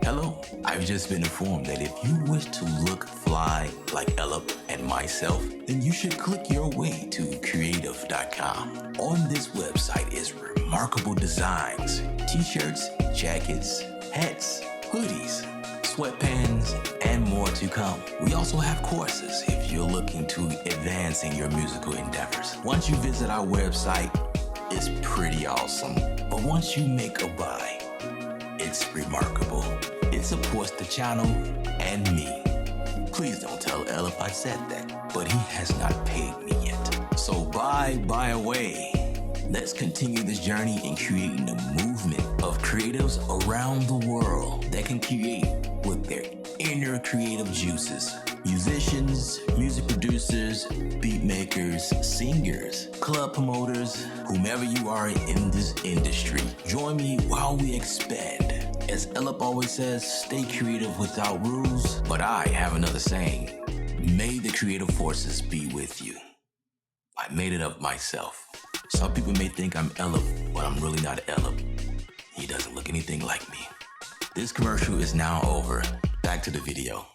Hello, I've just been informed that if you wish to look fly like Ella and myself, then you should click your way to creative.com. On this website is remarkable designs, t-shirts, jackets, hats, hoodies, sweatpants, and more to come. We also have courses if you're looking to advance in your musical endeavors. Once you visit our website, it's pretty awesome. But once you make a buy, it's remarkable. It supports the channel and me. Please don't tell Elif I said that, but he has not paid me yet. So buy away. Let's continue this journey in creating a movement of creatives around the world that can create with their inner creative juices. Musicians, music producers, beat makers, singers, club promoters, whomever you are in this industry, join me while we expand. As Elip always says, stay creative without rules, but I have another saying. May the creative forces be with you. I made it up myself. Some people may think I'm Elip, but I'm really not Elip. He doesn't look anything like me. This commercial is now over. Back to the video.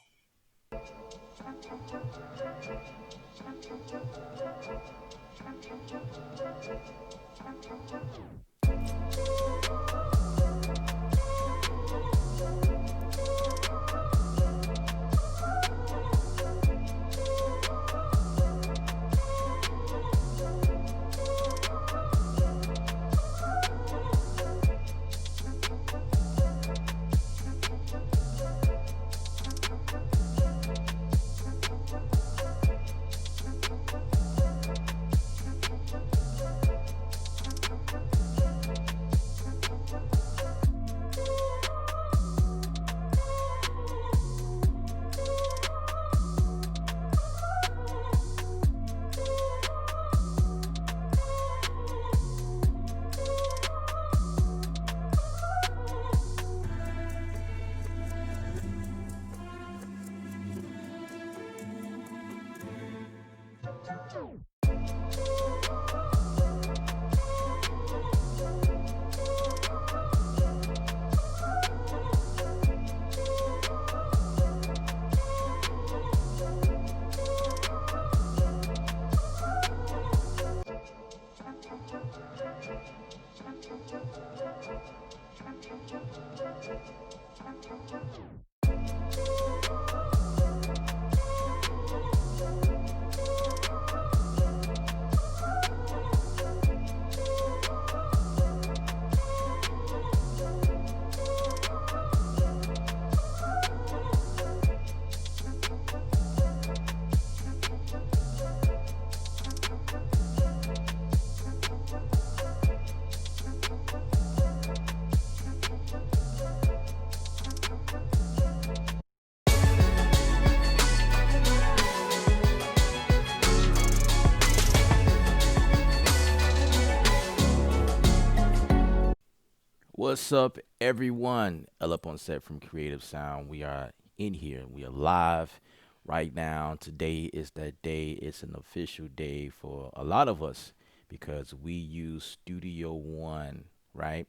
What's up, everyone? Up on set from Creative Sound. We are in here. We are live right now. Today is that day. It's an official day for a lot of us because we use Studio One, right?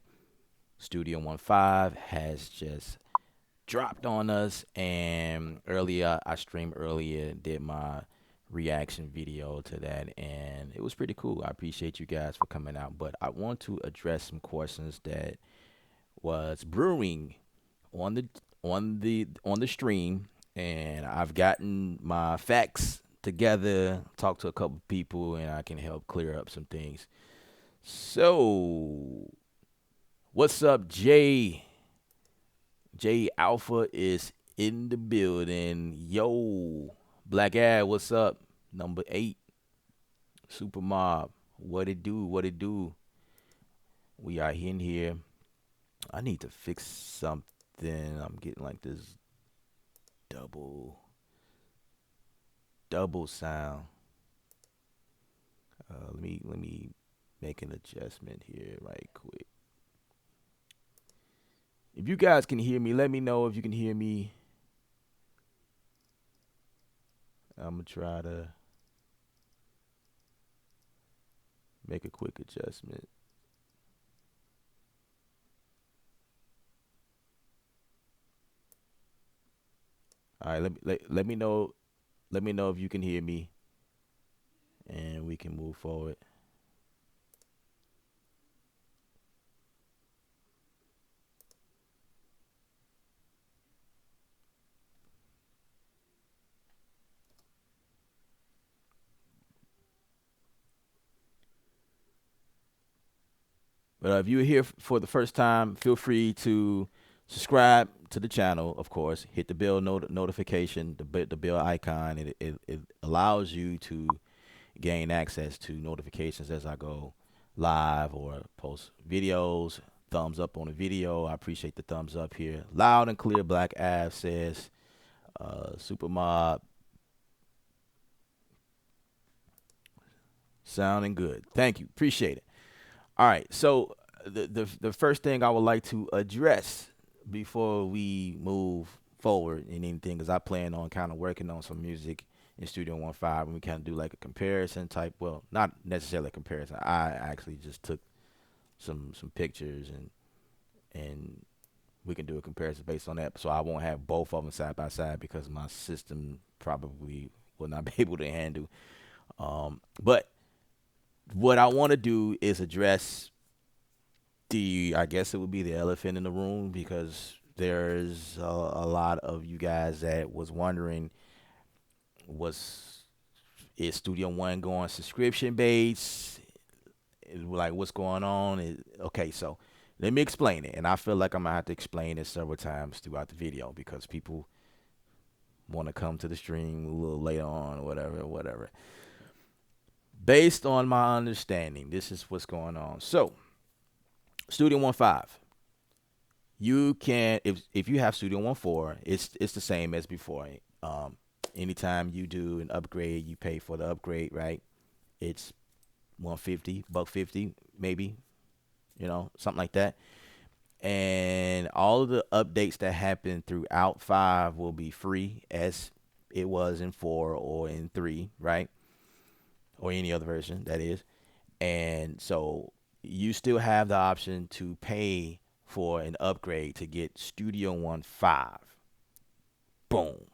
Studio One 5 has just dropped on us, and earlier I streamed earlier, did my reaction video to that, and it was pretty cool. I appreciate you guys for coming out, but I want to address some questions that was brewing on the stream, and I've gotten my facts together, talked to a couple people, and I can help clear up some things. So, what's up, Jay? Jay Alpha is in the building. Yo, Black Ad, what's up? Number 8, Super Mob. What it do? What it do? We are in here. I need to fix something. I'm getting like this double sound. Let me make an adjustment here right quick. If you guys can hear me, let me know if you can hear me. I'm gonna try to make a quick adjustment. All right, let me know. Let me know if you can hear me, and we can move forward. But if you're here for the first time, feel free to subscribe to the channel. Of course, hit the bell notification, the bell icon. It allows you to gain access to notifications as I go live or post videos. Thumbs up on the video. I appreciate the thumbs up here. Loud and clear. Black Av says, Super Mob sounding good. Thank you. Appreciate it. All right. So the first thing I would like to address before we move forward in anything, because I plan on kind of working on some music in Studio One Five, and we kind of do like a comparison type. Well, not necessarily a comparison. I actually just took some pictures and we can do a comparison based on that. So I won't have both of them side by side because my system probably will not be able to handle. But what I want to do is address I guess it would be the elephant in the room, because there's a lot of you guys that was wondering, was is Studio One going subscription based? Like, what's going on? Okay, so let me explain it, and I feel like I'm gonna have to explain it several times throughout the video because people want to come to the stream a little later on, or whatever. Based on my understanding, this is what's going on. So, Studio One Five, you can, if you have Studio One Four, it's the same as before. Um, Anytime you do an upgrade, you pay for the upgrade, right? It's 150, buck 50, maybe, something like that. And all of the updates that happen throughout five will be free, as it was in four or in three, right? Or any other version, that is. And so you still have the option to pay for an upgrade to get Studio One 5. Boom.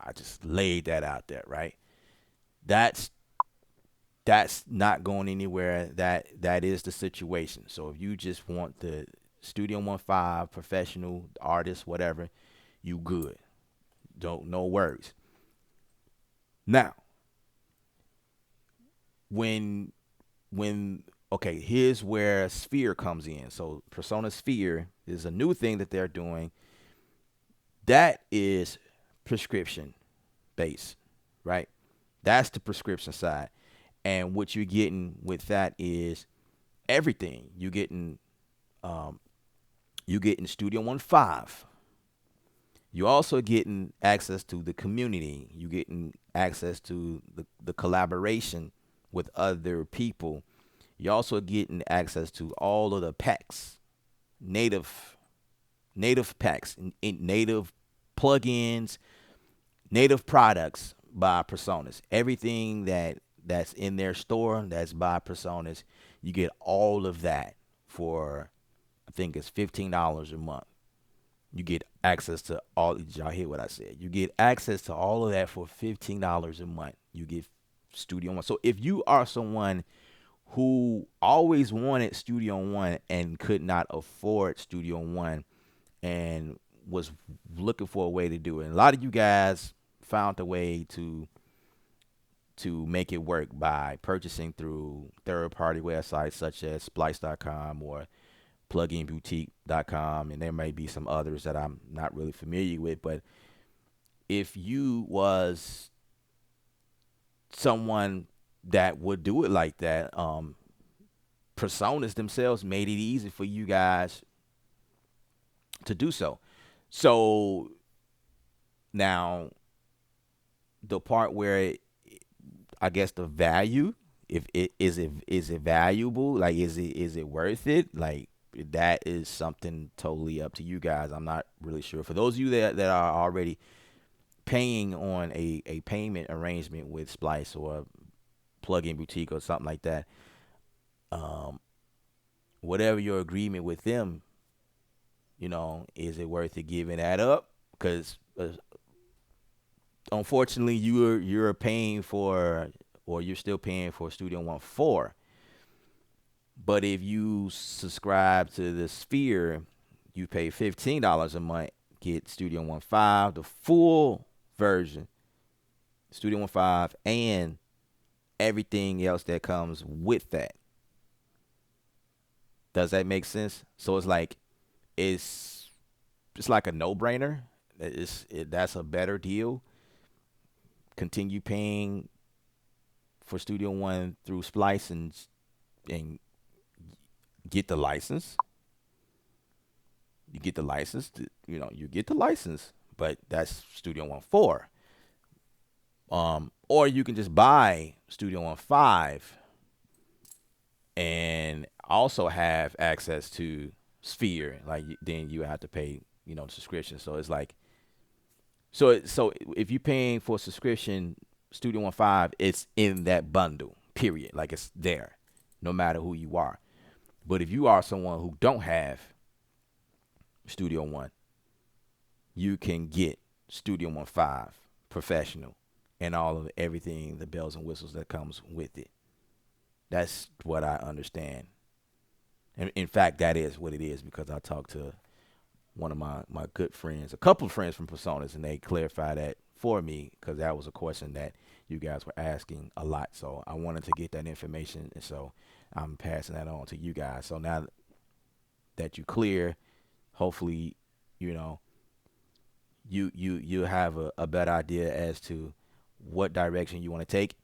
I just laid that out there, right? That's that's not going anywhere. That is the situation. So if you just want the Studio One 5 professional artist, whatever, you good. Don't, no worries. Now, when when okay, here's where Sphere comes in. So Persona Sphere is a new thing that they're doing. That is prescription based, right? That's the prescription side. And what you're getting with that is everything. Um you getting Studio One 5. You also getting access to the community. You getting access to the collaboration with other people. You also getting access to all of the packs, native native packs, native plugins, native products by Personas. Everything that's in their store that's by Personas, you get all of that for, I think it's $15 a month. You get access to all. Did y'all hear what I said? You get access to all of that for $15 a month. You get Studio One. So if you are someone who always wanted Studio One and could not afford Studio One and was looking for a way to do it, and a lot of you guys found a way to make it work by purchasing through third-party websites such as Splice.com or pluginboutique.com, and there may be some others that I'm not really familiar with. But if you was someone that would do it like that, Personas themselves made it easy for you guys to do so. So now the part where I guess the value, if it valuable, like is it worth it? Like, that is something totally up to you guys. I'm not really sure. For those of you that are already paying on a payment arrangement with Splice or Plugin Boutique or something like that, um, whatever your agreement with them, is it worth it giving that up? Because unfortunately, you're paying for, or you're still paying for Studio One 4. But if you subscribe to the Sphere, you pay $15 a month, get Studio One 5, the full version, Studio One 5, and everything else that comes with that. Does that make sense? So it's it's like a no-brainer. That's a better deal. Continue paying for Studio One through Splice and get the license. You get the license. You get the license, but that's Studio One 4. Or you can just buy Studio One 5 and also have access to Sphere. Like then you have to pay, the subscription. So it's like so if you're paying for a subscription, Studio One 5, it's in that bundle. Period. Like it's there, no matter who you are. But if you are someone who don't have Studio One, you can get Studio One 5 Professional and all of everything, the bells and whistles that comes with it. That's what I understand. And in fact, that is what it is because I talked to one of my good friends, a couple of friends from Personas, and they clarified that for me because that was a question that you guys were asking a lot. So I wanted to get that information, and so I'm passing that on to you guys. So now that you clear, hopefully, you know, you have a better idea as to what direction you want to take.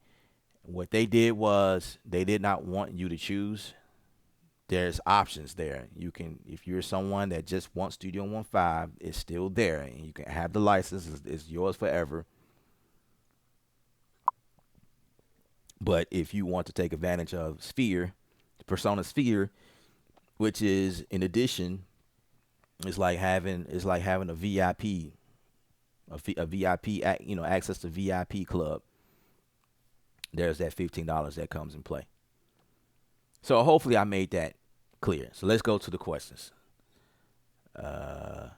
What they did was they did not want you to choose. There's options there. You can, if you're someone that just wants Studio One 5, it's still there, and you can have the license. It's yours forever. But if you want to take advantage of Sphere, Persona Sphere, which is in addition, it's like having a VIP, a VIP, access to VIP club. There's that $15 that comes in play. So hopefully I made that clear. So let's go to the questions. Uh,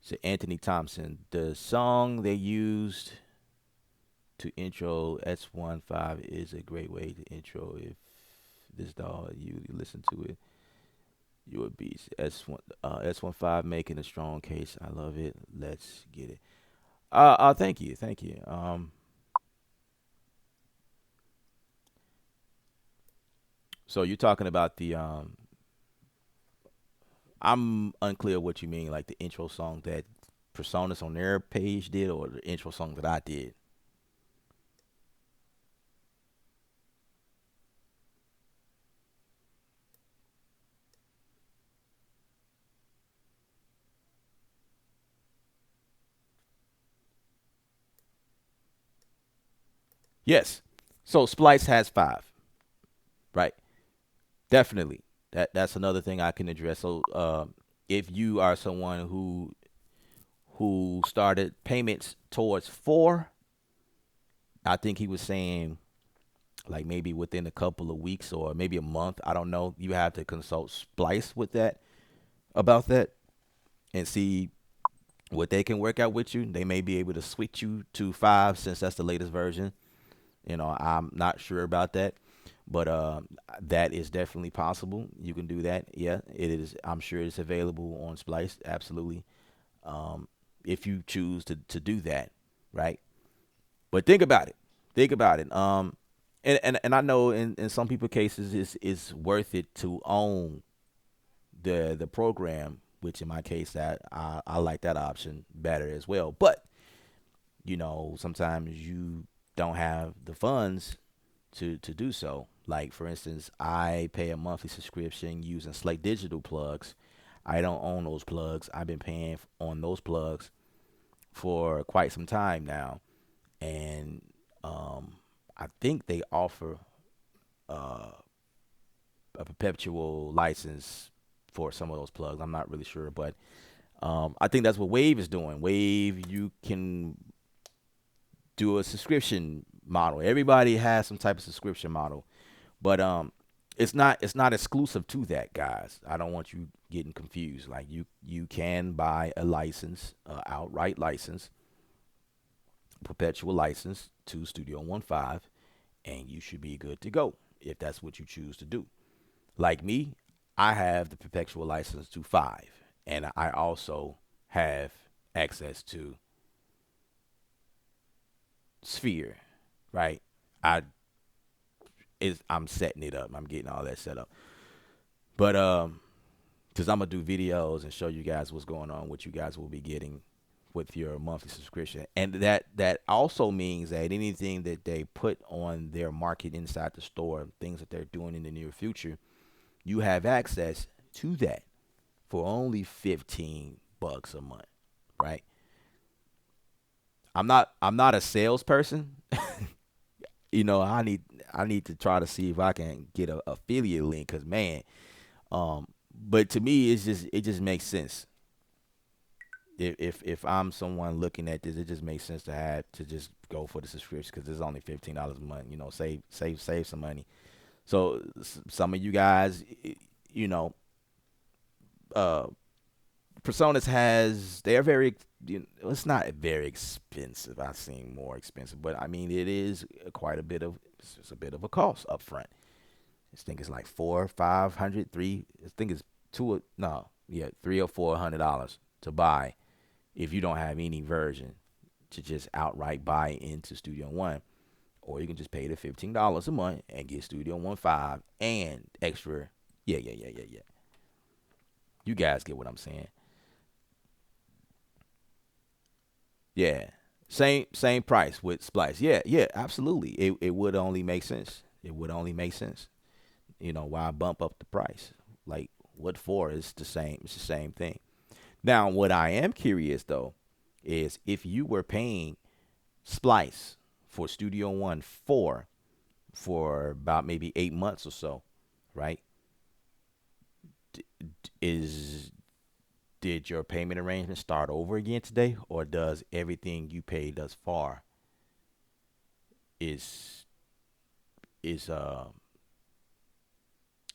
so Anthony Thompson, the song they used to intro S15 is a great way to intro. If this dog you listen to it, you would be S15 making a strong case. I love it. Let's get it. Thank you, thank you. So you're talking about the I'm unclear what you mean, like the intro song that Personas on their page did, or the intro song that I did. Yes. So Splice has 5, right? Definitely. That's another thing I can address. So if you are someone who started payments towards 4, I think he was saying like maybe within a couple of weeks or maybe a month. I don't know. You have to consult Splice with that about that and see what they can work out with you. They may be able to switch you to 5 since that's the latest version. I'm not sure about that, but that is definitely possible. You can do that. Yeah, it is. I'm sure it's available on Splice. Absolutely. Um, if you choose to do that, right? But think about it. Think about it. And I know in some people cases it's worth it to own the program, which in my case that I like that option better as well. But sometimes you don't have the funds to do so. Like for instance, I pay a monthly subscription using Slate Digital plugs. I don't own those plugs. I've been paying on those plugs for quite some time now, and I think they offer uh, a perpetual license for some of those plugs. I'm not really sure, but I think that's what Wave is doing. Wave, you can do a subscription model. Everybody has some type of subscription model, but it's not exclusive to that, guys. I don't want you getting confused. Like you can buy a license, outright license, perpetual license to Studio One 5, and you should be good to go if that's what you choose to do. Like me, I have the perpetual license to 5, and I also have access to Sphere, right? I I'm setting it up. I'm getting all that set up. But because I'm gonna do videos and show you guys what's going on, what you guys will be getting with your monthly subscription, and that also means that anything that they put on their market inside the store, things that they're doing in the near future, you have access to that for only $15 a month, right? I'm not a salesperson. I need to try to see if I can get a affiliate link, because man, but to me it just makes sense. If I'm someone looking at this, it just makes sense to just go for the subscription, because it's only $15 a month. Save some money. So some of you guys, you know, uh, Personas they're very, it's not very expensive. I've seen more expensive, but I mean it is quite a bit of it's just a bit of a cost up front. I think it's like 400, 500, three. I think it's two. No, yeah, $300 or $400 to buy if you don't have any version, to just outright buy into Studio One, or you can just pay the $15 a month and get Studio One 5 and extra. Yeah, yeah, yeah, yeah, yeah. You guys get what I'm saying? Yeah, same price with Splice. Yeah, yeah, absolutely. It would only make sense. It would only make sense. Why bump up the price? Like, what for? It's the same. It's the same thing. Now, what I am curious though is if you were paying Splice for Studio One 4 for about maybe 8 months or so, right? D- is Did your payment arrangement start over again today, or does everything you paid thus far is is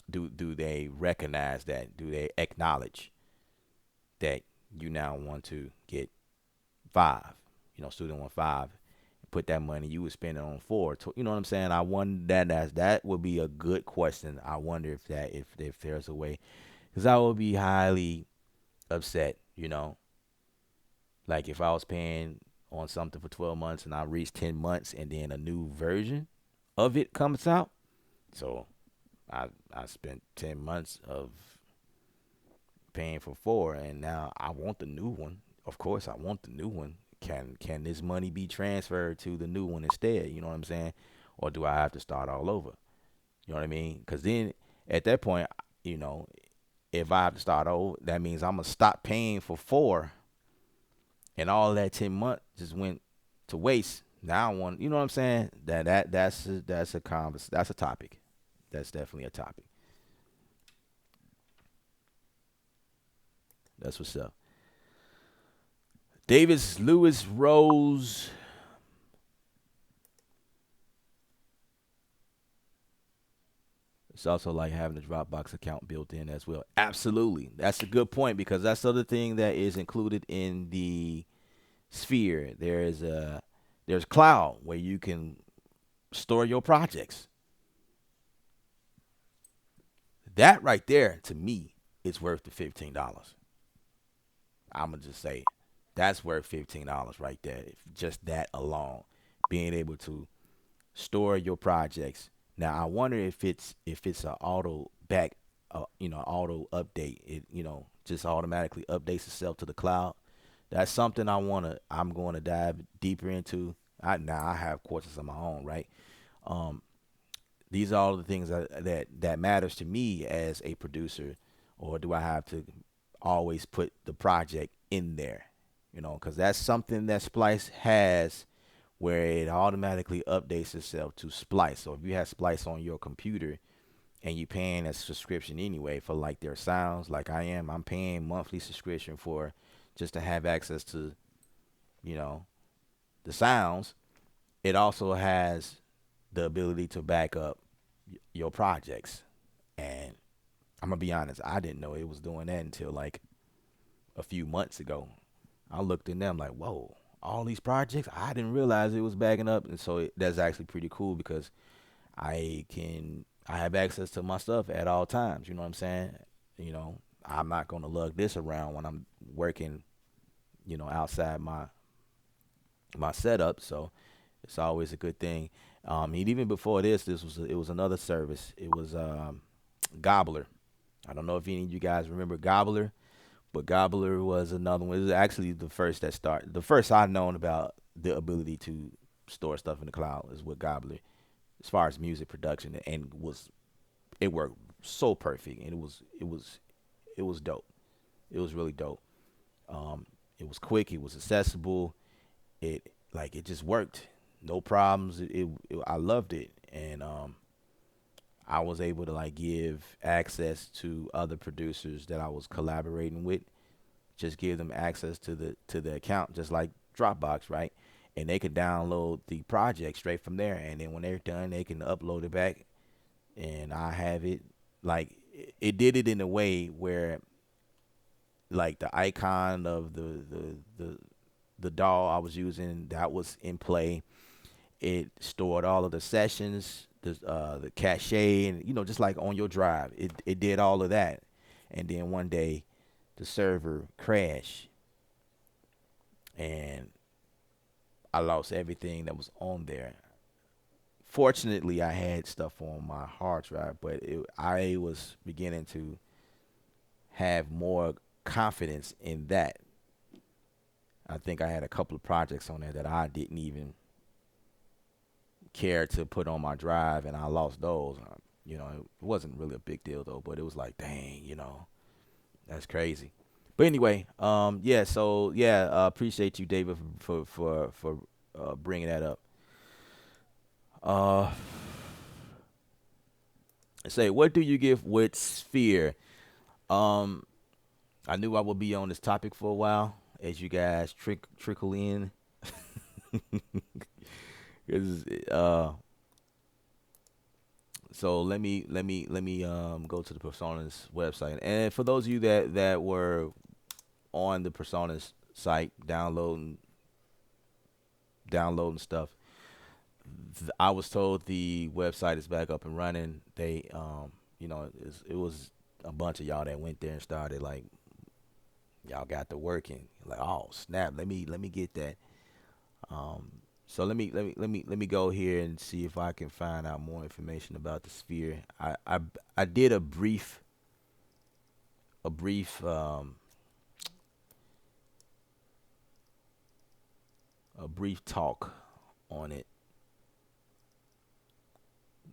do they recognize that? Do they acknowledge that you now want to get 5? Student One 5, put that money you would spend it on 4. You know what I'm saying? I wonder that would be a good question. I wonder if there's a way, because I would be highly upset. Like if I was paying on something for 12 months and I reach 10 months and then a new version of it comes out. So I spent 10 months of paying for 4, and now I want the new one. Of course I want the new one. Can this money be transferred to the new one instead? You know what I'm saying? Or do I have to start all over? You know what I mean? Because then at that point, you know, if I have to start over, that means I'm gonna stop paying for 4, and all that 10 months just went to waste. Now I want, you know what I'm saying? That's a topic. That's definitely a topic. That's what's up. Davis Lewis Rose. It's also like having a Dropbox account built in as well. Absolutely. That's a good point, because that's the other thing that is included in the Sphere. There's cloud where you can store your projects. That right there, to me, is worth the $15. I'm gonna just say that's worth $15 right there. Just that alone, being able to store your projects. Now I wonder if it's a auto back, auto update. It just automatically updates itself to the cloud. That's something I'm going to dive deeper into. I have courses of my own, right? Um, these are all the things that matters to me as a producer, or do I have to always put the project in there? Because that's something that Splice has, where it automatically updates itself to Splice. So if you have Splice on your computer and you're paying a subscription anyway for like their sounds, like I'm paying monthly subscription for just to have access to, you know, the sounds. It also has the ability to back up your projects I'm gonna be honest, I didn't know it was doing that until like a few months ago. I looked in them like, whoa, all these projects. I didn't realize it was backing up, and so that's actually pretty cool because I have access to my stuff at all times. You know what I'm saying? You know, I'm not gonna lug this around when I'm working. You know, outside my setup, so it's always a good thing. And even before this was it was another service. It was Gobbler. I don't know if any of you guys remember Gobbler, but Gobbler was another one. It was actually the first that started. The first I've known about the ability to store stuff in the cloud is with Gobbler, as far as music production, and was it worked so perfect, and it was dope. It was really dope. Um, it was quick. It was accessible. It just worked. No problems. I loved it, and I was able to like give access to other producers that I was collaborating with. Just give them access to the account, just like Dropbox, right? And they could download the project straight from there, and then when they're done, they can upload it back, and I have it. Like it did it in a way where like the icon of the DAW I was using that was in play. It stored all of the sessions, the cache, and just like on your drive. It did all of that, and then one day the server crashed, and I lost everything that was on there. Fortunately, I had stuff on my hard drive, but I was beginning to have more confidence in that. I think I had a couple of projects on there that I didn't even care to put on my drive, and I lost those. It wasn't really a big deal though, but it was like, dang, that's crazy. But anyway, yeah. So yeah, appreciate you, David, for bringing that up. Uh, Say, what do you give with Sphere? Um, I knew I would be on this topic for a while as you guys trickle in. 'Cause, so let me go to the Personas website. And for those of you that were on the Personas site downloading stuff, I was told the website is back up and running. They it was a bunch of y'all that went there and started like y'all got to working. Like, oh snap, let me get that. Um, so let me go here and see if I can find out more information about the Sphere. I did a brief talk on it,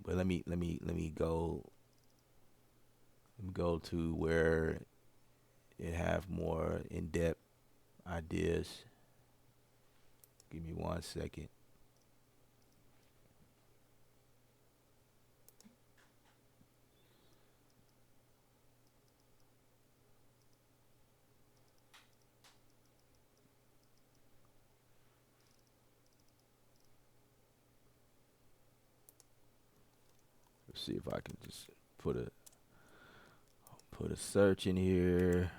but let me go to where it have more in depth ideas. Give me 1 second. Let's see if I can just put a search in here.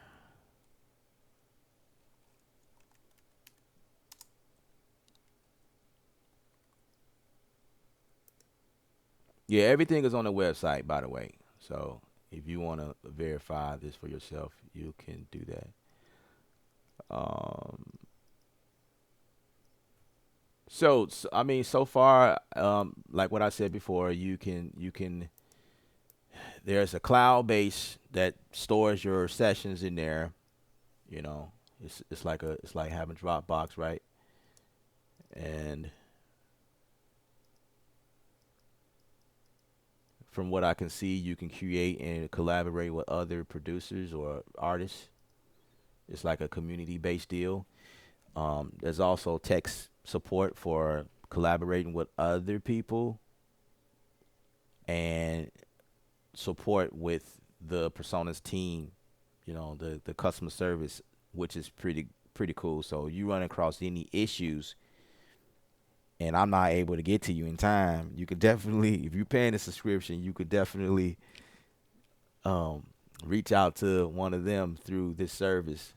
Yeah, everything is on the website, by the way. So if you want to verify this for yourself, you can do that. Um, I mean, so far, like what I said before, you can. There's a cloud base that stores your sessions in there. You know, it's like having Dropbox, right? And from what I can see, you can create and collaborate with other producers or artists. It's like a community-based deal. There's also text support for collaborating with other people and support with the personas team. The customer service, which is pretty cool. So you run across any issues, and I'm not able to get to you in time, you could definitely, if you're paying a subscription, you could definitely reach out to one of them through this service.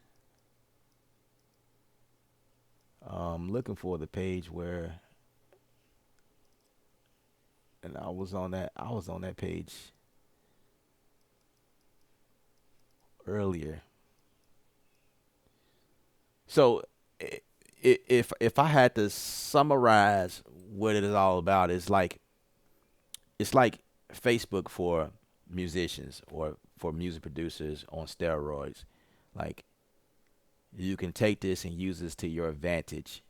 Looking for the page where, and I was on that. I was on that page earlier. So, if I had to summarize what it is all about, it's like Facebook for musicians or for music producers on steroids. Like you can take this and use this to your advantage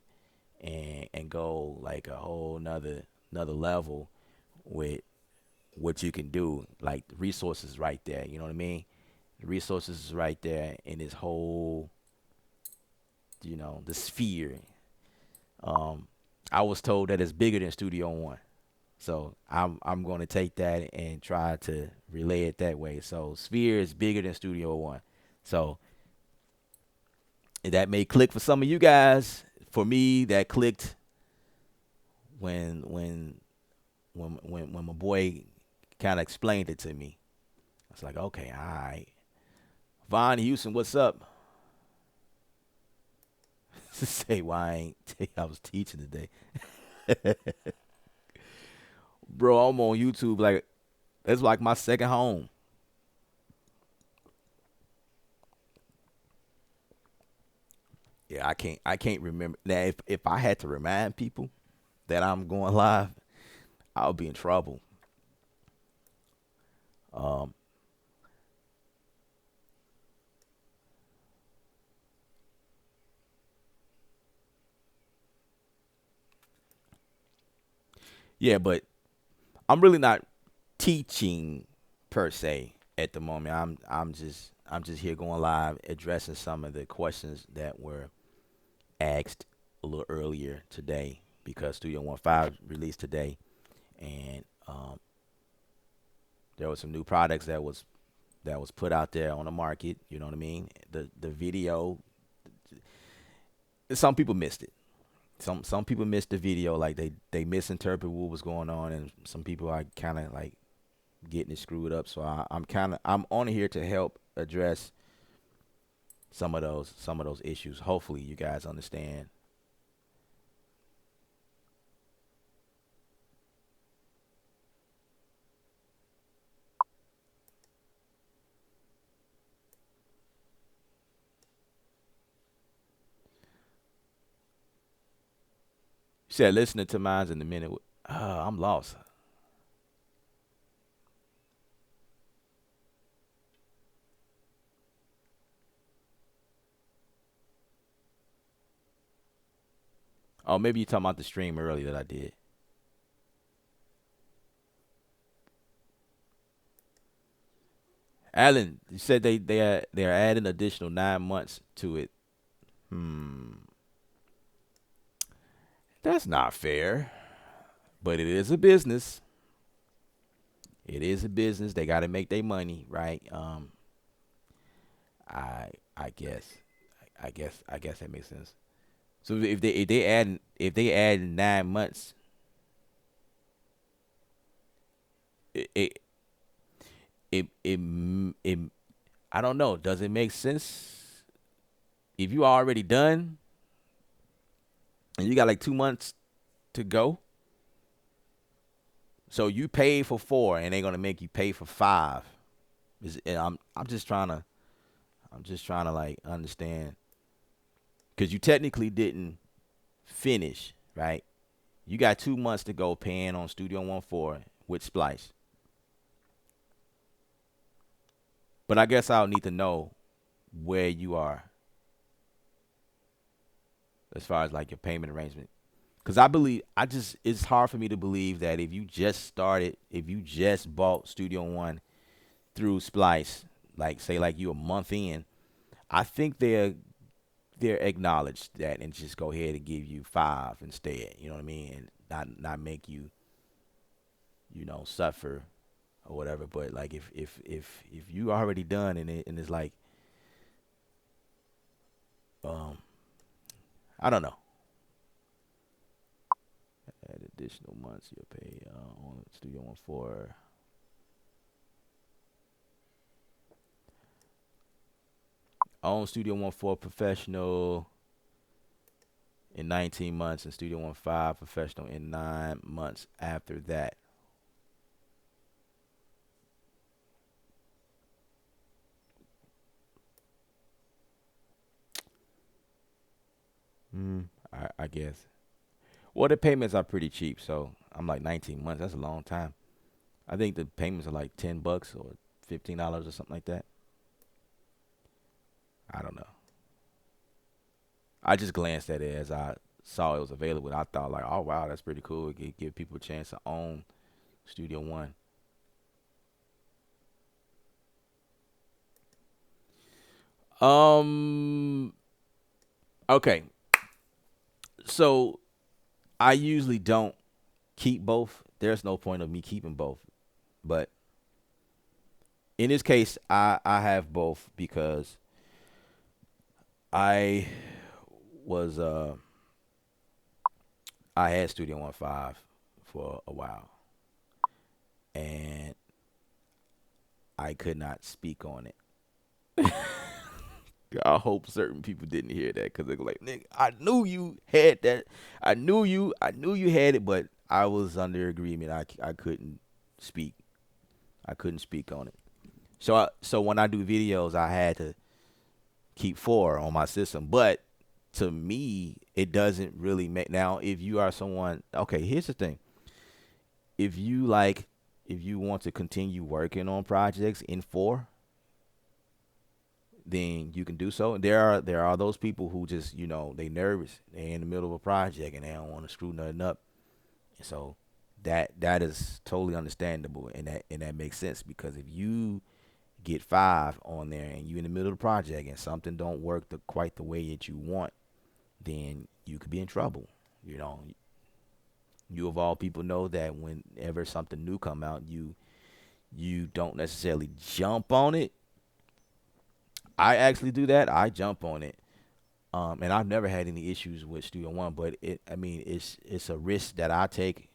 and go like a whole another level with what you can do. Like the resources right there, you know what I mean? The resources is right there in this whole, the sphere. Um, I was told that it's bigger than Studio One. So I'm going to take that and try to relay it that way. So Sphere is bigger than Studio One. So that may click for some of you guys. For me, that clicked when when when my boy kind of explained it to me. I was like, okay, all right. Von Houston, what's up? Say why I ain't I was teaching today. Bro, I'm on YouTube like it's like my second home. Yeah, I can't remember. Now if I had to remind people that I'm going live, I'll be in trouble. Um yeah, but I'm really not teaching per se at the moment. I'm just here going live addressing some of the questions that were asked a little earlier today because Studio One Five released today, and there was some new products that was put out there on the market. You know what I mean? The video, some people missed it. Some people missed the video, like they misinterpret what was going on, and some people are kind of like getting it screwed up. So I'm on here to help address some of those issues. Hopefully, you guys understand. You said listening to mines in a minute. I'm lost. Oh, maybe you talking about the stream earlier that I did. Alan, you said they're adding additional 9 months to it. Hmm, that's not fair. But it is a business. It is a business. They got to make their money, right? I guess, I guess that makes sense. So if they add 9 months, it it it I don't know. Does it make sense if you already done and you got like 2 months to go? So you paid for four, and they're gonna make you pay for five. And I'm just trying to like understand because you technically didn't finish, right? You got 2 months to go paying on Studio One Four with Splice. But I guess I'll need to know where you are as far as like your payment arrangement. Because I believe it's hard for me to believe that if you just bought Studio One through Splice, like say like you a month in, I think they're acknowledged that and just go ahead and give you five instead. You know what I mean? And not make you suffer or whatever. But like if you already done and it's like um I don't know. Add additional months you'll pay on Studio One for. owned Studio One 4 professional in 19 months and Studio One 5 professional in 9 months after that. I guess. Well, the payments are pretty cheap, so I'm like 19 months. That's a long time. I think the payments are like $10 or $15 or something like that. I don't know. I just glanced at it as I saw it was available. I thought like, oh wow, that's pretty cool. It give people a chance to own Studio One. Um. Okay. So I usually don't keep both. There's no point of me keeping both. But in this case, I have both because I was I had Studio One 5 for a while, and I could not speak on it. I hope certain people didn't hear that because they're like, "Nigga, I knew you had that. I knew you had it, but I was under agreement. I couldn't speak. I couldn't speak on it. So when I do videos, I had to keep 4 on my system. But to me, it doesn't really make. Now, if you are someone, okay, here's the thing. If you like, if you want to continue working on projects in 4, then you can do so. There are those people who just, they nervous. They in the middle of a project and they don't want to screw nothing up. And so that is totally understandable, and that makes sense because if you get 5 on there and you in the middle of the project and something don't work quite the way that you want, then you could be in trouble. You know, you of all people know that whenever something new come out, you don't necessarily jump on it. I actually do that. I jump on it. And I've never had any issues with Studio One, but it's a risk that I take.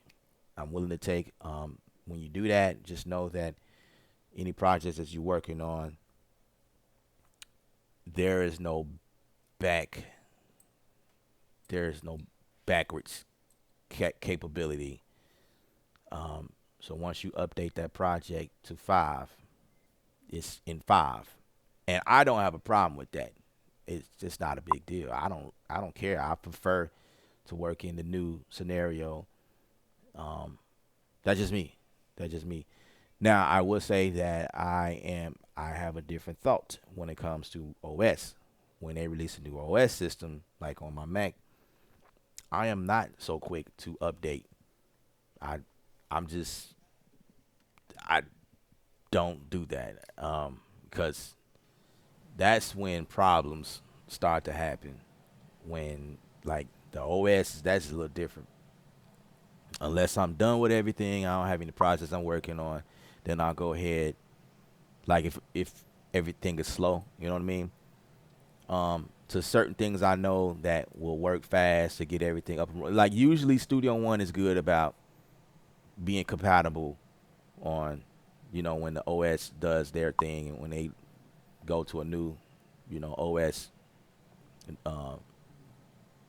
I'm willing to take. When you do that, just know that any projects that you're working on, there is no back, there is no backwards capability. So once you update that project to 5, it's in 5, and I don't have a problem with that. It's just not a big deal. I don't care. I prefer to work in the new scenario. Um, that's just me. That's just me. Now I will say that I have a different thought when it comes to OS. When they release a new OS system, like on my Mac, I am not so quick to update. I I'm just I don't do that because that's when problems start to happen. When like the OS, that's a little different. Unless I'm done with everything, I don't have any projects I'm working on, then I'll go ahead. Like if everything is slow, you know what I mean? To certain things I know that will work fast to get everything up and running. Like usually Studio One is good about being compatible on, when the OS does their thing and when they go to a new, OS uh,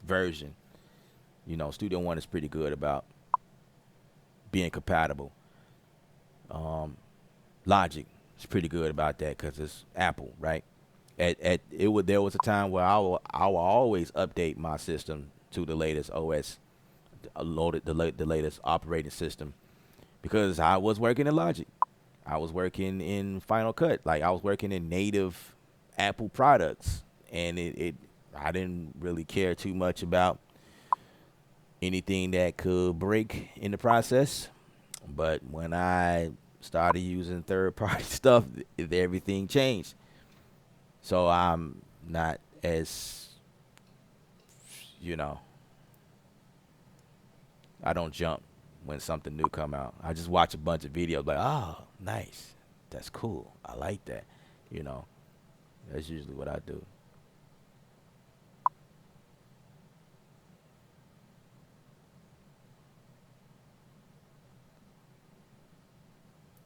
version. Studio One is pretty good about being compatible. Logic is pretty good about that because it's Apple, right? There was a time where I will always update my system to the latest OS, loaded the latest operating system because I was working in Logic. I was working in Final Cut. Like I was working in native Apple products, and it I didn't really care too much about anything that could break in the process. But when I started using third party stuff, everything changed. So I'm not as, you know, I don't jump when something new come out. I just watch a bunch of videos like, oh, nice. That's cool. I like that. You know, that's usually what I do.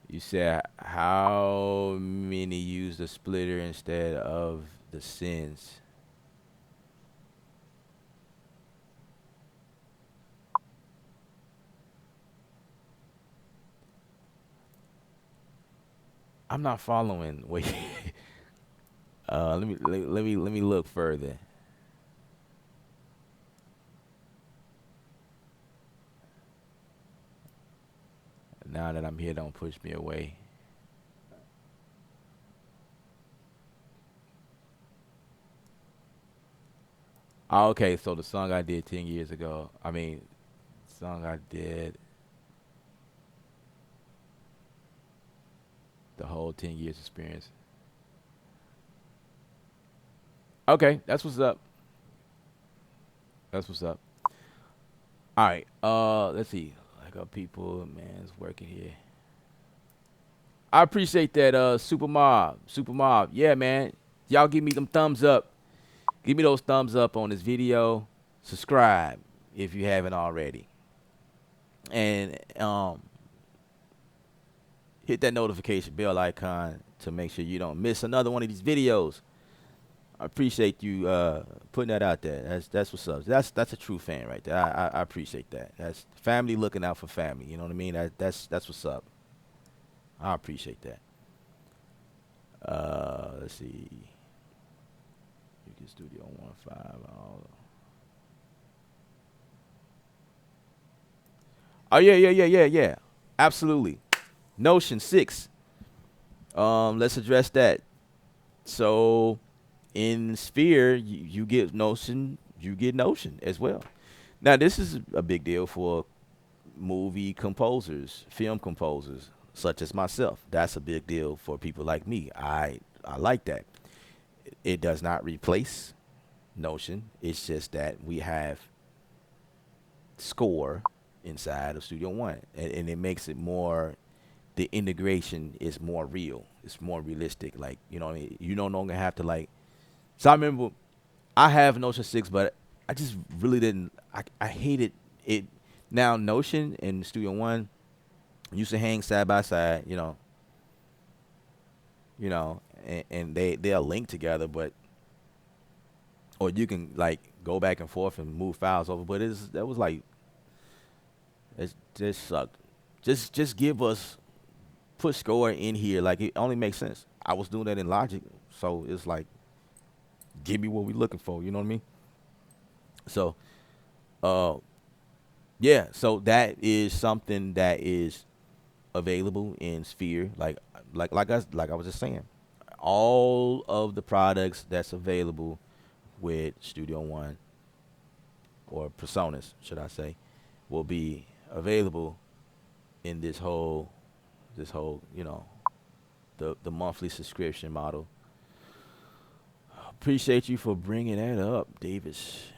You said how many use the splitter instead of the sends? I'm not following. Wait, let me look further. Now that I'm here, don't push me away. Oh, okay, so the song I did 10 years ago. I mean, song I did the whole 10 years experience. Okay, that's what's up. That's what's up. All right. Let's see. I got people, man, is working here. I appreciate that, Super Mob. Super Mob. Yeah, man. Y'all give me them thumbs up. Give me those thumbs up on this video. Subscribe if you haven't already. And hit that notification bell icon to make sure you don't miss another one of these videos. I appreciate you putting that out there. That's what's up. That's a true fan right there. I appreciate that. That's family looking out for family. You know what I mean? That's what's up. I appreciate that. Let's see. You can Studio 1.5. Oh yeah, yeah, yeah, yeah, yeah. Absolutely. Notion 6. Let's address that. So in Sphere, you get Notion, you get Notion as well. Now this is a big deal for movie composers, film composers, such as myself. That's a big deal for people like me. I like that. It does not replace Notion. It's just that we have Score inside of Studio One, and it makes it more. The integration is more real. It's more realistic. Like what I mean? You no longer have to like. So I remember I have Notion 6, but I just really didn't. I hated it. Now Notion and Studio One used to hang side by side. And they'll link together, but or you can like go back and forth and move files over. But that was like it just sucked. Just give us put Score in here. Like it only makes sense. I was doing that in Logic, so it's like give me what we looking for. You know what I mean? So, uh, yeah. So that is something that is available in Sphere. Like I was just saying, all of the products that's available with Studio One or Personas, should I say, will be available in this whole the monthly subscription model. Appreciate you for bringing that up, Davis.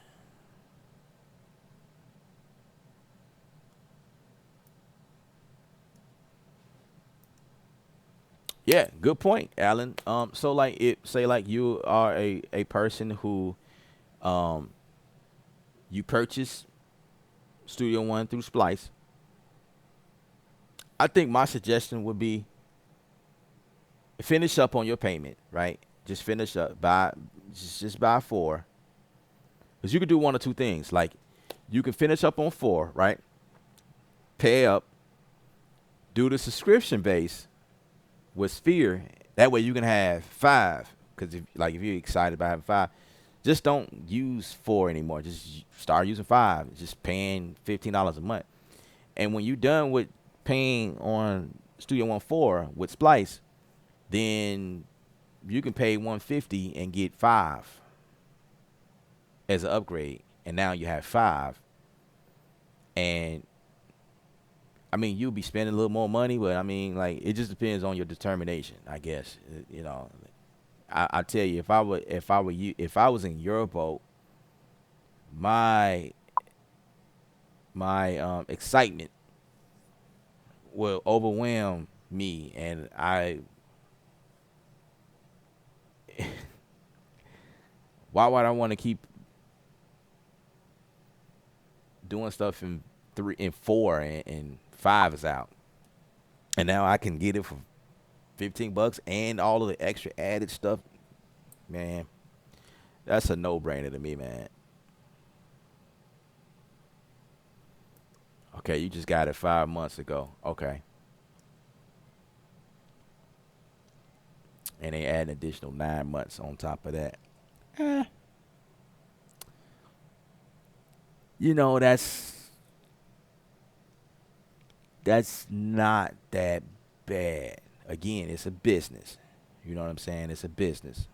Yeah, good point, Alan. So like it say like you are a person who um you purchase Studio One through Splice. I think my suggestion would be finish up on your payment, right? Just finish up buy just buy four. Because you could do one or two things. Like you can finish up on four, right? Pay up, do the subscription base with Sphere. That way you can have five. Because if you're excited about having five, just don't use four anymore. Just start using five. Just paying $15 a month. And when you're done with paying on Studio One 4 with Splice, then you can pay 150 and get five as an upgrade. And now you have five. And I mean, you'll be spending a little more money, but I mean, like, it just depends on your determination, I guess. I tell you, if I were you, if I was in your boat, my my excitement will overwhelm me, and why would I want to keep doing stuff in three and four and five is out, and now I can get it for $15 and all of the extra added stuff, man, that's a no-brainer to me, man. Okay, you just got it 5 months ago. Okay. And they add an additional 9 months on top of that. Eh, you know, that's not that bad. Again, it's a business. You know what I'm saying? It's a business.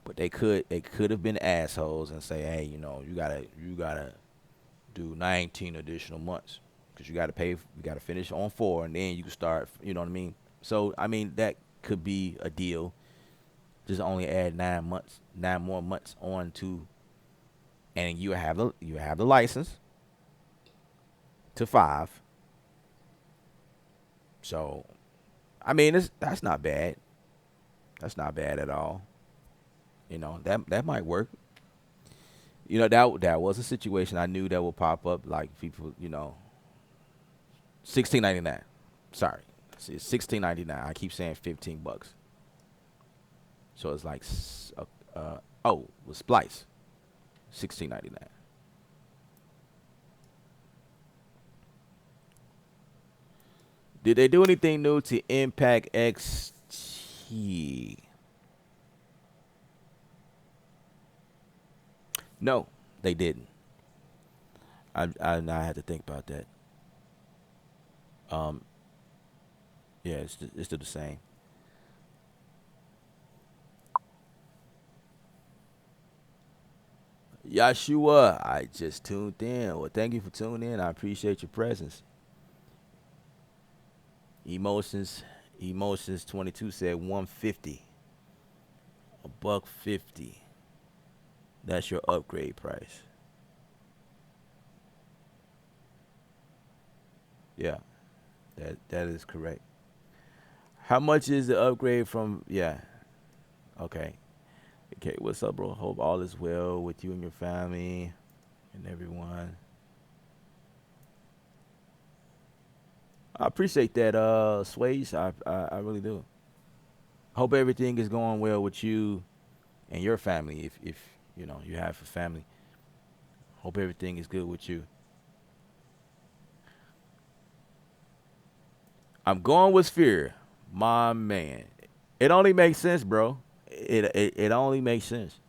But they could have been assholes and say, hey, you gotta do 19 additional months because you gotta finish on 4 and then you can start. You know what I mean? So I mean that could be a deal. Just only add 9 months, 9 more months on to, and you have the license to 5. So I mean that's not bad. That's not bad at all. That might work. That was a situation I knew that would pop up. Like people, 16.99. Sorry, it's 16.99. I keep saying $15. So it's like, with Splice, 16.99. Did they do anything new to Impact XT? No, they didn't. I had to think about that. Um, yeah, it's still the same. Yashua, I just tuned in. Well, thank you for tuning in. I appreciate your presence. Emotions, Emotions 22 said 150, a buck 50. That's your upgrade price. Yeah, that is correct. How much is the upgrade from? Yeah, okay. Okay, what's up, bro? Hope all is well with you and your family and everyone. I appreciate that, Sways. I really do. Hope everything is going well with you and your family. If you have a family, hope everything is good with you. I'm going with Fear, my man. It only makes sense, bro. It only makes sense.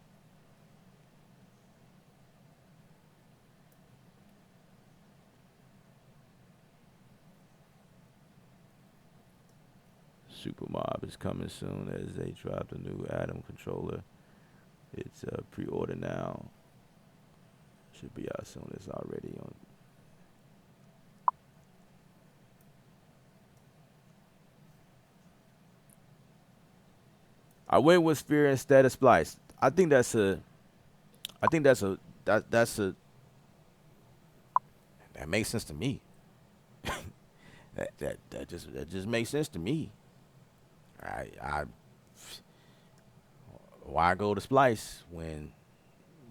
Super Mob is coming soon as they drop the new Atom controller. It's pre-order now. Should be out soon. It's already on. I went with Spear instead of Splice. I think that's a. I think that's a. That makes sense to me. That just makes sense to me. I why go to Splice when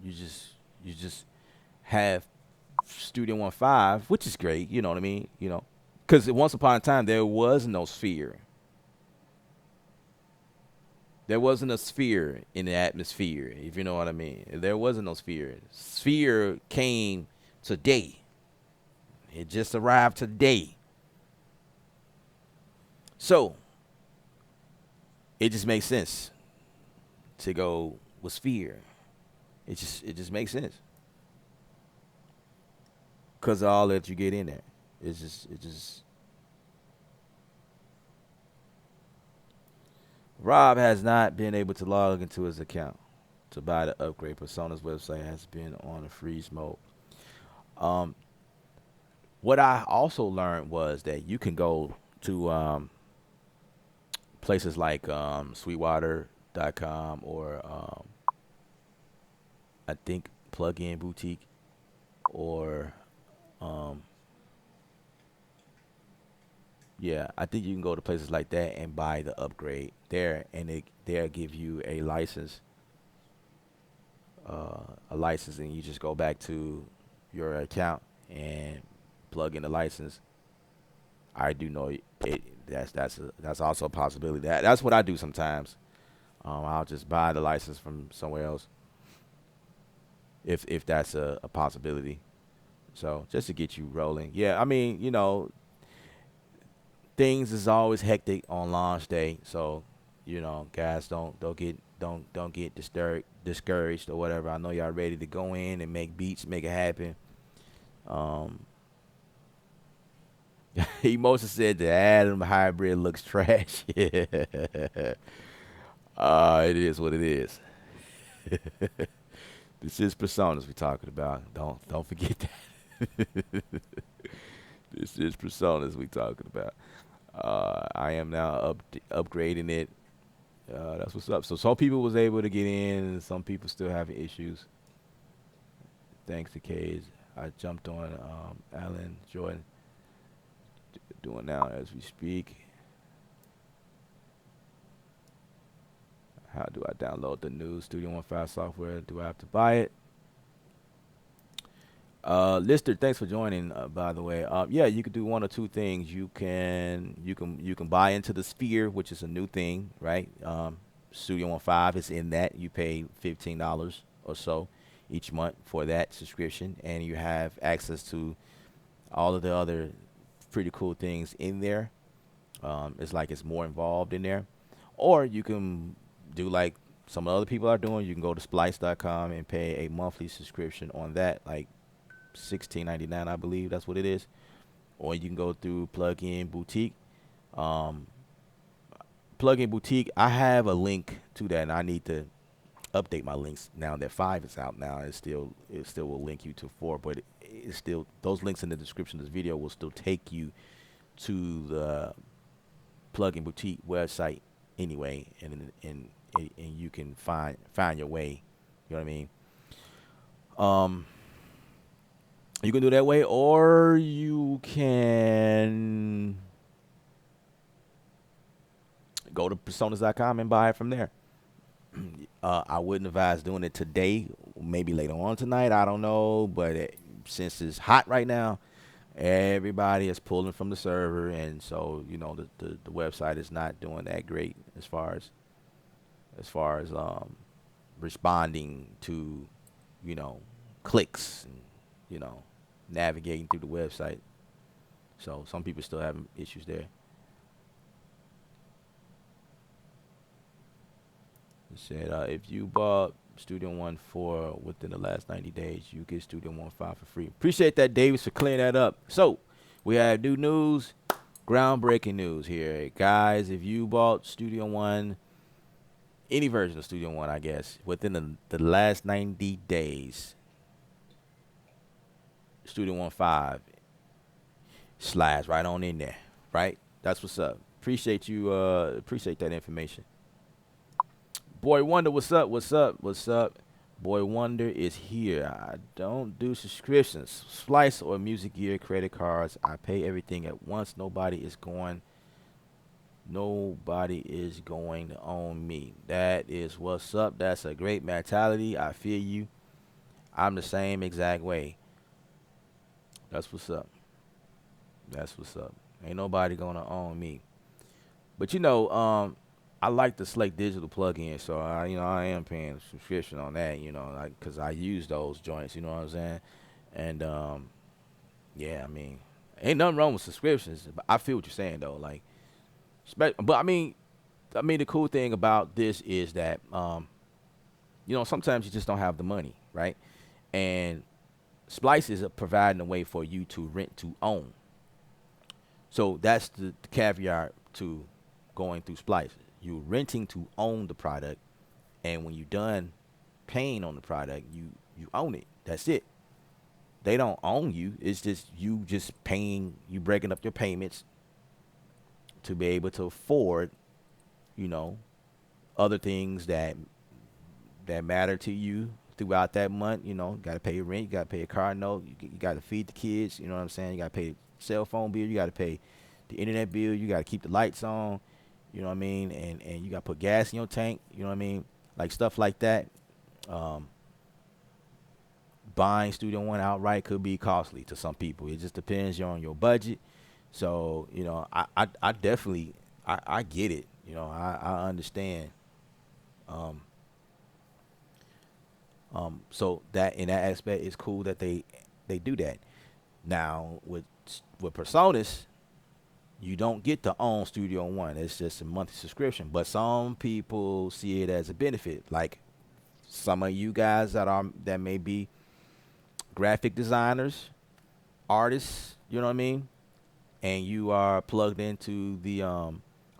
you just have Studio One Five, which is great. You know what I mean? Because once upon a time there was no Sphere. There wasn't a sphere in the atmosphere, if you know what I mean. There wasn't no sphere. Sphere came today. It just arrived today. So it just makes sense to go with sphere. It just makes sense because of all that you get in there. It just. Rob has not been able to log into his account to buy the upgrade. Persona's website has been on a freeze mode. Um, what I also learned was that you can go to places like Sweetwater.com or I think Plug-in Boutique or um, yeah, I think you can go to places like that and buy the upgrade there, and they'll give you a license, and you just go back to your account and plug in the license. I do know it. That's also a possibility. That's what I do sometimes. I'll just buy the license from somewhere else if that's a possibility. So just to get you rolling. Yeah, I mean, things is always hectic on launch day. So, guys, don't get discouraged or whatever. I know y'all ready to go in and make beats, make it happen. Um, Emotion said the Adam hybrid looks trash. Yeah. It is what it is. This is personas we're talking about. Don't forget that. This is personas we talking about. I am now upgrading it. That's what's up. So some people was able to get in, and some people still having issues. Thanks to Cage, I jumped on Alan Jordan doing now as we speak. How do I download the new Studio One 5 software? Do I have to buy it? Lister, thanks for joining. By the way, yeah, you could do one or two things. You can buy into the Sphere, which is a new thing, right? Studio One 5 is in that. You pay $15 or so each month for that subscription, and you have access to all of the other pretty cool things in there. It's like it's more involved in there, or you can do like some other people are doing. You can go to splice.com and pay a monthly subscription on that, like 16.99, I believe that's what it is. Or you can go through Plugin Boutique. Um, Plugin Boutique, I have a link to that, and I need to update my links now that 5 is out. Now it still will link you to 4, but it's still, those links in the description of this video will still take you to the Plugin Boutique website anyway, and you can find your way. You know what I mean? Um, you can do it that way, or you can go to personas.com and buy it from there. I wouldn't advise doing it today, maybe later on tonight. I don't know, but since it's hot right now, everybody is pulling from the server, and so the website is not doing that great as far as responding to you know clicks and navigating through the website. So some people still having issues there. It said if you bought Studio One 4 within the last 90 days, you get Studio One 5 for free. Appreciate that, Davis, for clearing that up. So we have new news, groundbreaking news here, guys. If you bought Studio One, any version of Studio One, I guess, within the last 90 days, Studio One 5 slides right on in there, right? That's what's up. Appreciate you. Appreciate that information. Boy Wonder, what's up? What's up? What's up? Boy Wonder is here. I don't do subscriptions, Splice or Music Gear credit cards. I pay everything at once. Nobody is going to own me. That is what's up. That's a great mentality. I feel you. I'm the same exact way. That's what's up. That's what's up. Ain't nobody gonna own me. But I like the Slate Digital plugin, so I am paying a subscription on that, because I use those joints, you know what I'm saying? And yeah, I mean, ain't nothing wrong with subscriptions, but I feel what you're saying though, like, but I mean, the cool thing about this is that sometimes you just don't have the money, right? And Splice is providing a way for you to rent to own. So that's the caveat to going through Splice. You're renting to own the product, and when you're done paying on the product, you own it. That's it. They don't own you. It's just you just paying. You breaking up your payments to be able to afford, you know, other things that matter to you throughout that month. You got to pay your rent. You got to pay a car note. You got to feed the kids. You know what I'm saying? You got to pay cell phone bill. You got to pay the internet bill. You got to keep the lights on. You know what I mean? And you got to put gas in your tank. You know what I mean? Like stuff like that. Buying Studio One outright could be costly to some people. It just depends on your budget. So I definitely I get it. I understand. Um, so that in that aspect, it's cool that they do that. Now with Personas, you don't get to own Studio One. It's just a monthly subscription. But some people see it as a benefit. Like some of you guys that may be graphic designers, artists, you know what I mean? And you are plugged into the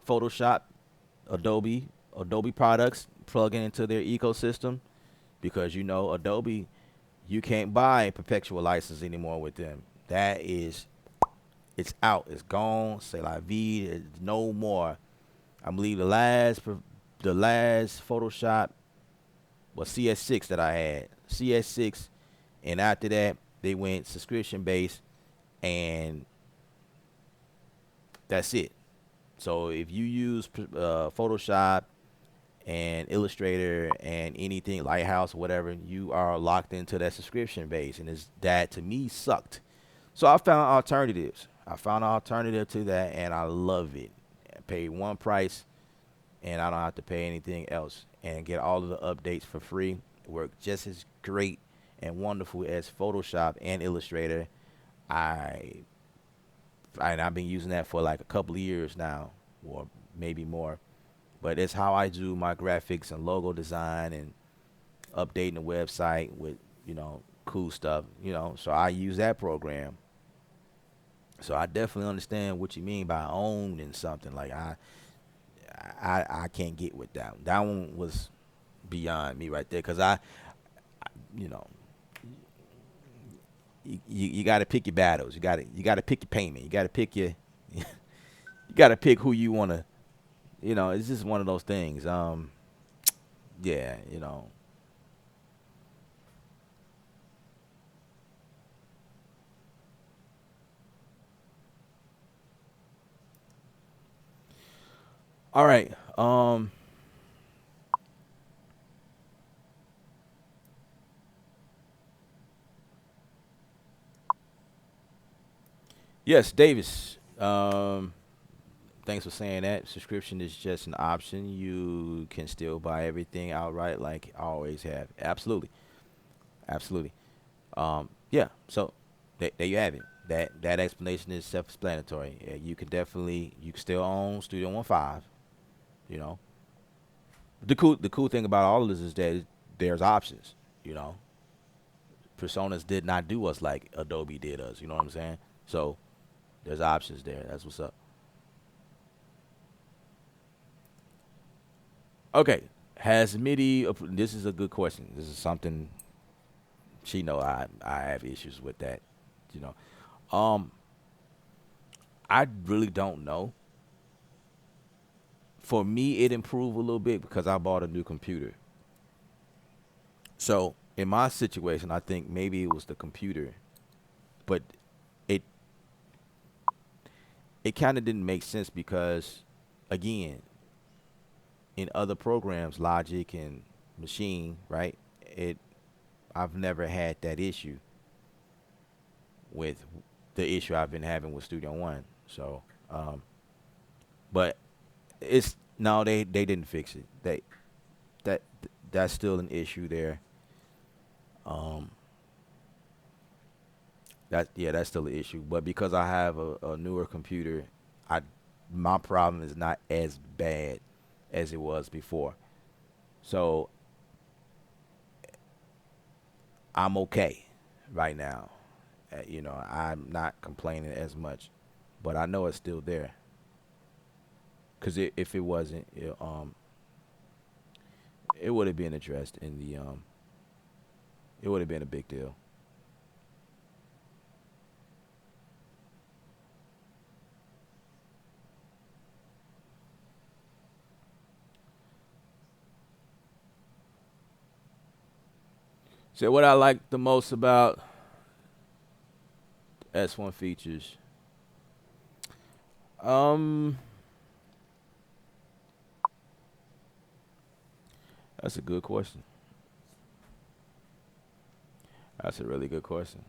Photoshop, Adobe, Adobe products, plugging into their ecosystem because Adobe, you can't buy a perpetual license anymore with them. That is, it's out, it's gone. C'est la vie, it's no more. I believe the last Photoshop was CS6 that I had, CS6, and after that they went subscription based, and that's it. So if you use Photoshop and Illustrator and anything Lighthouse, whatever, you are locked into that subscription base, and that to me sucked. So I found alternatives. I found an alternative to that, and I love it. I paid one price, and I don't have to pay anything else, and get all of the updates for free. Work just as great and wonderful as Photoshop and Illustrator. I and I've been using that for like a couple of years now, or maybe more. But it's how I do my graphics and logo design and updating the website with cool stuff. So I use that program. So I definitely understand what you mean by owning something. Like I can't get with that. That one was beyond me right there because you know you got to pick your battles. You got to pick your payment. You got to pick your you got to pick who you want to. It's just one of those things. Yeah. All right. Yes, Davis. Thanks for saying that. Subscription is just an option. You can still buy everything outright, like I always have. Absolutely, absolutely. Yeah. So there you have it. That explanation is self-explanatory. Yeah, you can still own Studio One Five. You know, the cool thing about all of this is that there's options. You know, Personas did not do us like Adobe did us. You know what I'm saying? So there's options there. That's what's up. Okay. Has MIDI? This is a good question. This is something she know I have issues with that. You know, I really don't know. For me, it improved a little bit because I bought a new computer. So in my situation, I think maybe it was the computer, but it it kind of didn't make sense because, again, in other programs, Logic and Machine, right? It I've never had that issue with the issue I've been having with Studio One. So, but it's no, they didn't fix it. That that's still an issue there. Um, that's still an issue. But because I have a newer computer, I my problem is not as bad as it was before. So I'm okay right now. I'm not complaining as much, but I know it's still there. Because if it wasn't, it would have been addressed in the it would have been a big deal. So what I like the most about S1 features, um, that's a good question. That's a really good question.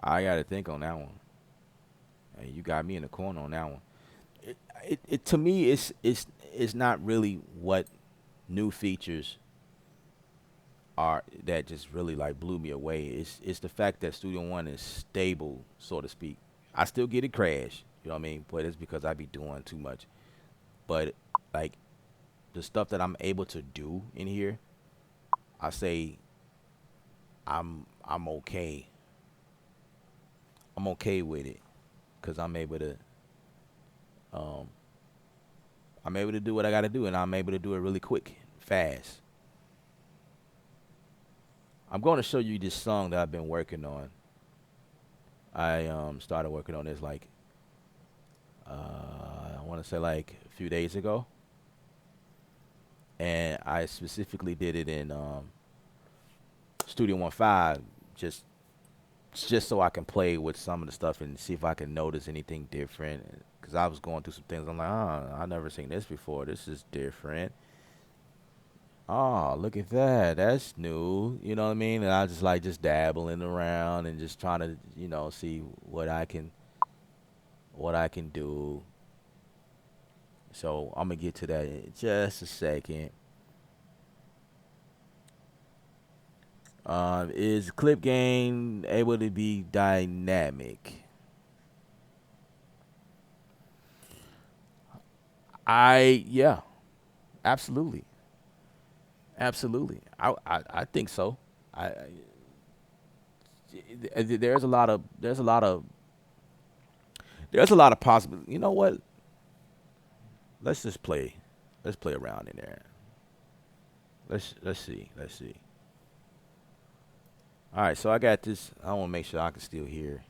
I got to think on that one. Hey, you got me in the corner on that one. It to me, it's not really what new features are that just really like blew me away. It's the fact that Studio One is stable, so to speak. I still get it crash, you know what I mean? But it's because I be doing too much. But like the stuff that I'm able to do in here, I say I'm okay. I'm okay with it because um I'm able to do what I got to do, and I'm able to do it really quick, fast. I'm going to show you this song that I've been working on. I started working on this like I want to say like a few days ago, and I specifically did it in Studio One Five, just just so I can play with some of the stuff and see if I can notice anything different. Because I was going through some things, I'm like, oh, I never seen this before. This is different. Oh, look at that. That's new. You know what I mean? And I just like just dabbling around and just trying to, see what I can do. So I'm gonna get to that in just a second. Is clip gain able to be dynamic? Yeah, absolutely, absolutely. I think so. There's a lot of possible. You know what? Let's just play. Let's play around in there. Let's see. Let's see. All right, so I got this. I want to make sure I can still hear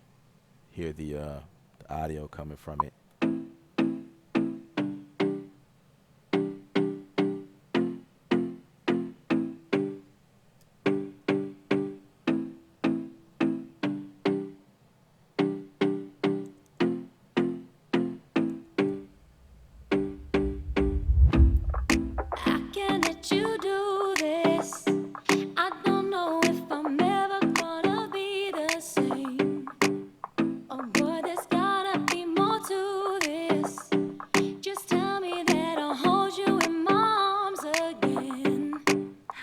the audio coming from it. I can't let you do this. I don't know if I'm ever gonna be the same. Oh boy, there's gotta be more to this. Just tell me that I'll hold you in my arms again.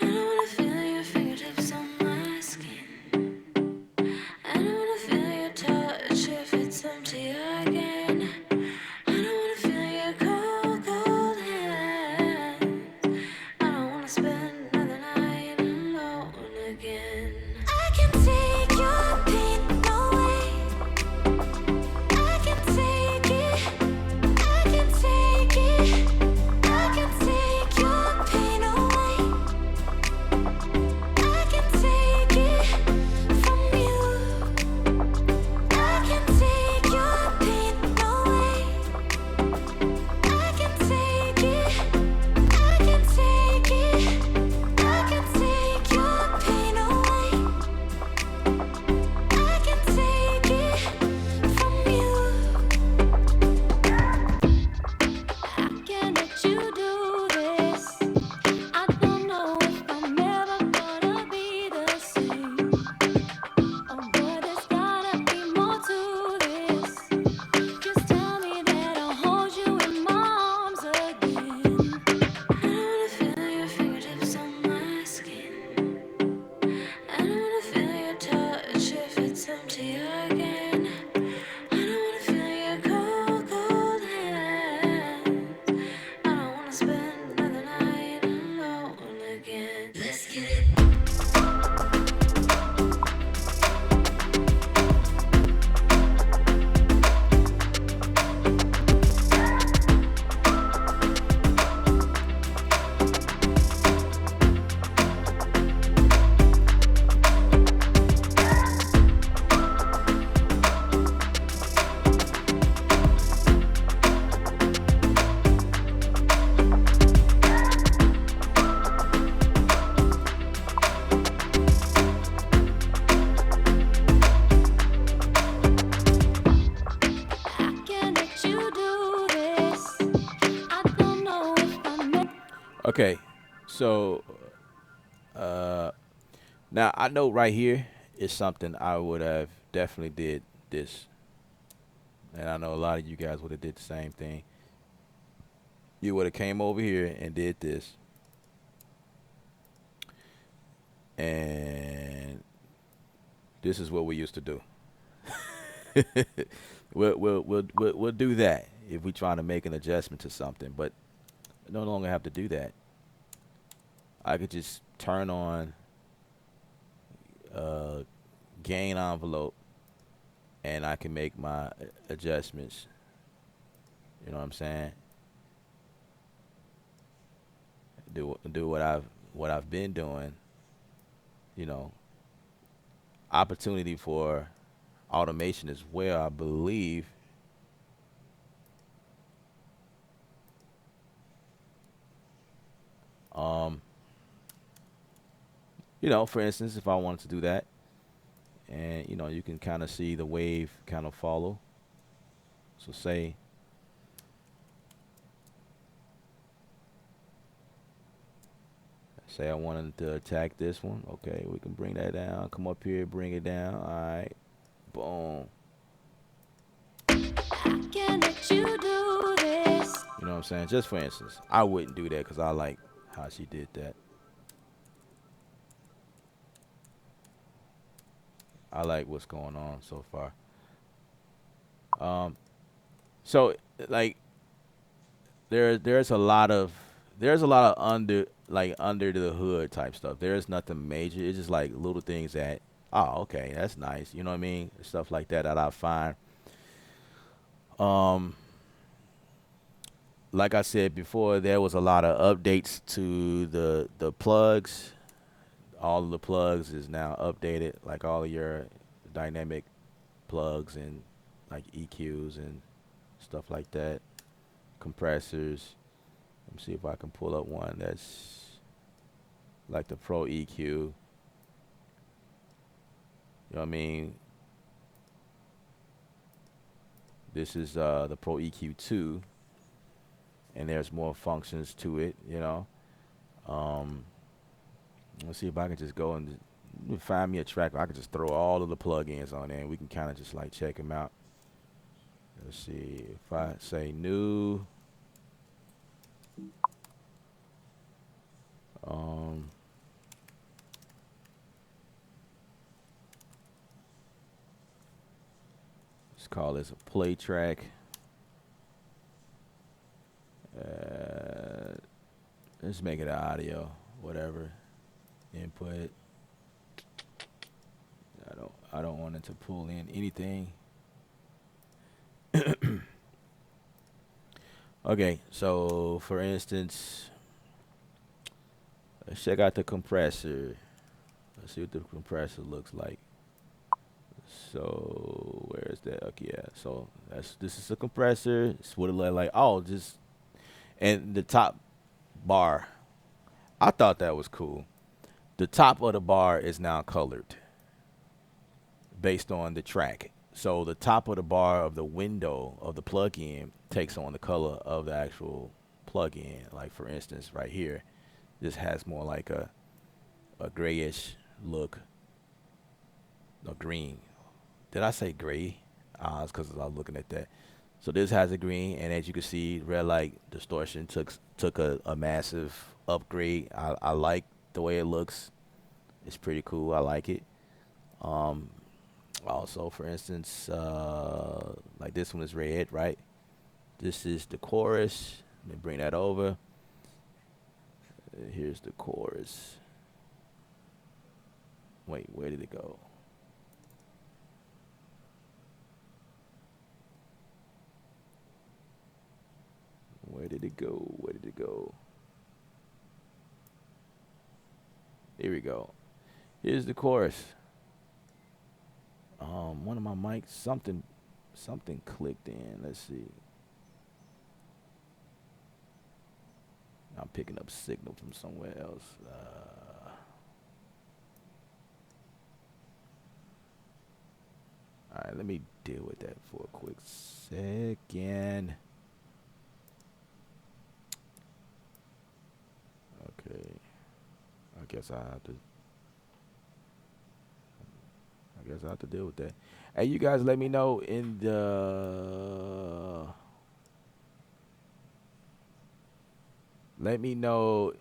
I don't wanna feel your fingertips on my skin. I don't wanna feel your touch if it's empty again. I don't wanna feel your cold, cold hand. I don't wanna spend another night alone again. I can take your pain away. I can take it. I can take it. I can take your pain away. I can take it from you. I can take your pain away. I can take it. I can take it. I can take your pain away. I can take it from you. I can't let you do this. I don't know if I'm ever gonna be the same. Oh boy, there's gotta be more to this. Just tell me that I'll hold you in my arms again. I don't wanna feel your fingertips on my skin. I don't wanna feel your touch if it's empty again. I don't wanna feel your cold, cold hand. I don't wanna spend another night alone again. Let's get it. I can't let you do this. I don't know if I'm. Okay, so uh, now I know right here is something I would have. definitely did this, and I know a lot of you guys would have did the same thing. You would have came over here and did this, and this is what we used to do. We'll do that if we trying to make an adjustment to something, but I no longer have to do that. I could just turn on uh, gain envelope, and I can make my adjustments. You know what I'm saying? Do what I've been doing. You know, opportunity for automation as well. I believe. Um, for instance, if I wanted to do that, and you can kind of see the wave kind of follow. So say I wanted to attack this one. Okay, we can bring that down. Come up here, bring it down. All right, boom. I can't let you do this. You know what I'm saying? Just for instance, I wouldn't do that because I like how she did that. I like what's going on so far. Um, so like there's a lot of under the hood type stuff. There's nothing major. It's just like little things that, oh, okay, that's nice. You know what I mean? Stuff like that that I find. Um, like I said before, there was a lot of updates to the plugs. All of the plugs is now updated, like all of your dynamic plugs and like EQs and stuff like that. Compressors. Let me see if I can pull up one that's like the Pro EQ. You know what I mean? This is the Pro EQ2, and there's more functions to it. Um, let's see if I can just go and find me a track where I can just throw all of the plugins on there, and we can kind of just like check them out. Let's see if I say new. Um, let's call this a play track. Uh, let's make it audio, whatever. Input. I don't want it to pull in anything. Okay, so for instance, let's check out the compressor. Let's see what the compressor looks like. So where is that? Okay, yeah. So this is a compressor. It's what it look like. Oh, just and the top bar. I thought that was cool. The top of the bar is now colored based on the track. So the top of the bar of the window of the plug-in takes on the color of the actual plug-in. Like for instance, right here, this has more like a grayish look, no green. Did I say gray? It's because I was looking at that. So this has a green, and as you can see, red light distortion took a massive upgrade. I like the way it looks. It's pretty cool. I like it. Um, Also, for instance, like this one is red, right? This is the chorus. Let me bring that over. Here's the chorus. Wait, where did it go? Where did it go? Where did it go? Here we go. Here's the chorus. One of my mics, something clicked in. Let's see. I'm picking up signal from somewhere else. All right, let me deal with that for a quick second. Okay, I guess I have to. I guess I have to deal with that. Hey, you guys, let me know in the. Let me know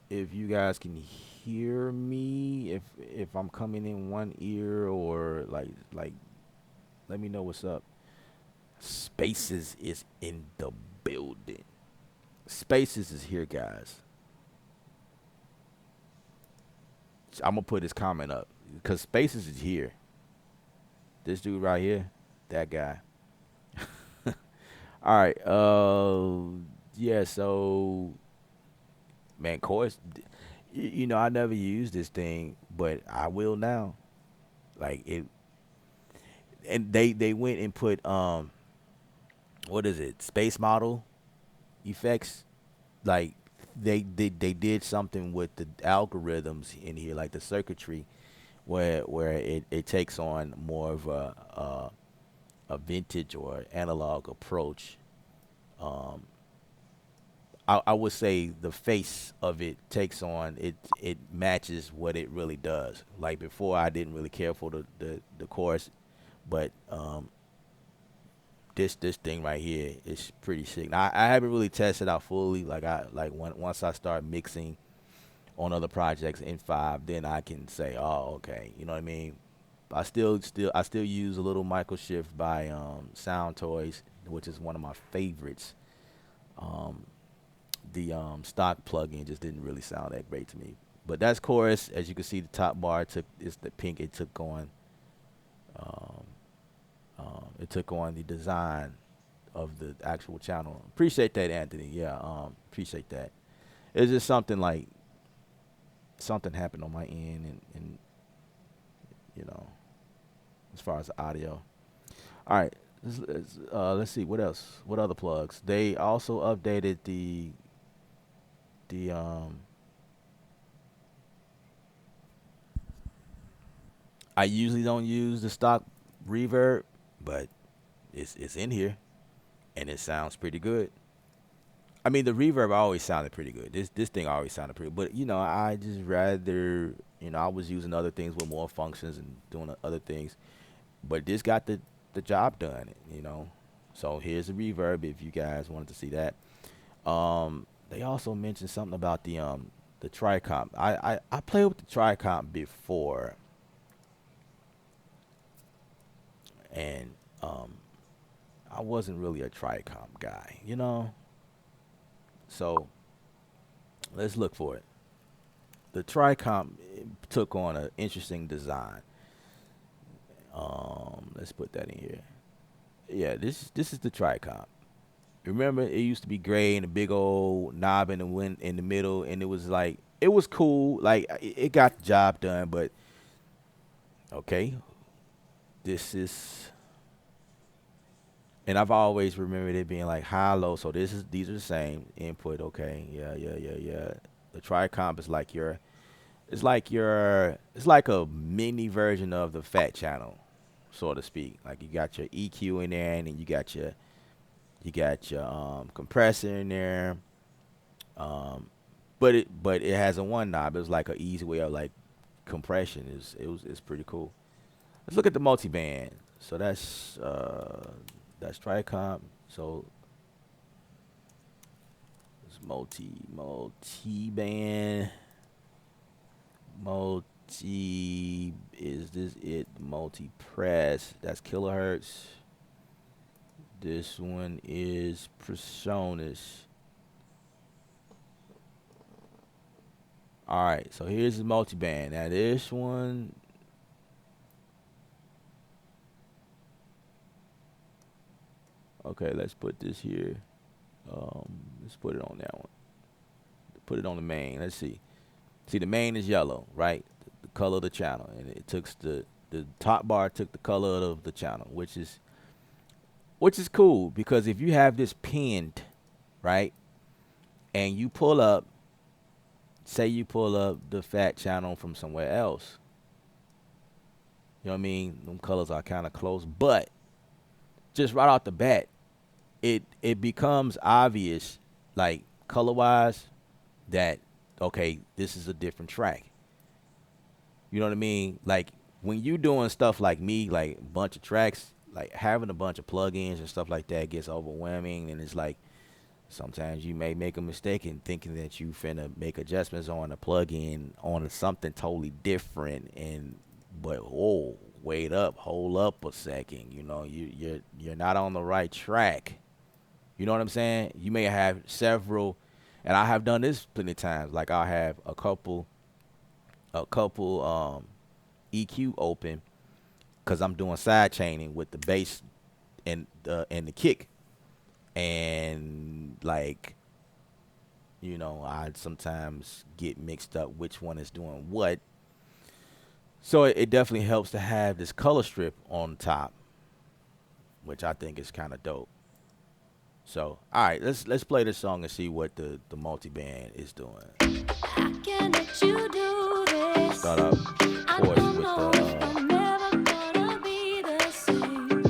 if you guys can hear me. If I'm coming in one ear or like. Let me know what's up. Spaces is in the building. Spaces is here, guys. I'm gonna put his comment up because Spaces is here. This dude right here, that guy. All right. Yeah. So, man, chorus. You know, I never used this thing, but I will now. Like it, and they went and put what is it? Space model effects. Like they did something with the algorithms in here, like the circuitry, where it takes on more of a vintage or analog approach. Um, I would say the face of it takes on it matches what it really does. Like before, I didn't really care for the chorus, but this thing right here is pretty sick. Now, I haven't really tested out fully. Like once I start mixing on other projects in 5, then I can say, oh, okay, you know what I mean. I still use a little microshift by Sound Toys, which is one of my favorites. Um, the stock plugin just didn't really sound that great to me. But that's chorus. As you can see, the top bar took is the pink. It took on um, it took on the design of the actual channel. Appreciate that, Anthony. Yeah, appreciate that. It's just something like something happened on my end, and you know, as far as the audio. All right, let's see what else. What other plugs? They also updated the. I usually don't use the stock reverb, but it's in here and it sounds pretty good. I mean, the reverb always sounded pretty good. This thing always sounded pretty, but you know, I just rather I was using other things with more functions and doing other things, but this got the job done. So here's the reverb if you guys wanted to see that. They also mentioned something about the tricomp. I played with the tricomp before, and I wasn't really a tricomp guy. So let's look for it. The tricomp took on an interesting design. Let's put that in here. Yeah, this is the tricomp. Remember, it used to be gray and a big old knob in the in the middle, and it was cool. Like it got the job done, but okay, this is. And I've always remembered it being like high low. So these are the same input. Okay, yeah. The tricomp is like it's like a mini version of the fat channel, so to speak. Like you got your EQ in there, and then you got your compressor in there. But it has a one knob. It was like an easy way of like compression. It's pretty cool. Let's look at the multi-band. So that's tricomp. So it's multi-band. Is this it? Multi-press. That's kilohertz. This one is Presonus. All right, so here's the multi-band. Now this one, okay, let's put this here. Let's put it on that one. Put it on the main. Let's see. See, the main is yellow, right? The color of the channel, and it took the top bar took the color of the channel, which is cool because if you have this pinned, right, and you pull up, say you pull up the fat channel from somewhere else, you know what I mean? Them colors are kind of close, but just right off the bat, it becomes obvious, like color wise, that okay, this is a different track. You know what I mean? Like when you doing stuff like me, like a bunch of tracks, like having a bunch of plugins and stuff like that gets overwhelming, and it's like sometimes you may make a mistake in thinking that you finna make adjustments on a plugin on something totally different, and but oh, wait up, hold up a second, you're not on the right track. You know what I'm saying? You may have several, and I have done this plenty of times. Like I'll have a couple EQ open because I'm doing side chaining with the bass and the kick, and like I sometimes get mixed up which one is doing what. So it definitely helps to have this color strip on top, which I think is kind of dope. So all right, let's play this song and see what the multi band is doing. I can't let you do this. Start out, of I course, don't with the know if I'm ever gonna be the same.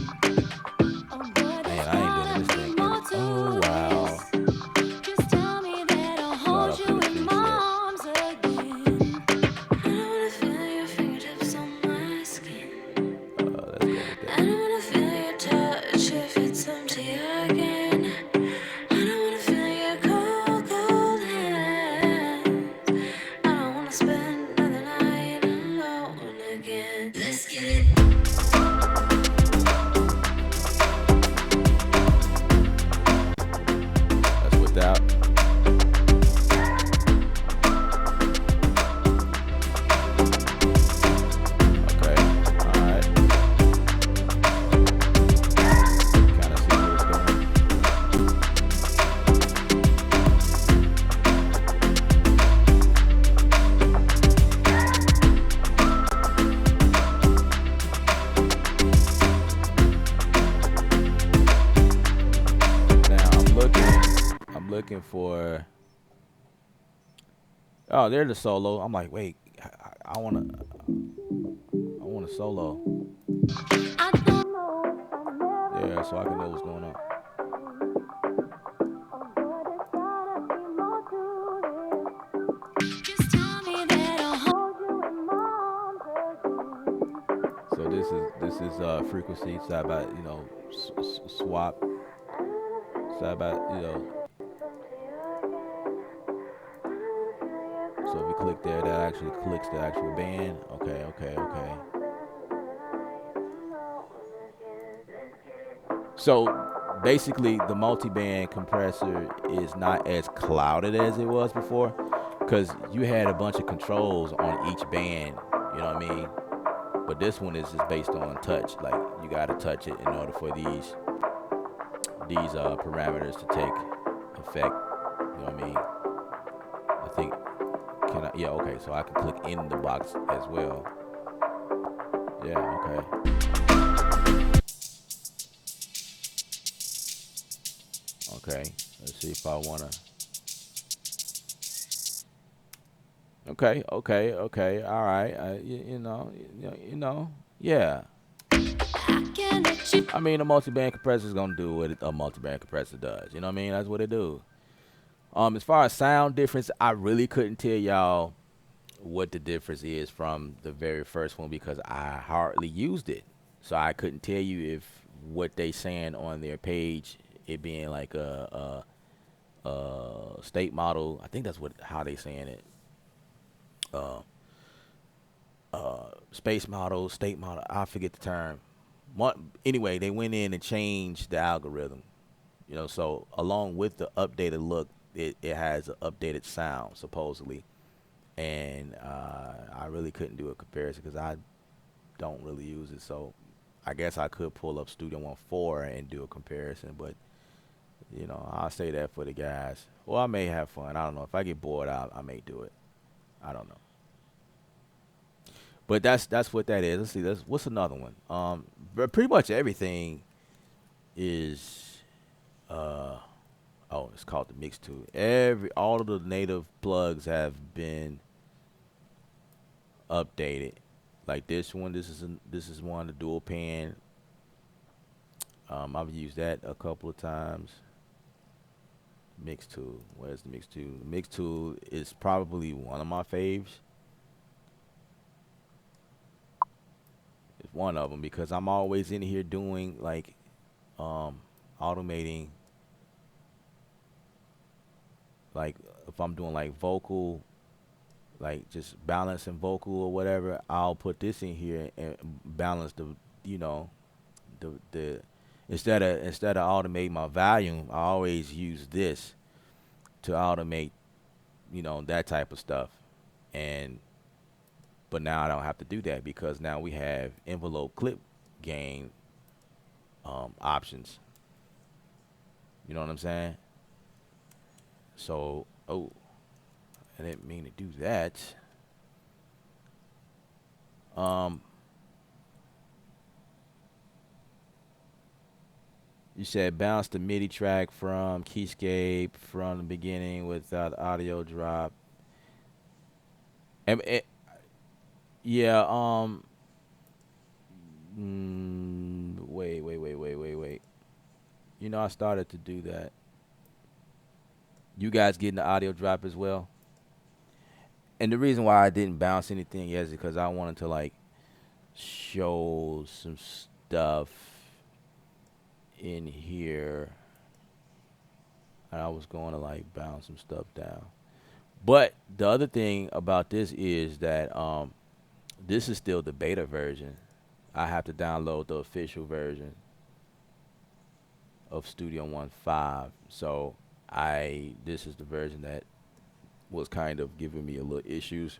Oh boy, man. there's I ain't doing gotta this be thing. more Oh to wow. this. Just tell me that I'll Start hold off with you a in G my set. arms again. I don't wanna feel your fingertips on my skin. Let's go with I that. don't wanna feel your touch if it's empty again. I don't wanna feel your cold, cold hands. I don't wanna spend another night alone again. Let's get it. That's without. Okay. All right. Kind of see where it's going. Now I'm looking. I'm looking for. Oh, there's the solo. I'm like, wait. I wanna. I want a solo. I don't know if I'm never Yeah, so I can know gonna what's going on. oh boy, there's gotta be more to this. Just tell me that I'll hold you in my arms again. So this is frequency side by swap side by So if we click there, that actually clicks the actual band. Okay, okay, okay. So basically, the multi-band compressor is not as clouded as it was before, because you had a bunch of controls on each band. You know what I mean? But this one is just based on touch. Like you got to touch it in order for these parameters to take effect. You know what I mean? I think can I? Yeah, okay. So I can click in the box as well. Yeah, okay. Okay. Let's see if I wanna. Okay, okay, okay. All right. Yeah. I can't let you I mean, a multi-band compressor is gonna do what a multi-band compressor does. You know what I mean? That's what it do. As far as sound difference, I really couldn't tell y'all what the difference is from the very first one because I hardly used it. So I couldn't tell you if what they saying on their page, it being like a state model. I think that's what how they saying it. Uh, Space model, state model. I forget the term. Anyway, they went in and changed the algorithm. So along with the updated look, it has an updated sound supposedly, and I really couldn't do a comparison because I don't really use it. So I guess I could pull up Studio One 4 and do a comparison, but I'll say that for the guys. Well, I may have fun. I don't know. If I get bored, I may do it. I don't know. But that's what that is. Let's see. What's another one? But pretty much everything is oh, it's called the mix tool. All of the native plugs have been updated. Like this one, this is one the dual pan. I've used that a couple of times. Mix tool. Where's the mix tool? The mix tool is probably one of my faves. It's one of them because I'm always in here doing like automating, like if I'm doing like vocal, like just balancing vocal or whatever, I'll put this in here and balance the, you know, the instead of automating my volume, I always use this to automate, you know, that type of stuff. And but now I don't have to do that because now we have envelope clip gain options. You know what I'm saying? So, oh, I didn't mean to do that. Um, you said bounce the MIDI track from Keyscape from the beginning without audio drop. And yeah. Wait. You know, I started to do that. You guys getting the audio drop as well? And the reason why I didn't bounce anything yet is because I wanted to like show some stuff in here. And I was going to like bounce some stuff down. But the other thing about this is that this is still the beta version. I have to download the official version of Studio One 5. So this is the version that was kind of giving me a little issues.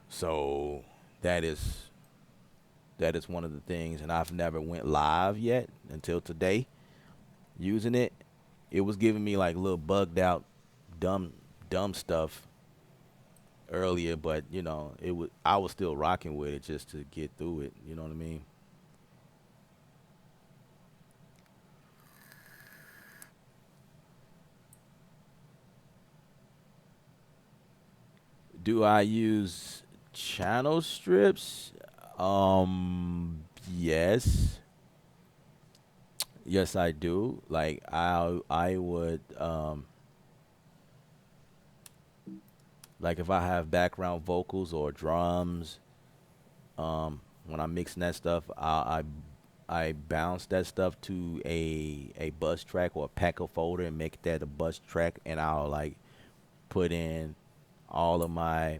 So that is one of the things, and I've never went live yet until today using it. It was giving me like little bugged out dumb stuff earlier, but you know, I was still rocking with it just to get through it, you know what I mean? Do I use channel strips? Yes. Yes, I do. Like I would like if I have background vocals or drums, when I'm mixing that stuff, I bounce that stuff to a bus track or a packer folder and make that a bus track, and I'll like put in all of my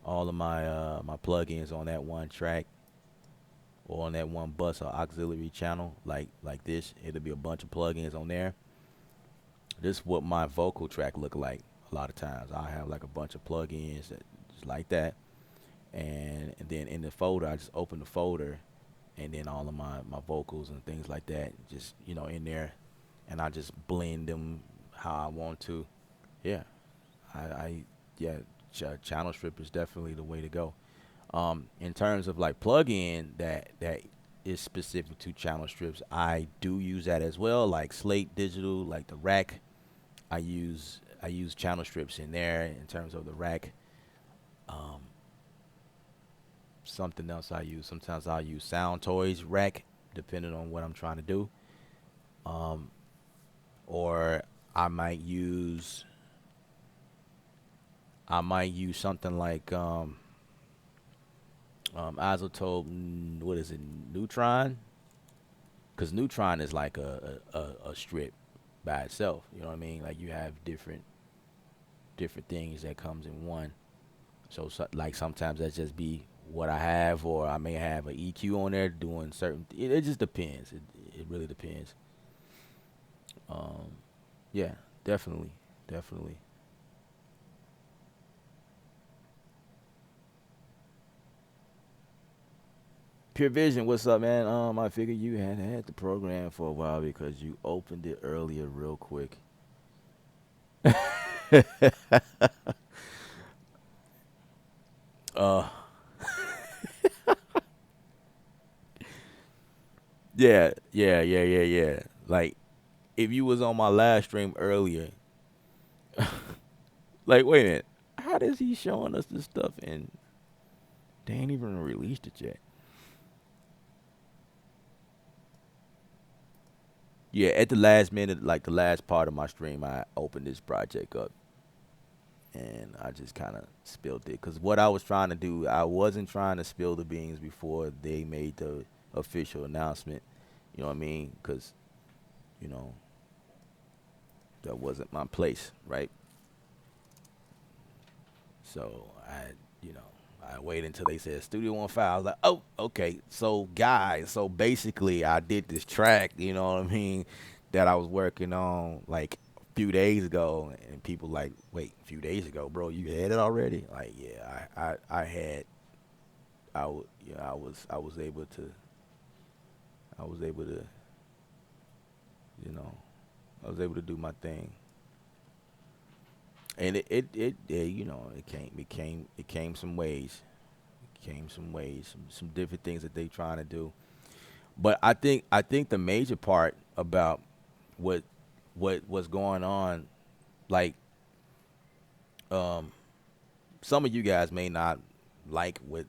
my plugins on that one track or on that one bus or auxiliary channel, like this. It'll be a bunch of plugins on there. This is what my vocal track look like. A lot of times I have like a bunch of plugins that just like that, and then in the folder I just open the folder, and then all of my vocals and things like that just, you know, in there, and I just blend them how I want to. Yeah, I yeah, channel strip is definitely the way to go. In terms of like plug-in that is specific to channel strips, I do use that as well. Like Slate Digital, like the rack, I use channel strips in there in terms of the rack. Um, Something else I use. Sometimes I'll use Sound Toys rack, depending on what I'm trying to do. Um, or I might use something like Isotope. What is it? Neutron, because Neutron is like a strip by itself. You know what I mean? Like you have different things that comes in one. So like sometimes that just be what I have, or I may have an EQ on there doing certain. It just depends. It really depends. Um, yeah, definitely. Pure Vision, what's up, man? I figured you had the program for a while because you opened it earlier, real quick. uh, yeah. Like if you was on my live stream earlier, like wait a minute, how is he showing us this stuff and they ain't even released it yet? Yeah, at the last minute, like the last part of my stream, I opened this project up and I just kind of spilled it. Because what I was trying to do, I wasn't trying to spill the beans before they made the official announcement. You know what I mean? Because, you know, that wasn't my place, right? So you know, I waited until they said Studio One Five. I was like, oh, okay. So guys, so basically, I did this track. You know what I mean? That I was working on like a few days ago, and people like, wait, a few days ago, bro, you had it already? Like, yeah, I had, you know, I was able to, you know, I was able to do my thing, and you know, it came some ways. Came some ways, some different things that they trying to do. But I think the major part about what what's going on, like um, some of you guys may not like what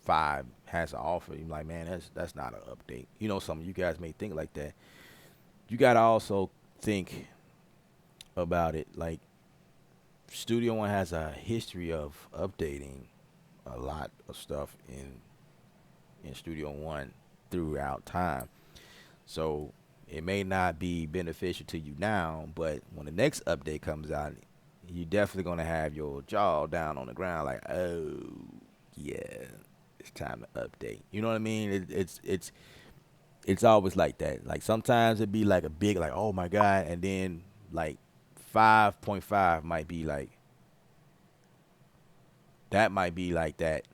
five has to offer. You're like, man, that's not an update. You know, some of you guys may think like that. You gotta also think about it. Like Studio One has a history of updating a lot of stuff in Studio One throughout time. So it may not be beneficial to you now, but when the next update comes out, you're definitely gonna have your jaw down on the ground, like, oh yeah, it's time to update. You know what I mean? It's always like that. Like sometimes it'd be like a big, like, oh my god, and then like 5.5 might be like that, might be like that.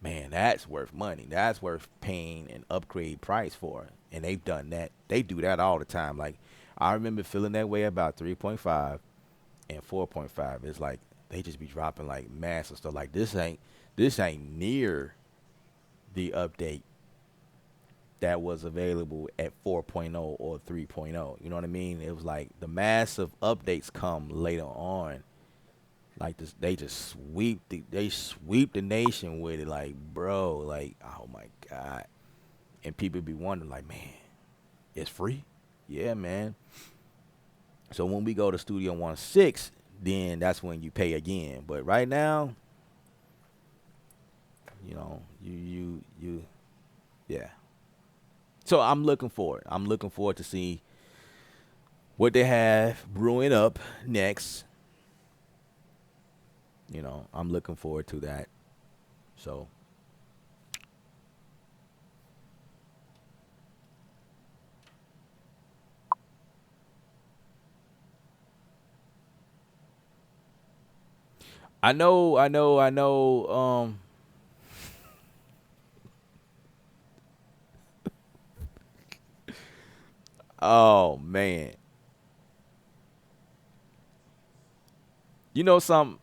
Man, that's worth money. That's worth paying an upgrade price for. And they've done that. They do that all the time. Like I remember feeling that way about 3.5 and 4.5. It's like they just be dropping like massive stuff. Like this ain't near the update that was available at 4.0 or 3.0. You know what I mean? It was like the massive updates come later on. Like this, they sweep the nation with it. Like, bro, like, oh my god. And people be wondering, like, man, it's free? Yeah, man. So when we go to Studio One 6, then that's when you pay again. But right now, you know, yeah. So I'm looking forward. I'm looking forward to see what they have brewing up next. You know, I'm looking forward to that. So I know. Oh man, you know something?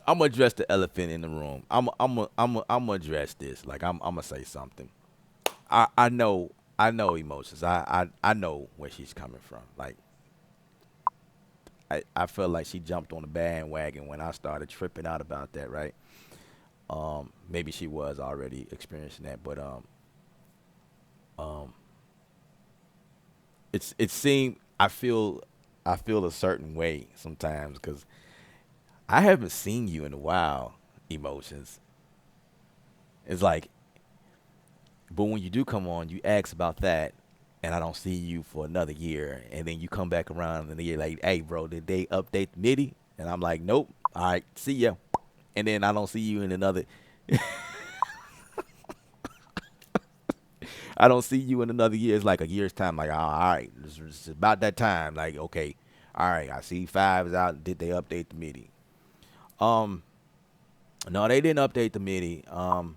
I'm gonna address the elephant in the room. I'm gonna address this. Like I'm gonna say something. I know emotions. I know where she's coming from. Like I feel like she jumped on the bandwagon when I started tripping out about that. Right? Maybe she was already experiencing that, but um, it seemed I feel a certain way sometimes because I haven't seen you in a while. Emotions. It's like, but when you do come on, you ask about that, and I don't see you for another year, and then you come back around and you're like, "Hey, bro, did they update the MIDI?" And I'm like, "Nope." All right, see ya. And then I don't see you in another. I don't see you in another year. It's like a year's time. Like, oh, all right, it's about that time. Like, okay, all right, I see five is out. Did they update the MIDI? Um, no, they didn't update the MIDI. I'm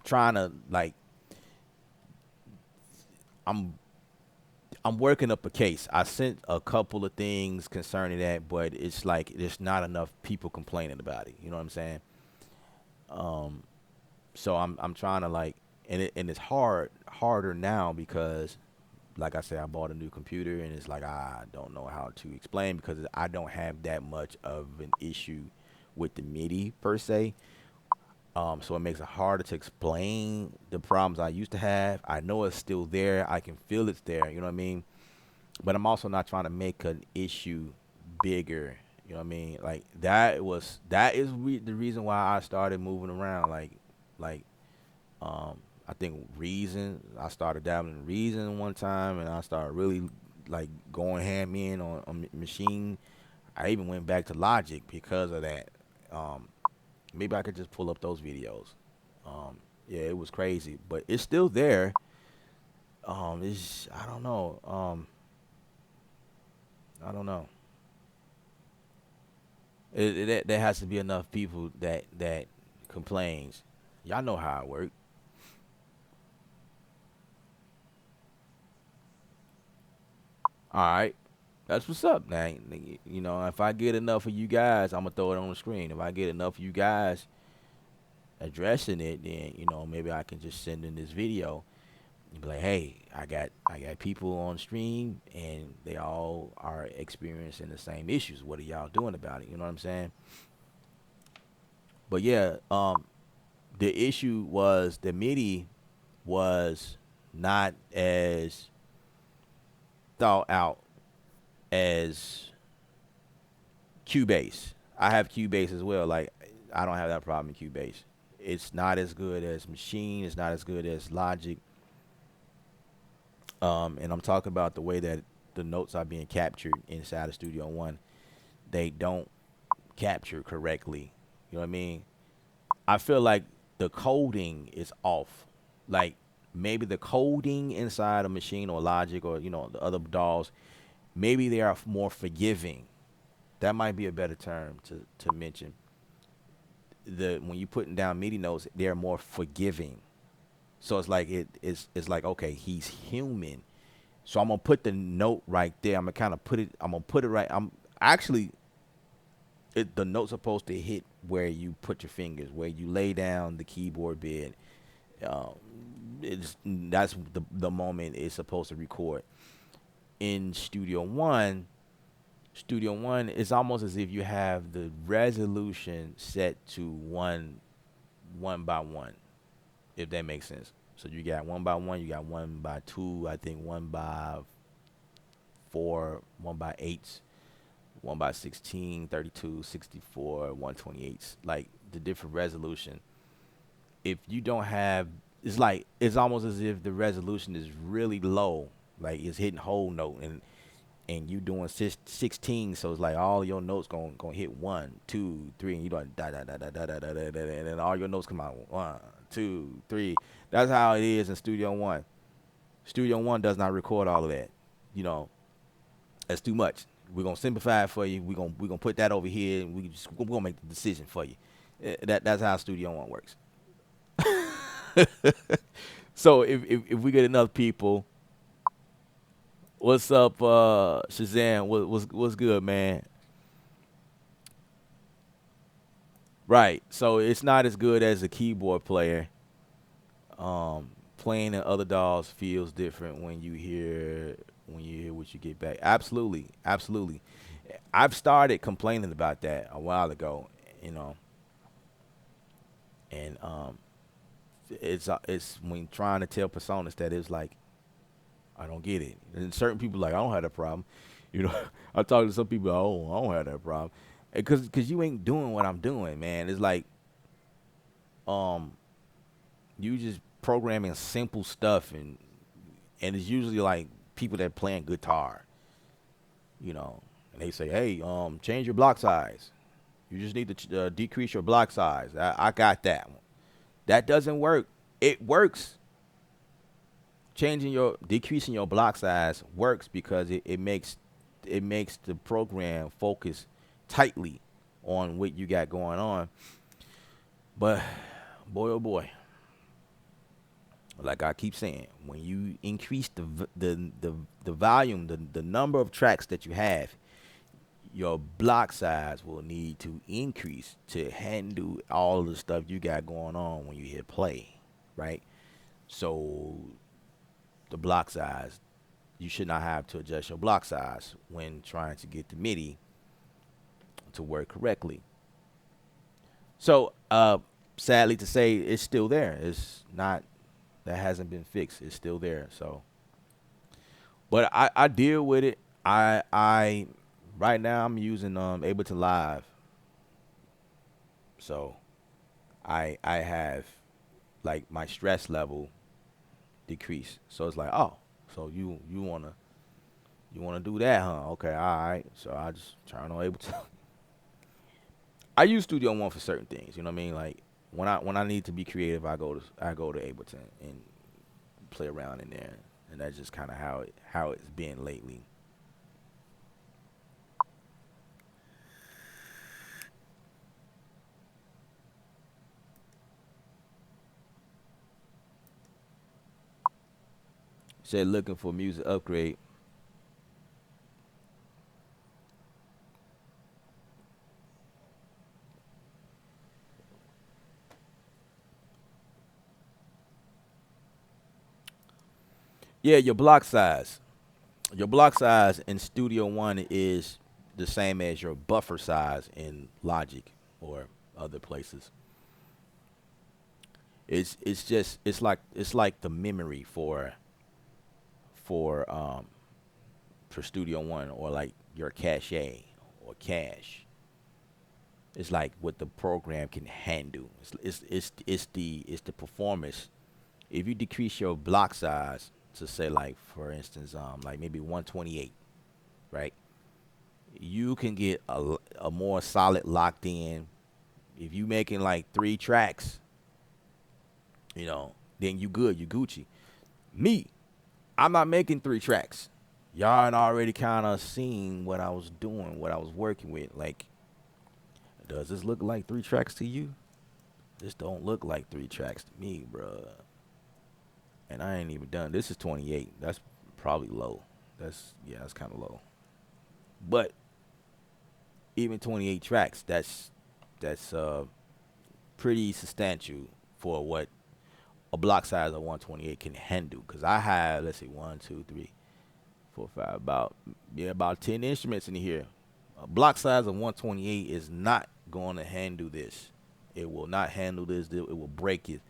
trying to like I'm I'm working up a case. I sent a couple of things concerning that, but it's like there's not enough people complaining about it. You know what I'm saying? Um, so I'm trying to like, and it's harder now because, like I said, I bought a new computer, and it's like I don't know how to explain because I don't have that much of an issue with the MIDI per se. So it makes it harder to explain the problems I used to have. I know it's still there. I can feel it's there. You know what I mean? But I'm also not trying to make an issue bigger. You know what I mean? Like that is the reason why I started moving around. Like I think Reason. I started dabbling in Reason one time, and I started really like going ham in on Machine. I even went back to Logic because of that. Um, Maybe I could just pull up those videos. Yeah, it was crazy, but it's still there. It's I don't know. I don't know. There has to be enough people that complains. Y'all know how it works. All right, that's what's up, man. You know, if I get enough of you guys, I'm gonna throw it on the screen. If I get enough of you guys addressing it, then maybe I can just send in this video and be like, hey, I got people on stream and they all are experiencing the same issues. What are y'all doing about it? You know what I'm saying? But yeah, the issue was the MIDI was not as thought out as Cubase. I have Cubase as well. Like I don't have that problem in Cubase. It's not as good as Machine. It's not as good as Logic. And I'm talking about the way that the notes are being captured inside of Studio One. They don't capture correctly. You know what I mean? I feel like the coding is off. Like maybe the coding inside a Machine or Logic or the other dolls, maybe they are more forgiving. That might be a better term to mention. When you're putting down MIDI notes, they're more forgiving. So it's like it's like okay, he's human. So I'm gonna put the note right there. I'm gonna kind of put it. I'm gonna put it right. I'm actually the note's supposed to hit where you put your fingers, where you lay down the keyboard bed. Um, that's the moment it's supposed to record. In Studio One is almost as if you have the resolution set to one by one, if that makes sense. So you got one by one, you got one by two, I think one by four, one by eight, one by 16, 32, 64, 128. Like the different resolution. If you don't have, it's almost as if the resolution is really low, like it's hitting whole note, and you doing 16, so it's like all your notes gonna hit 1, 2, 3, and you doing da da da da da da da da da, and then all your notes come out 1, 2, 3. That's how it is in Studio One. Studio One does not record all of that. You know, that's too much. We're gonna simplify it for you. We're gonna put that over here, and we're gonna make the decision for you. That's how Studio One works. So if we get enough people, what's up, Shazam? What's good, man? Right. So it's not as good as a keyboard player. Playing in other dolls feels different when you hear what you get back. Absolutely, absolutely. I've started complaining about that a while ago, you know, and it's when trying to tell personas that it's like I don't get it, and certain people like I don't have that problem, you know. I talk to some people, oh, I don't have that problem, because you ain't doing what I'm doing, man. It's like um you just programming simple stuff, and it's usually like people that playing guitar, you know, and they say, hey, change your block size. You just need to decrease your block size. I got that one. That doesn't work. It works. Decreasing your block size works because it makes the program focus tightly on what you got going on. But boy, oh boy, like I keep saying, when you increase the volume, the number of tracks that you have, your block size will need to increase to handle all of the stuff you got going on when you hit play, right? So the block size, you should not have to adjust your block size when trying to get the MIDI to work correctly. So sadly to say, it's still there. It's not that hasn't been fixed. It's still there. So, but I deal with it. I Right now, I'm using Ableton Live, so I have like my stress level decrease. So it's like, oh, so you wanna do that, huh? Okay, all right. So I just turn on Ableton. I use Studio One for certain things. You know what I mean? Like when I need to be creative, I go to Ableton and play around in there, and that's just kind of how it's been lately. Said looking for music upgrade. Yeah, your block size. Your block size in Studio One is the same as your buffer size in Logic or other places. It's like the memory for um for Studio One, or like your cache or cache. It's like what the program can handle. It's the performance. If you decrease your block size to say, like, for instance, like maybe 128, right? You can get a more solid locked in. If you making like 3 tracks, then you good, you Gucci. Me, I'm not making 3 tracks. Y'all had already kind of seen what I was doing, what I was working with. Like, does this look like 3 tracks to you? This don't look like 3 tracks to me, bruh. And I ain't even done. This is 28. That's probably low. That's kind of low. But even 28 tracks, that's pretty substantial for what a block size of 128 can handle. Cause I have, let's see, 1, 2, 3, 4, 5, about 10 instruments in here. A block size of 128 is not going to handle this. It will not handle this. It will break it.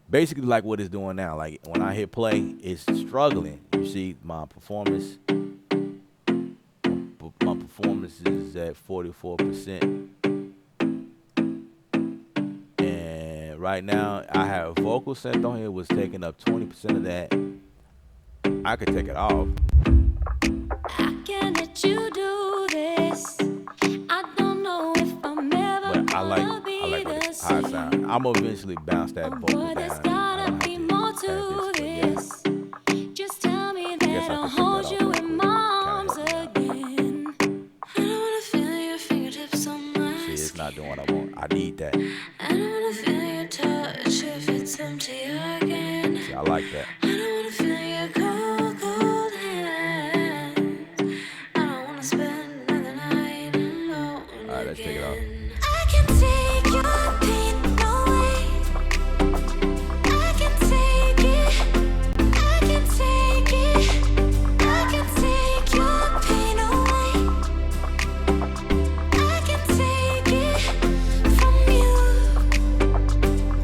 Basically, like what it's doing now. Like when I hit play, it's struggling. You see, my performance is at 44%, and right now I have vocal set on here was taking up 20% of that. I could take it off. I can't let you do this. I don't know if I'm ever But I like gonna be what the it's high same. sound. I'm gonna eventually bounce that Oh vocal boy, down. there's I don't gotta have be to more add to this, but yeah. this. Just tell me Guess that I I'll can take that hold off you real in quick. my Kinda arms help me out. again. I don't wanna feel your fingertips on my See, it's not doing what I skin. want. I need that. I don't wanna feel your touch if it's empty again. See, I like that. I don't wanna feel your cold, cold hands. I don't wanna spend another night alone All right, let's take it off. again. I can take your pain away. I can take it. I can take it. I can take your pain away. I can take it from you.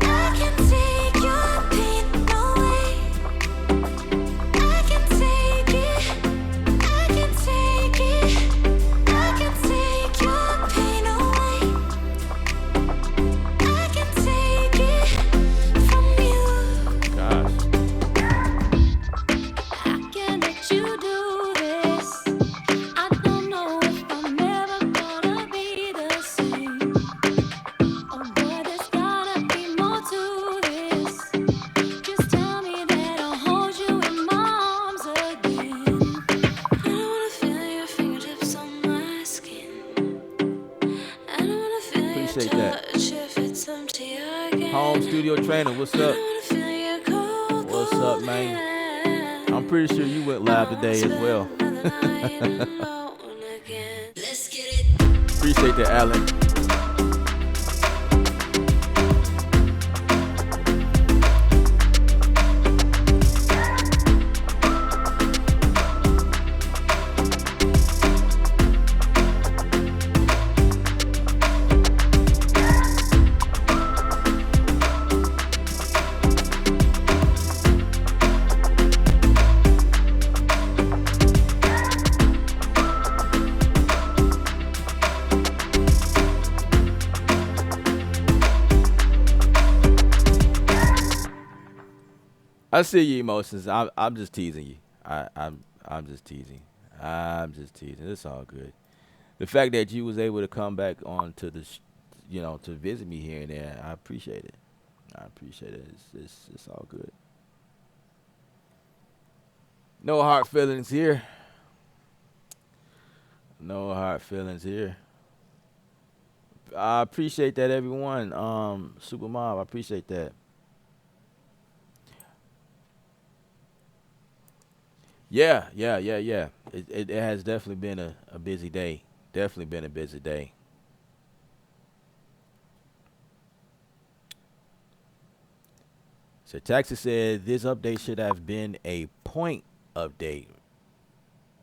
I can take your pain away. I can take it. I can take it. I can take your pain away. I can take it from you. Gosh. I can't let you do this. I don't know if I'm ever gonna be the same. Oh boy, there's gotta be more to this. Just tell me that I'll hold you in my arms again. I don't wanna feel your fingertips on my skin. I don't wanna feel your Appreciate that. touch if it's empty again. Home studio trainer, what's I up? don't wanna feel your cold, What's up, cold man? hand. I'm pretty sure you went I live don't wanna today as well. spend another night alone again. Let's get it. Appreciate that, Alan. I see your emotions. I'm just teasing you. I'm just teasing. I'm just teasing. It's all good. The fact that you was able to come back on to to visit me here and there, I appreciate it. I appreciate it. It's all good. No hard feelings here. No hard feelings here. I appreciate that, everyone. Super Mob, I appreciate that. Yeah, yeah, yeah, yeah. It has definitely been a busy day. Definitely been a busy day. So Texas said this update should have been a point update.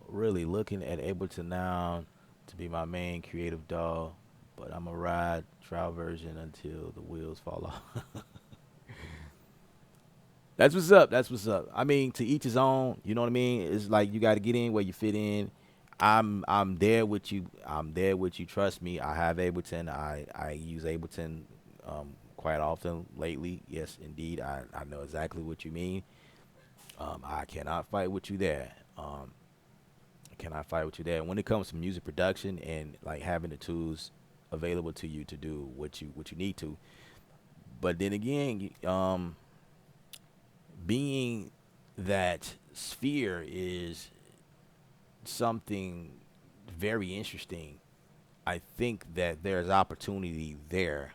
Really looking at Ableton now to be my main creative dog, but I'm a ride trial version until the wheels fall off. That's what's up. That's what's up. I mean, to each his own. You know what I mean? It's like you got to get in where you fit in. I'm there with you. I'm there with you. Trust me. I have Ableton. I use Ableton quite often lately. Yes, indeed. I know exactly what you mean. I cannot fight with you there. I cannot fight with you there. When it comes to music production and like having the tools available to you to do what you need to, but then again, being that sphere is something very interesting. I think that there's opportunity there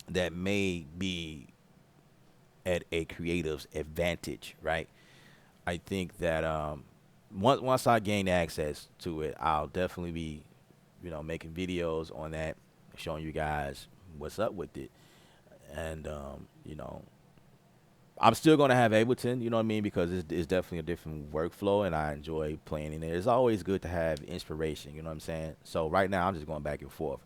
that may be at a creative's advantage, right? I think that once I gain access to it, I'll definitely be, making videos on that, showing you guys what's up with it, and I'm still gonna have Ableton, you know what I mean, because it's definitely a different workflow, and I enjoy playing in it. It's always good to have inspiration, you know what I'm saying. So right now, I'm just going back and forth.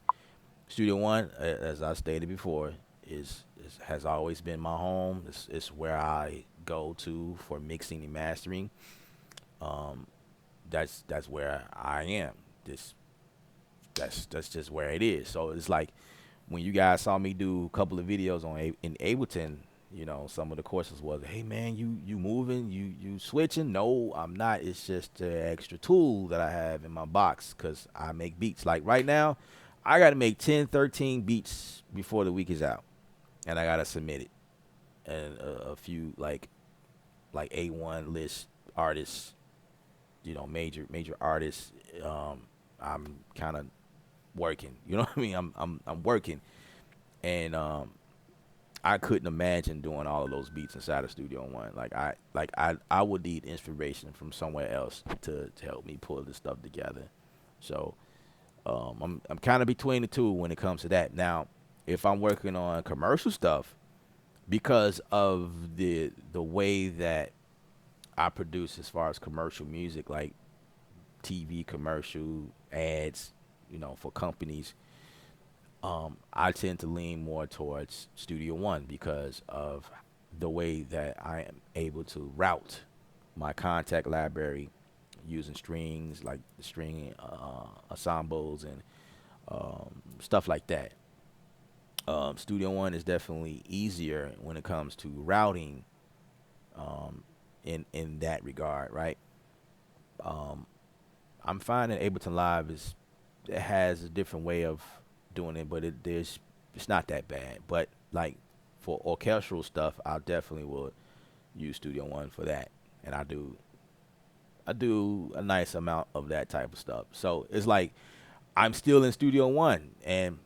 Studio One, as I stated before, is has always been my home. It's where I go to for mixing and mastering. Um, that's where I am. This that's just where it is. So it's like when you guys saw me do a couple of videos in Ableton, some of the questions was, "Hey man, you moving? You switching?" No, I'm not. It's just an extra tool that I have in my box because I make beats. Like right now, I got to make 10, 13 beats before the week is out, and I got to submit it. And a few like A1 list artists, major artists. I'm kind of working. You know what I mean? I'm working, and I couldn't imagine doing all of those beats inside of Studio One. I would need inspiration from somewhere else to help me pull this stuff together. So I'm kind of between the two when it comes to that. Now, if I'm working on commercial stuff, because of the way that I produce as far as commercial music, like TV commercial ads, for companies, I tend to lean more towards Studio One because of the way that I am able to route my contact library using strings, like the string ensembles and stuff like that. Studio One is definitely easier when it comes to routing in that regard, right? Um, I'm finding Ableton Live it has a different way of doing it, but it's not that bad. But like for orchestral stuff, I definitely would use Studio One for that, and I do a nice amount of that type of stuff. So it's like I'm still in Studio One, and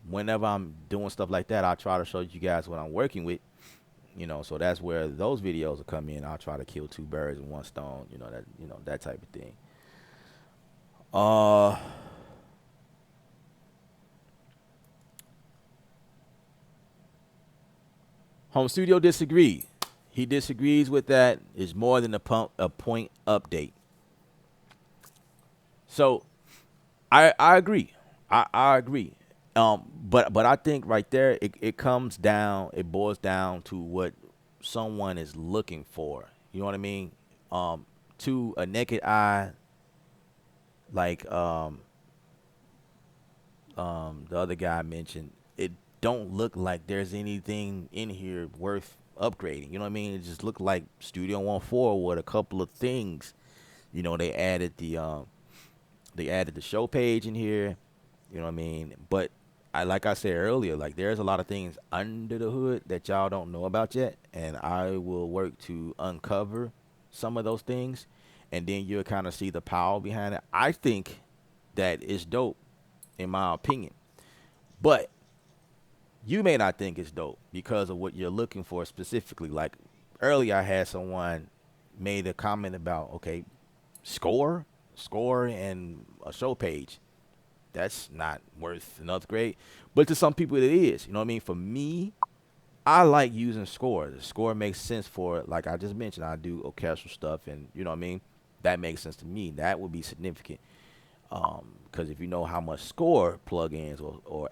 whenever I'm doing stuff like that, I try to show you guys what I'm working with. So that's where those videos will come in. I'll try to kill two birds with one stone. That type of thing. Uh, Home Studio disagreed. He disagrees with that. It's more than a point update. So I agree. I agree. But I think right there it boils down to what someone is looking for. You know what I mean? To a naked eye, like the other guy mentioned, it don't look like there's anything in here worth upgrading. You know what I mean? It just looked like Studio One 4 with a couple of things. You know, they added the show page in here. You know what I mean? But like I said earlier, like there's a lot of things under the hood that y'all don't know about yet, and I will work to uncover some of those things, and then you'll kind of see the power behind it. I think that it's dope, in my opinion, but you may not think it's dope because of what you're looking for specifically. Like earlier, I had someone made a comment about, okay, score, and a show page. That's not worth an upgrade, but to some people it is. You know what I mean? For me, I like using score. The score makes sense for, like I just mentioned, I do orchestral stuff, and you know what I mean. That makes sense to me. That would be significant. Because if you know how much score plugins or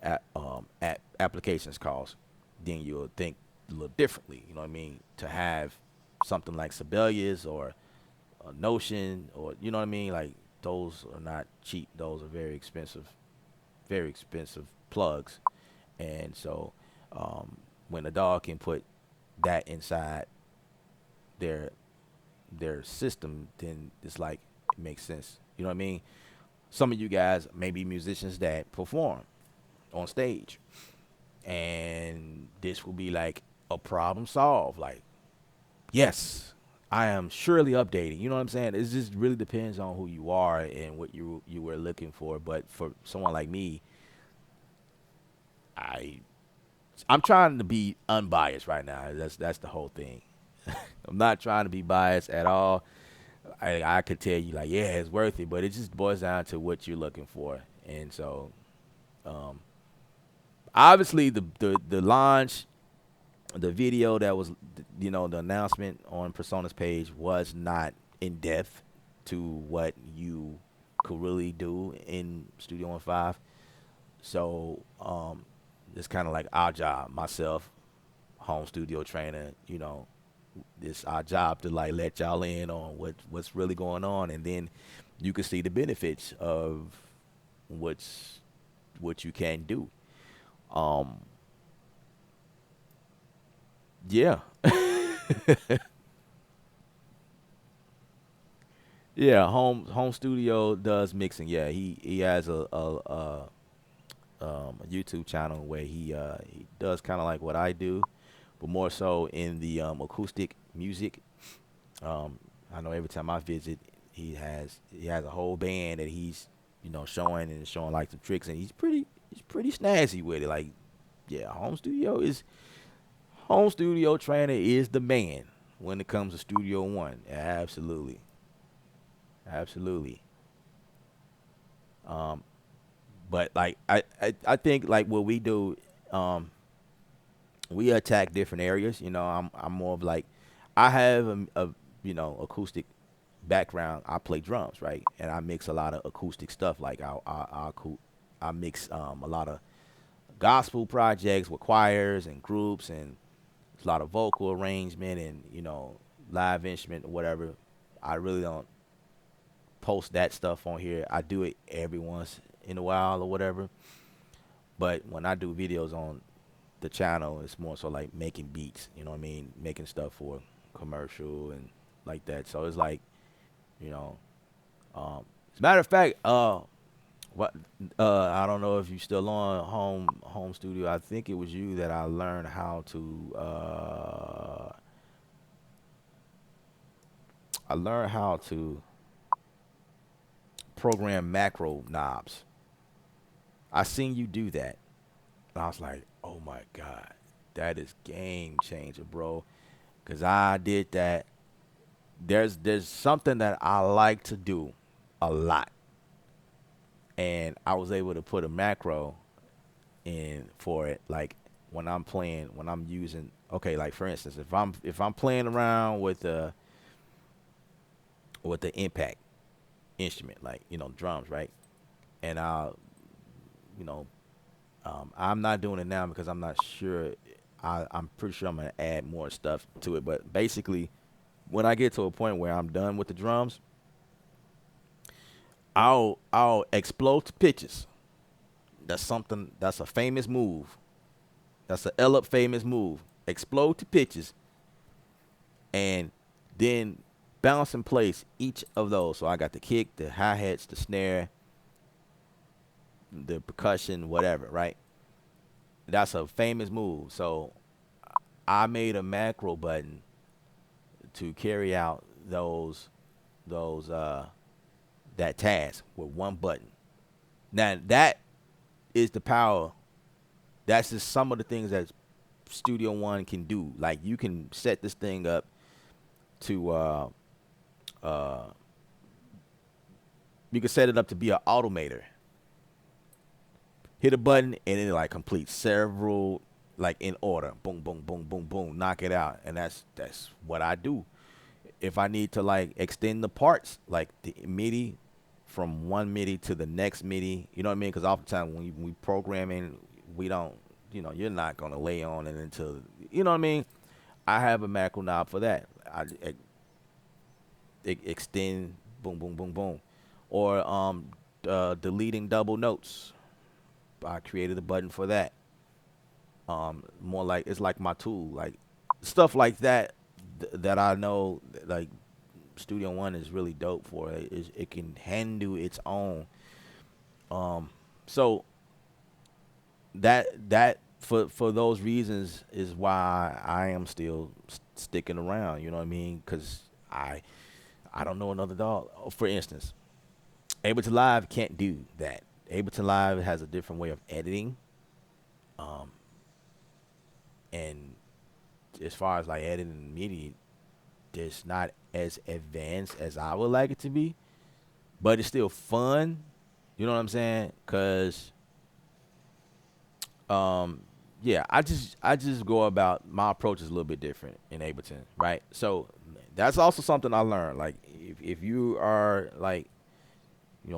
applications cost, then you'll think a little differently. You know what I mean? To have something like Sibelius or Notion, or you know what I mean, like those are not cheap. Those are very expensive plugs. And so when a dog can put that inside their system, then it's like it makes sense. You know what I mean? Some of you guys may be musicians that perform on stage, and this will be like a problem solved. Like, yes, I am surely updating. You know what I'm saying? It just really depends on who you are and what you were looking for. But for someone like me, I I'm trying to be unbiased right now. That's the whole thing. I'm not trying to be biased at all. I could tell you like, yeah, it's worth it, but it just boils down to what you're looking for. And so, um, obviously, the launch, the video that was, you know, the announcement on Persona's page was not in depth to what you could really do in Studio One 5. So, it's kind of like our job, myself, home studio trainer, you know, it's our job to like let y'all in on what's really going on, and then you can see the benefits of what you can do. Um, yeah, yeah. Home studio does mixing. Yeah, he has a YouTube channel where he does kind of like what I do, but more so in the acoustic music. Um, I know every time I visit, he has a whole band that he's, you know, showing like some tricks, and he's pretty snazzy with it. Like, yeah, home studio trainer is the man when it comes to Studio One. Absolutely, absolutely. Um, but like I think like what we do, um, we attack different areas. You know, I'm more of like, I have a you know, acoustic background. I play drums, right, and I mix a lot of acoustic stuff. Like I mix a lot of gospel projects with choirs and groups, and a lot of vocal arrangement and, you know, live instrument or whatever. I really don't post that stuff on here. I do it every once in a while or whatever. But when I do videos on the channel, it's more so like making beats, you know what I mean? Making stuff for commercial and like that. So it's like, you know, as a matter of fact, what I don't know if you still on home studio. I think it was you that I learned how to program macro knobs. I seen you do that. And I was like, oh my God, that is game changer, bro. Cause I did that. There's something that I like to do a lot. And I was able to put a macro in for it. Like when I'm using, okay, like for instance, if I'm playing around with the impact instrument, like, you know, drums, right? And I'll, you know, I'm not doing it now because I'm not sure. I'm pretty sure I'm gonna add more stuff to it. But basically, when I get to a point where I'm done with the drums, I'll explode to pitches. That's a famous move. That's a L up famous move. Explode to pitches. and then bounce in place each of those. So I got the kick, the hi-hats, the snare, the percussion, whatever, right? That's a famous move. So I made a macro button to carry out those that task with one button. Now that is the power. That's just some of the things that Studio One can do. Like you can set this thing up to uh you can set it up to be an automator. Hit a button and it like complete several like in order. Boom, boom, boom, boom, boom. Knock it out. And that's what I do. If I need to like extend the parts, like the MIDI from one MIDI to the next MIDI, you know what I mean? Because oftentimes when we programming, we don't, you're not gonna lay on it until, you know what I mean? I have a macro knob for that. Extend, boom, boom, boom, boom, or deleting double notes. I created a button for that. More like it's like my tool, like stuff like that that I know like Studio One is really dope for. It can handle its own. So that for those reasons is why I am still sticking around. You know what I mean? Because I don't know another dog. For instance, Ableton Live can't do that. Ableton Live has a different way of editing. And as far as like editing media, it's not as advanced as I would like it to be, but it's still fun. You know what I'm saying? Cause, yeah, I just go about my approach is a little bit different in Ableton, right? So that's also something I learned. Like if you are like,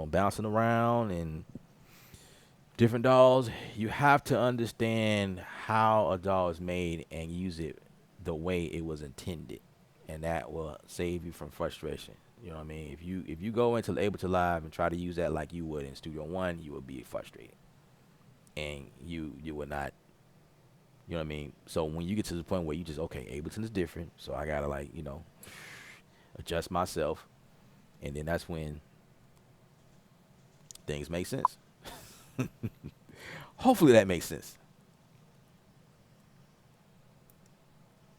bouncing around and different dolls, you have to understand how a doll is made and use it the way it was intended, and that will save you from frustration. You know what I mean? If you go into Ableton Live and try to use that like you would in Studio One, you would be frustrated, and you would not. You know what I mean? So when you get to the point where you just Ableton is different, so I gotta like adjust myself, and then that's when things make sense. Hopefully that makes sense.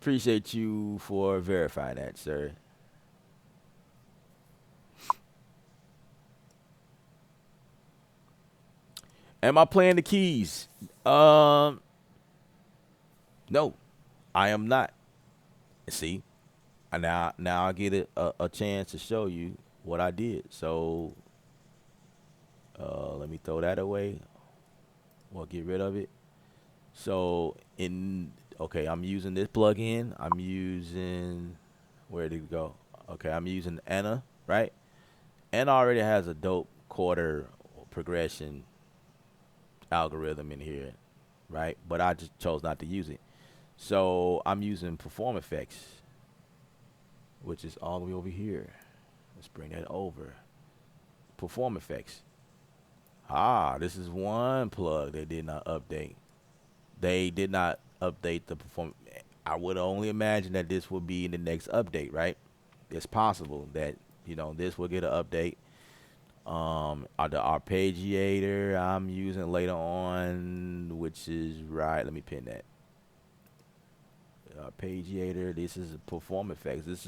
Appreciate you for verifying that, sir. Am I playing the keys? No, I am not. See, now I get a chance to show you what I did. So let me throw that away or get rid of it. So I'm using this plugin. I'm using, where did it go? Okay, I'm using Anna, right? Anna already has a dope quarter progression algorithm in here, right? But I just chose not to use it. So I'm using Perform Effects, which is all the way over here. Let's bring that over. Perform Effects. This is one plug they did not update. They did not update the perform. I would only imagine that this will be in the next update, right? It's possible that this will get an update. The arpeggiator I'm using later on, which is right. Let me pin that. Arpeggiator. This is Perform Effects. This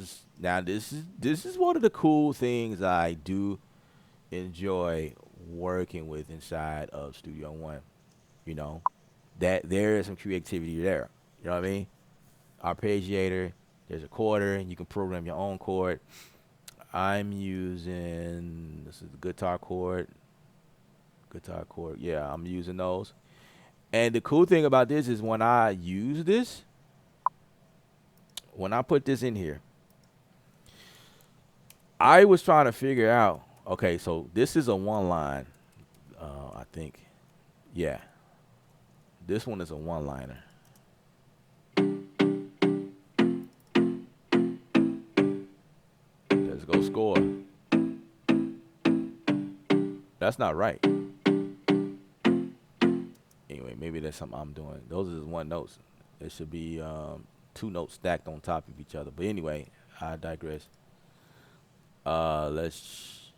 is one of the cool things I do enjoy working with inside of Studio One. You know, that there is some creativity there. You know what I mean? Arpeggiator. There's a quarter, and you can program your own chord. I'm using, this is the guitar chord. Yeah, I'm using those. And the cool thing about this is when I use this, when I put this in here, I was trying to figure out, okay, so this is a one line, I think. Yeah. This one is a one liner. Let's go score. That's not right. Anyway, maybe that's something I'm doing. Those are just one notes. It should be two notes stacked on top of each other. But anyway, I digress. Let's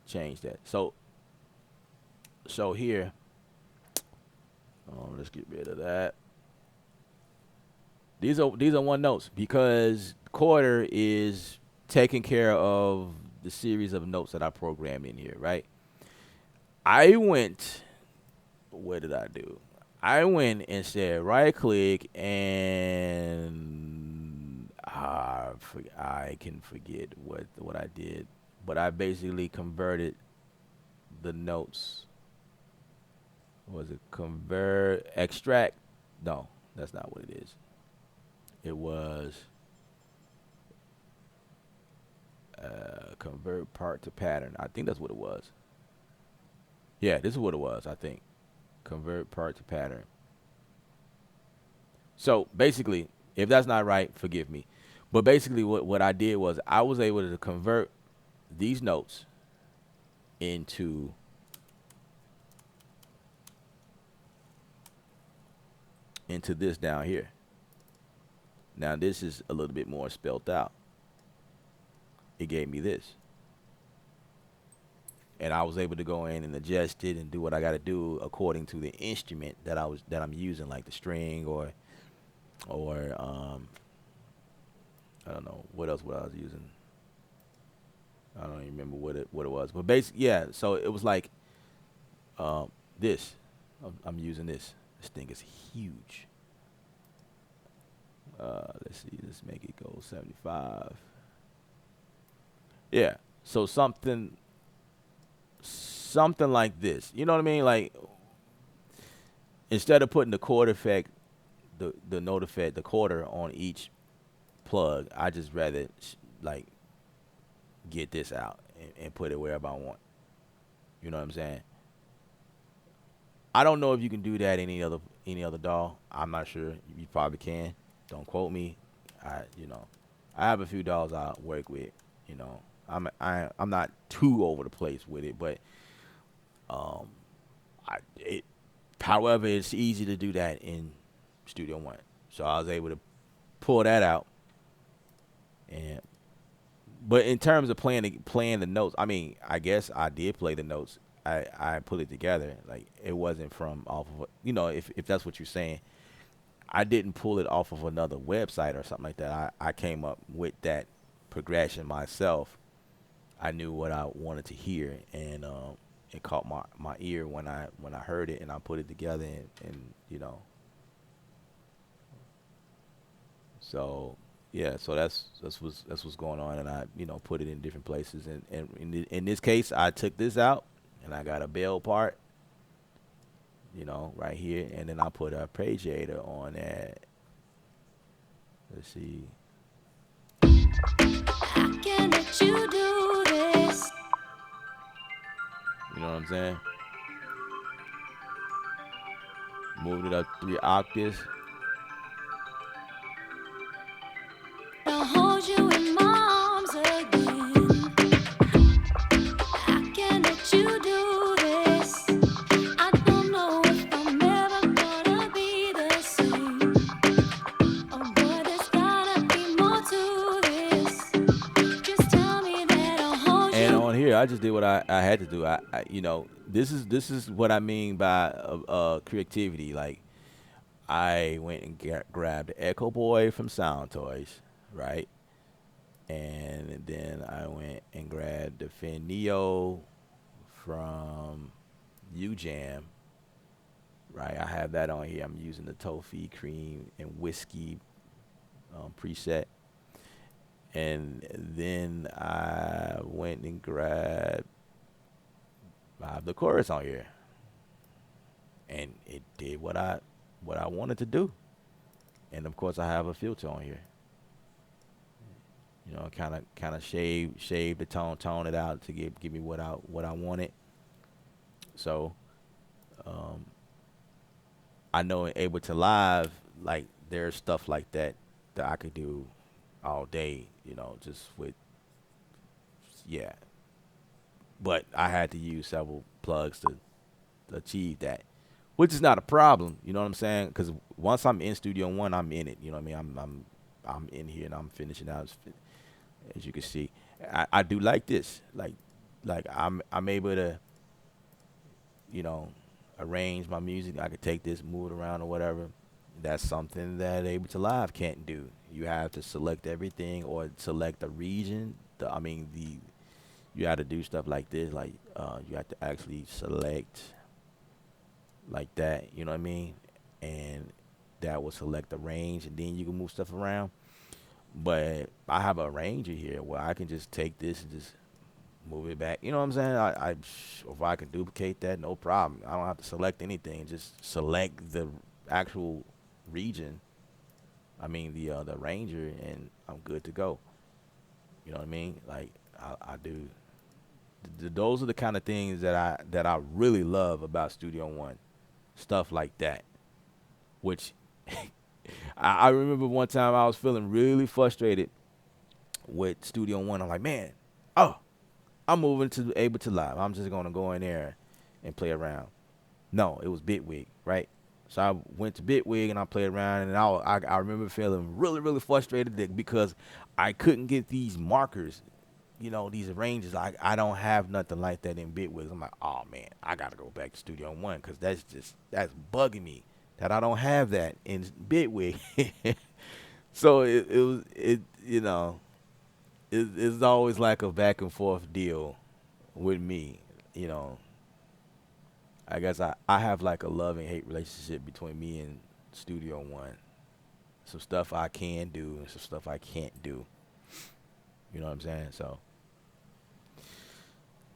change that. So here, let's get rid of that. These are one notes because quarter is taking care of the series of notes that I programmed in here, right? I went. What did I do? I went and said right click and I can forget what I did, but I basically converted the notes. Was it convert extract? No, that's not what it is. It was convert part to pattern. I think that's what it was. Yeah, this is what it was. I think convert part to pattern. So basically, if that's not right, forgive me. But basically, what I did was I was able to convert these notes into this down here. Now this is a little bit more spelled out. It gave me this. And I was able to go in and adjust it and do what I got to do according to the instrument that I'm using, like the string or I don't know what else what I was using. I don't even remember what it was, but basically, yeah. So it was like this. I'm using this. This thing is huge. Let's see. Let's make it go 75. Yeah. So something like this. You know what I mean? Like instead of putting the chord effect, the note effect, the quarter on each plug, I just rather like get this out and put it wherever I want. You know what I'm saying? I don't know if you can do that in any other DAW. I'm not sure. You probably can. Don't quote me. I have a few DAWs I work with. You know, I'm not too over the place with it, but um, however, it's easy to do that in Studio One. So I was able to pull that out. And but in terms of playing the notes, I mean, I guess I did play the notes. I put it together. Like it wasn't from off of if that's what you're saying. I didn't pull it off of another website or something like that. I came up with that progression myself. I knew what I wanted to hear, and it caught my ear when I heard it, and I put it together, and. So yeah, so that's what's going on, and I put it in different places, and in this case, I took this out, and I got a bell part, right here, and then I put a arpeggiator on that. Let's see. I can't let you do this. You know what I'm saying? Moved it up 3 octaves. I'll hold you in my arms again. I can't let you do this. I don't know if I'm ever gonna be the same. Oh boy, there's gotta be more to this. Just tell me that I'll hold And you. on here, I just did what I had to do. This is what I mean by creativity. Like, I went and grabbed the Echo Boy from Sound Toys, right? And then I went and grabbed the Fin Neo from UJam, right? I have that on here. I'm using the Toffee Cream and Whiskey preset. And then I went and grabbed the chorus on here, and it did what I wanted to do. And of course, I have a filter on here. Kind of shave the tone it out to give me what I wanted. So, I know in Ableton Live, like there's stuff like that I could do all day. Just with yeah. But I had to use several plugs to achieve that. which is not a problem. You know what I'm saying? Because once I'm in Studio One, I'm in it. You know what I mean? I'm in here and I'm finishing out. As you can see, I do like this. Like I'm able to, you know, arrange my music. I could take this, move it around or whatever. That's something that Ableton Live can't do. You have to select everything or select the region. I mean, you have to do stuff like this. Like you have to actually select like that. You know what I mean? And that will select the range, and then you can move stuff around. But I have a arranger here where I can just take this and just move it back. You know what I'm saying? If I can duplicate that, no problem. I don't have to select anything. Just select the actual region. I mean the ranger, and I'm good to go. You know what I mean? Like I do. Those are the kind of things that I really love about Studio One, stuff like that. Which I remember one time I was feeling really frustrated with Studio One. I'm like, man, oh, I'm moving to Ableton Live. I'm just gonna go in there and play around. No, it was Bitwig, right? So I went to Bitwig and I played around, and I remember feeling really really frustrated because I couldn't get these markers, you know, these arranges. I don't have nothing like that in Bitwig. I'm like, oh man, I gotta go back to Studio One because that's bugging me that I don't have that in Bitwig. So it was it you know it's always like a back and forth deal with me, you know. I guess I have like a love and hate relationship between me and Studio One. Some stuff I can do and some stuff I can't do. You know what I'm saying? So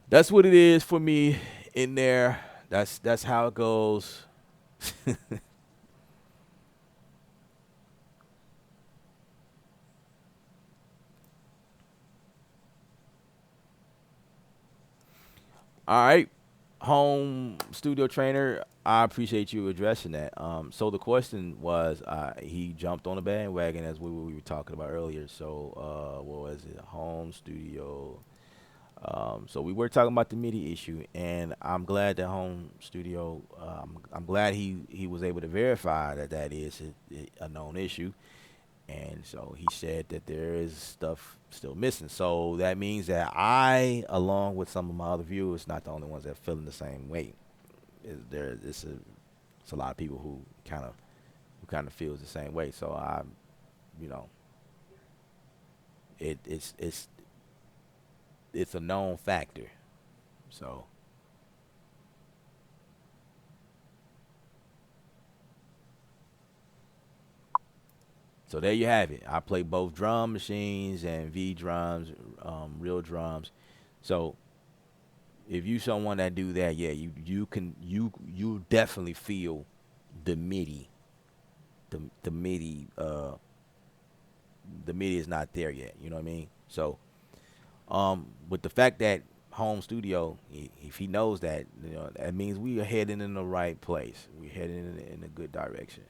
that's what it is for me in there. That's how it goes. All right, home studio trainer. I appreciate you addressing that. So the question was, he jumped on the bandwagon as we were talking about earlier. So, what was it? Home studio. So we were talking about the MIDI issue, and I'm glad that home studio. I'm glad he was able to verify that that is a known issue. And so he said that there is stuff still missing. So that means that I, along with some of my other viewers, not the only ones that are feeling the same way. It's a lot of people who kind of feels the same way. So you know, it's a known factor. So so there you have it. I play both drum machines and V drums, real drums. So if you someone that do that, yeah, you definitely feel the MIDI. The MIDI the MIDI is not there yet. You know what I mean? So with the fact that home studio, if he knows that, you know, that means we are heading in the right place. We're heading in a good direction.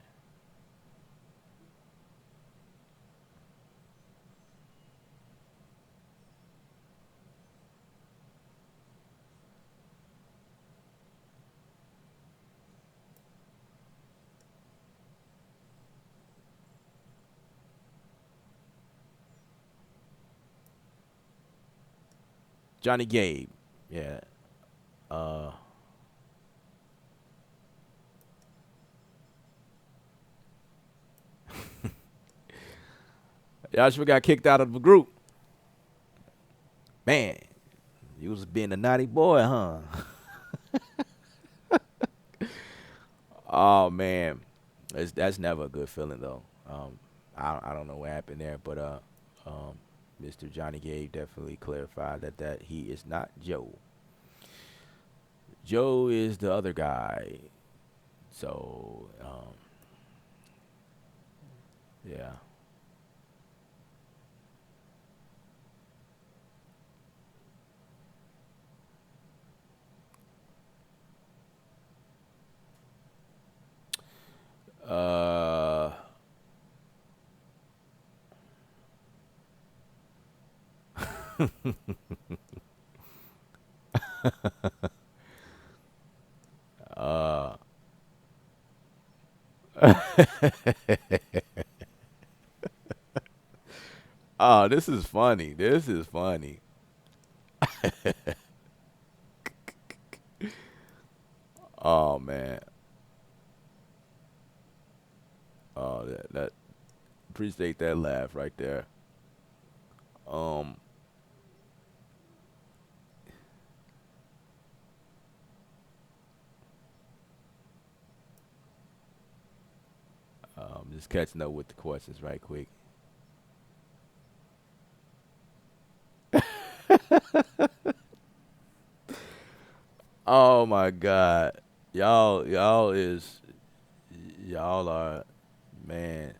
Johnny Gabe, yeah. Uh, Joshua got kicked out of the group. Man, you was being a naughty boy, huh? Oh man, that's never a good feeling though. I don't know what happened there, but um, Mr. Johnny Gage definitely clarified that he is not Joe. Joe is the other guy. So yeah. Uh, Oh, this is funny. This is funny. Oh man. Oh, that appreciate that laugh right there. Um, just catching up with the questions right quick. Oh my God, y'all are, man.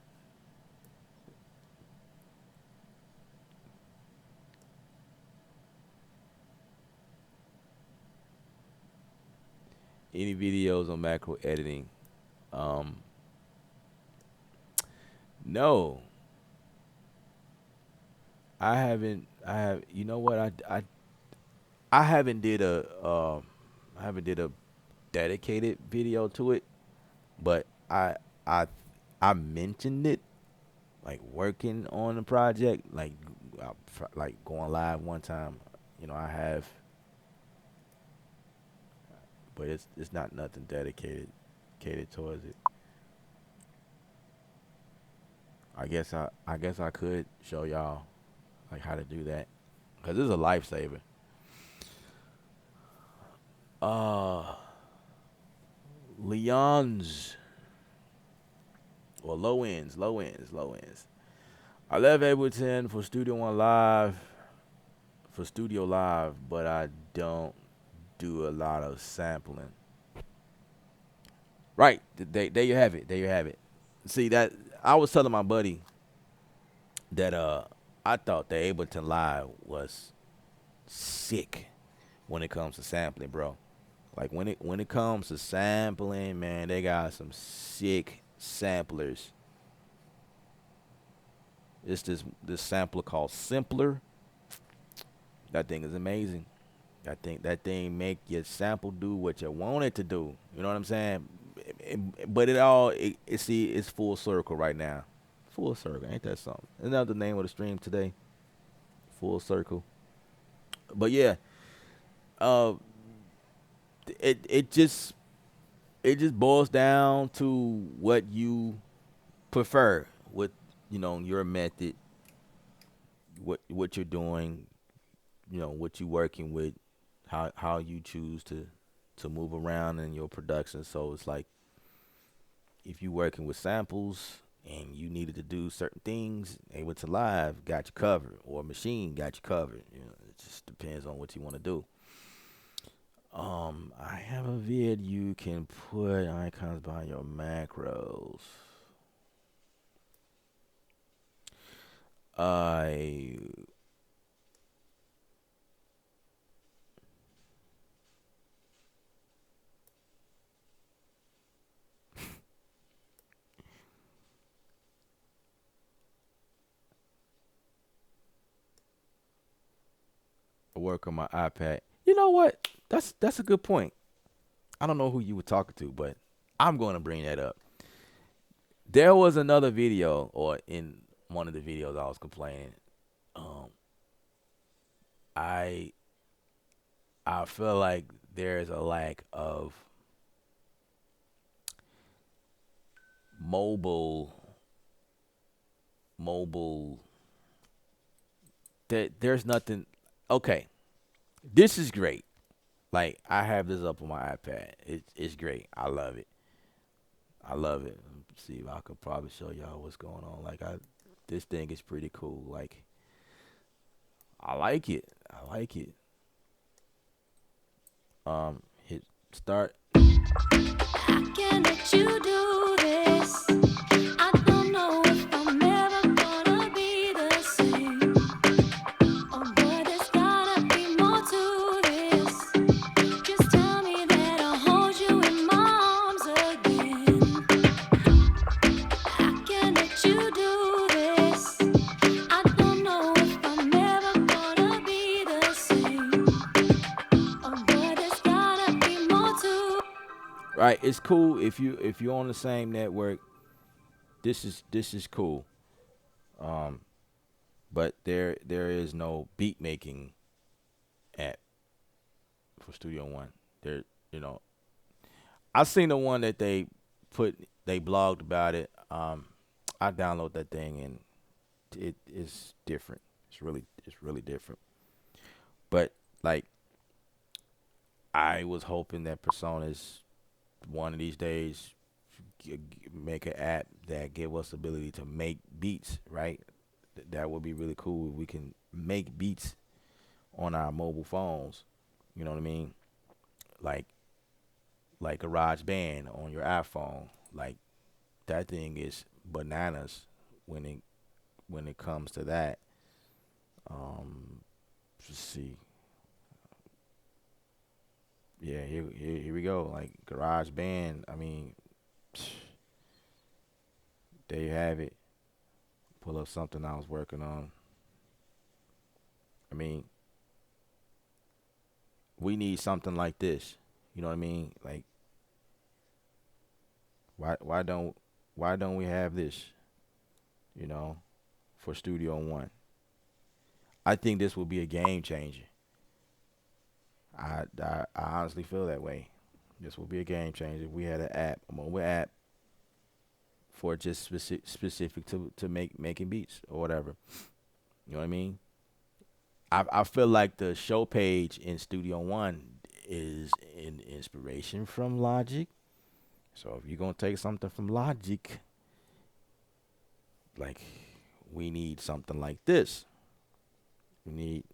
Any videos on macro editing? Um, no, I haven't. I have. You know what? I haven't did a I haven't did a dedicated video to it, but I I mentioned it like working on the project, like going live one time. I have, but it's not nothing dedicated towards it. I guess I could show y'all like how to do that because it's a lifesaver. Uh, Leon's or low ends. I left Ableton for Studio One Live for Studio Live, but I don't do a lot of sampling. Right, there you have it. There you have it. See that I was telling my buddy that I thought the Ableton Live was sick when it comes to sampling, bro. Like when it comes to sampling, man, they got some sick samplers. It's this sampler called Simpler. That thing is amazing. That thing make your sample do what you want it to do. You know what I'm saying? But see, it's full circle right now. Full circle, ain't that something? Isn't that the name of the stream today? Full circle. But yeah, uh, it just boils down to what you prefer with your method, what you're doing, what you're working with, how you choose to move around in your production. So it's like if you're working with samples and you needed to do certain things, Ableton Live got you covered, or Machine got you covered. It just depends on what you want to do. I have a vid you can put icons behind your macros. I work on my iPad. You know what? That's a good point. I don't know who you were talking to, but I'm going to bring that up. There was another video, or in one of the videos, I was complaining. Um, I I feel like there's a lack of mobile mobile. There's nothing. Okay, this is great. Like I have this up on my iPad. It's great. I love it. I love it. See if I could probably show y'all what's going on. This thing is pretty cool. Like I like it. I like it. Hit start. I can't let you do this. I don't know if I'm ever gonna be the same. Oh boy, there's gotta be more to this. Just tell me that I'll hold you in my arms again. I can't let you do this. I don't know if I'm ever gonna be the same. Oh boy, there's gotta be more to. Right. It's cool if you're on the same network. this is cool. Um, but there is no beat making app for Studio One. There, you know, I seen the one that they blogged about it. I download that thing and it is different. It's really different. But like I was hoping that Personas one of these days make an app that give us the ability to make beats, right? That would be really cool. We can make beats on our mobile phones. You know what I mean? Like Garage Band on your iPhone. Like that thing is bananas when it comes to that. Um, let's see. Yeah, here we go. Like Garage Band. I mean, there you have it. Pull up something I was working on. I mean, we need something like this. You know what I mean? Like why don't we have this? You know, for Studio One. I think this will be a game changer. I honestly feel that way. This will be a game changer. If we had an app, a mobile app for just specific to making beats or whatever. You know what I mean? I feel like the show page in Studio One is an inspiration from Logic. So if you're gonna take something from Logic, like we need something like this. We need,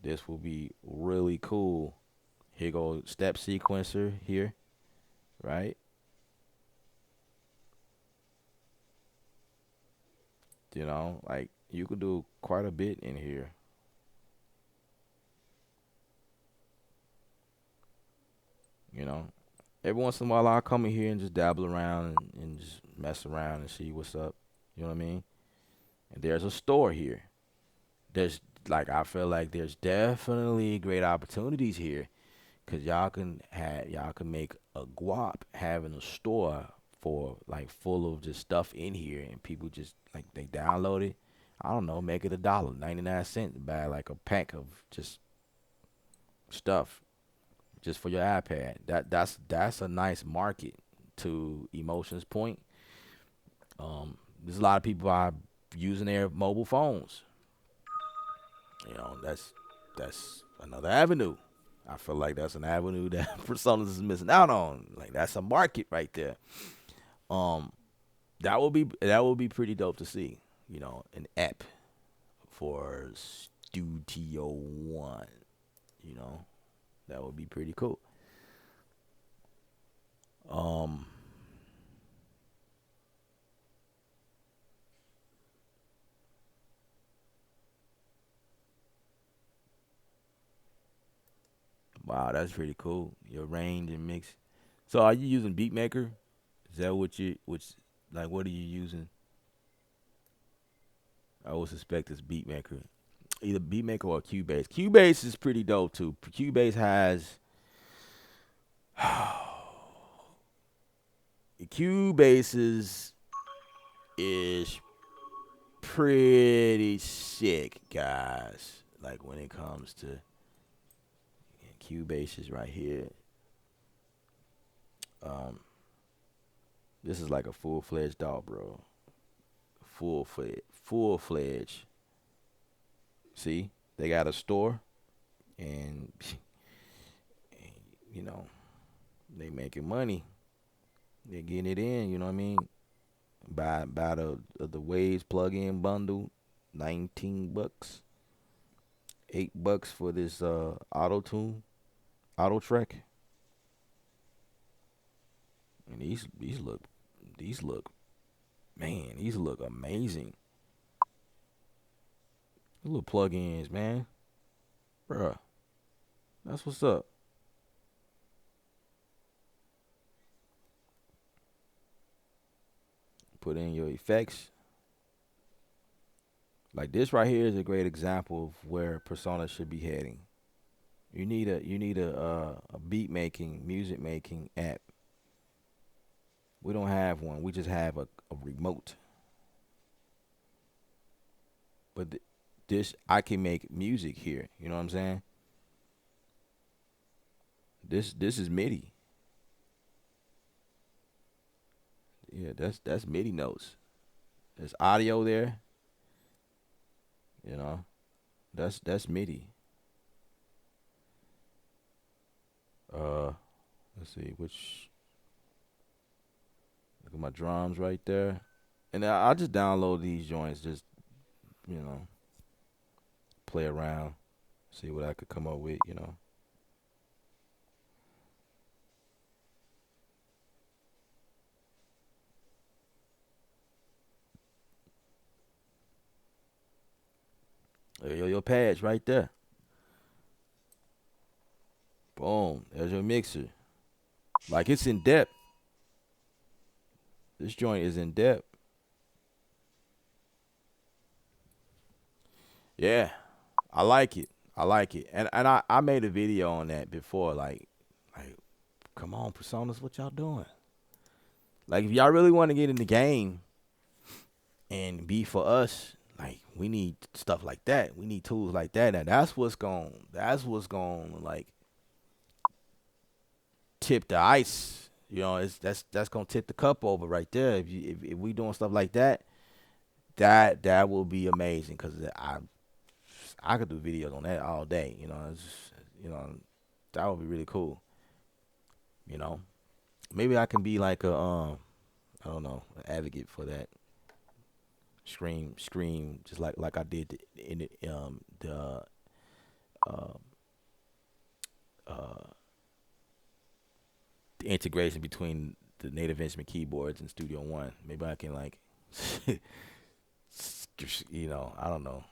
this will be really cool. Here goes step sequencer here, right? Like you could do quite a bit in here. You know, every once in a while I'll come in here and just dabble around and just mess around and see what's up. You know what I mean? And there's a store here. There's like I feel like there's definitely great opportunities here because y'all can make a guap having a store for like full of just stuff in here and people just like they download it. I don't know, make it $1.99 to buy like a pack of just stuff just for your iPad. That's a nice market to Emotions Point. There's a lot of people are using their mobile phones. That's another avenue. I feel like that's an avenue that personas is missing out on. Like that's a market right there. Um, that will be pretty dope to see. An app for Studio One. You know, that would be pretty cool. Um, wow, that's pretty cool. Your range and mix. So, are you using BeatMaker? Is that like what are you using? I would suspect it's BeatMaker. Either BeatMaker or Cubase. Cubase is pretty dope too. Cubase has Cubase is pretty sick, guys. Like when it comes to Cubase is right here. Um, this is like a full fledged dog, bro. Full fledged. See, they got a store, and you know they making money. They're getting it in. You know what I mean? Buy the Waves plug-in bundle, $19, $8 for this auto track, and these look man, these look amazing. Little plug-ins, man, bruh. That's what's up. Put in your effects. Like this right here is a great example of where Persona should be heading. You need a beat making, music making app We don't have one. We just have a remote. But this, I can make music here. You know what I'm saying? This is MIDI. Yeah, that's MIDI notes. There's audio there. You know, that's MIDI. Uh, let's see which. Look at my drums right there, and I just download these joints. Just you know, play around, see what I could come up with. You know. Your pads right there. Boom. There's your mixer. Like it's in depth. This joint is in depth. Yeah. I like it. I like it. And I made a video on that before, like come on, personas, what y'all doing? Like if y'all really want to get in the game and be for us, like we need stuff like that. We need tools like that. And that's what's going like tip the ice. You know, it's that's gonna tip the cup over right there. If we doing stuff like that, that will be amazing because I could do videos on that all day. You know, you know that would be really cool. You know, maybe I can be like a I don't know, an advocate for that. Scream, just like I did in the uh, uh, the integration between the Native Instrument keyboards and Studio One. Maybe I can like, you know, I don't know.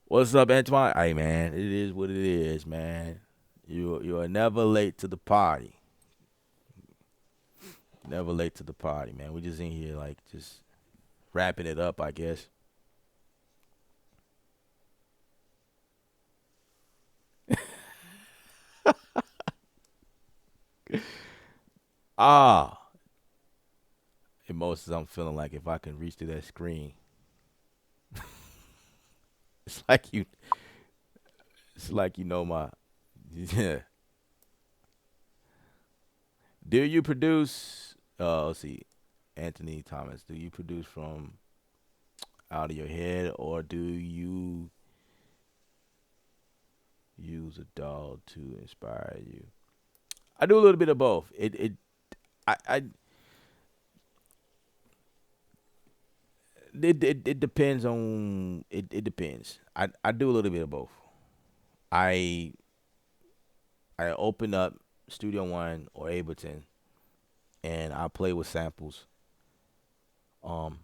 What's up, Antoine? Hey man, it is what it is, man. You are never late to the party. Never late to the party, man. We just in here like just wrapping it up, I guess. Ah, emotions I'm feeling like if I can reach through that screen, it's like you, it's like you know my, yeah. Do you produce? Let's see, Anthony Thomas. Do you produce from out of your head, or do you use a doll to inspire you? I do a little bit of both. I it depends on it depends. I do a little bit of both. I I open up Studio One or Ableton and I play with samples. Um,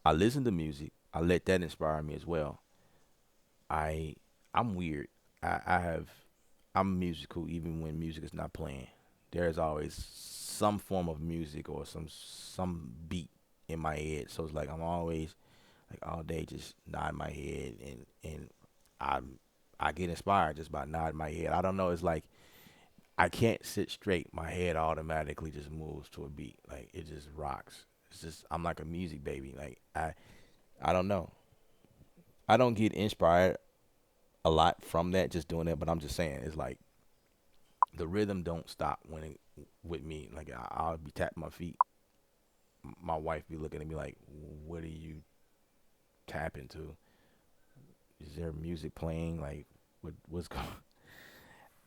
I listen to music. I let that inspire me as well. I I'm weird. I have I'm musical even when music is not playing. There's always some form of music or some beat in my head. So it's like I'm always like all day just nodding my head and I I get inspired just by nodding my head. I don't know. It's like I can't sit straight. My head automatically just moves to a beat. Like it just rocks. It's just I'm like a music baby. Like I don't know. I don't get inspired a lot from that just doing that, but I'm just saying it's like the rhythm don't stop when it with me. Like I'll be tapping my feet. My wife be looking at me like, "What are you tapping to? Is there music playing? Like what's going?"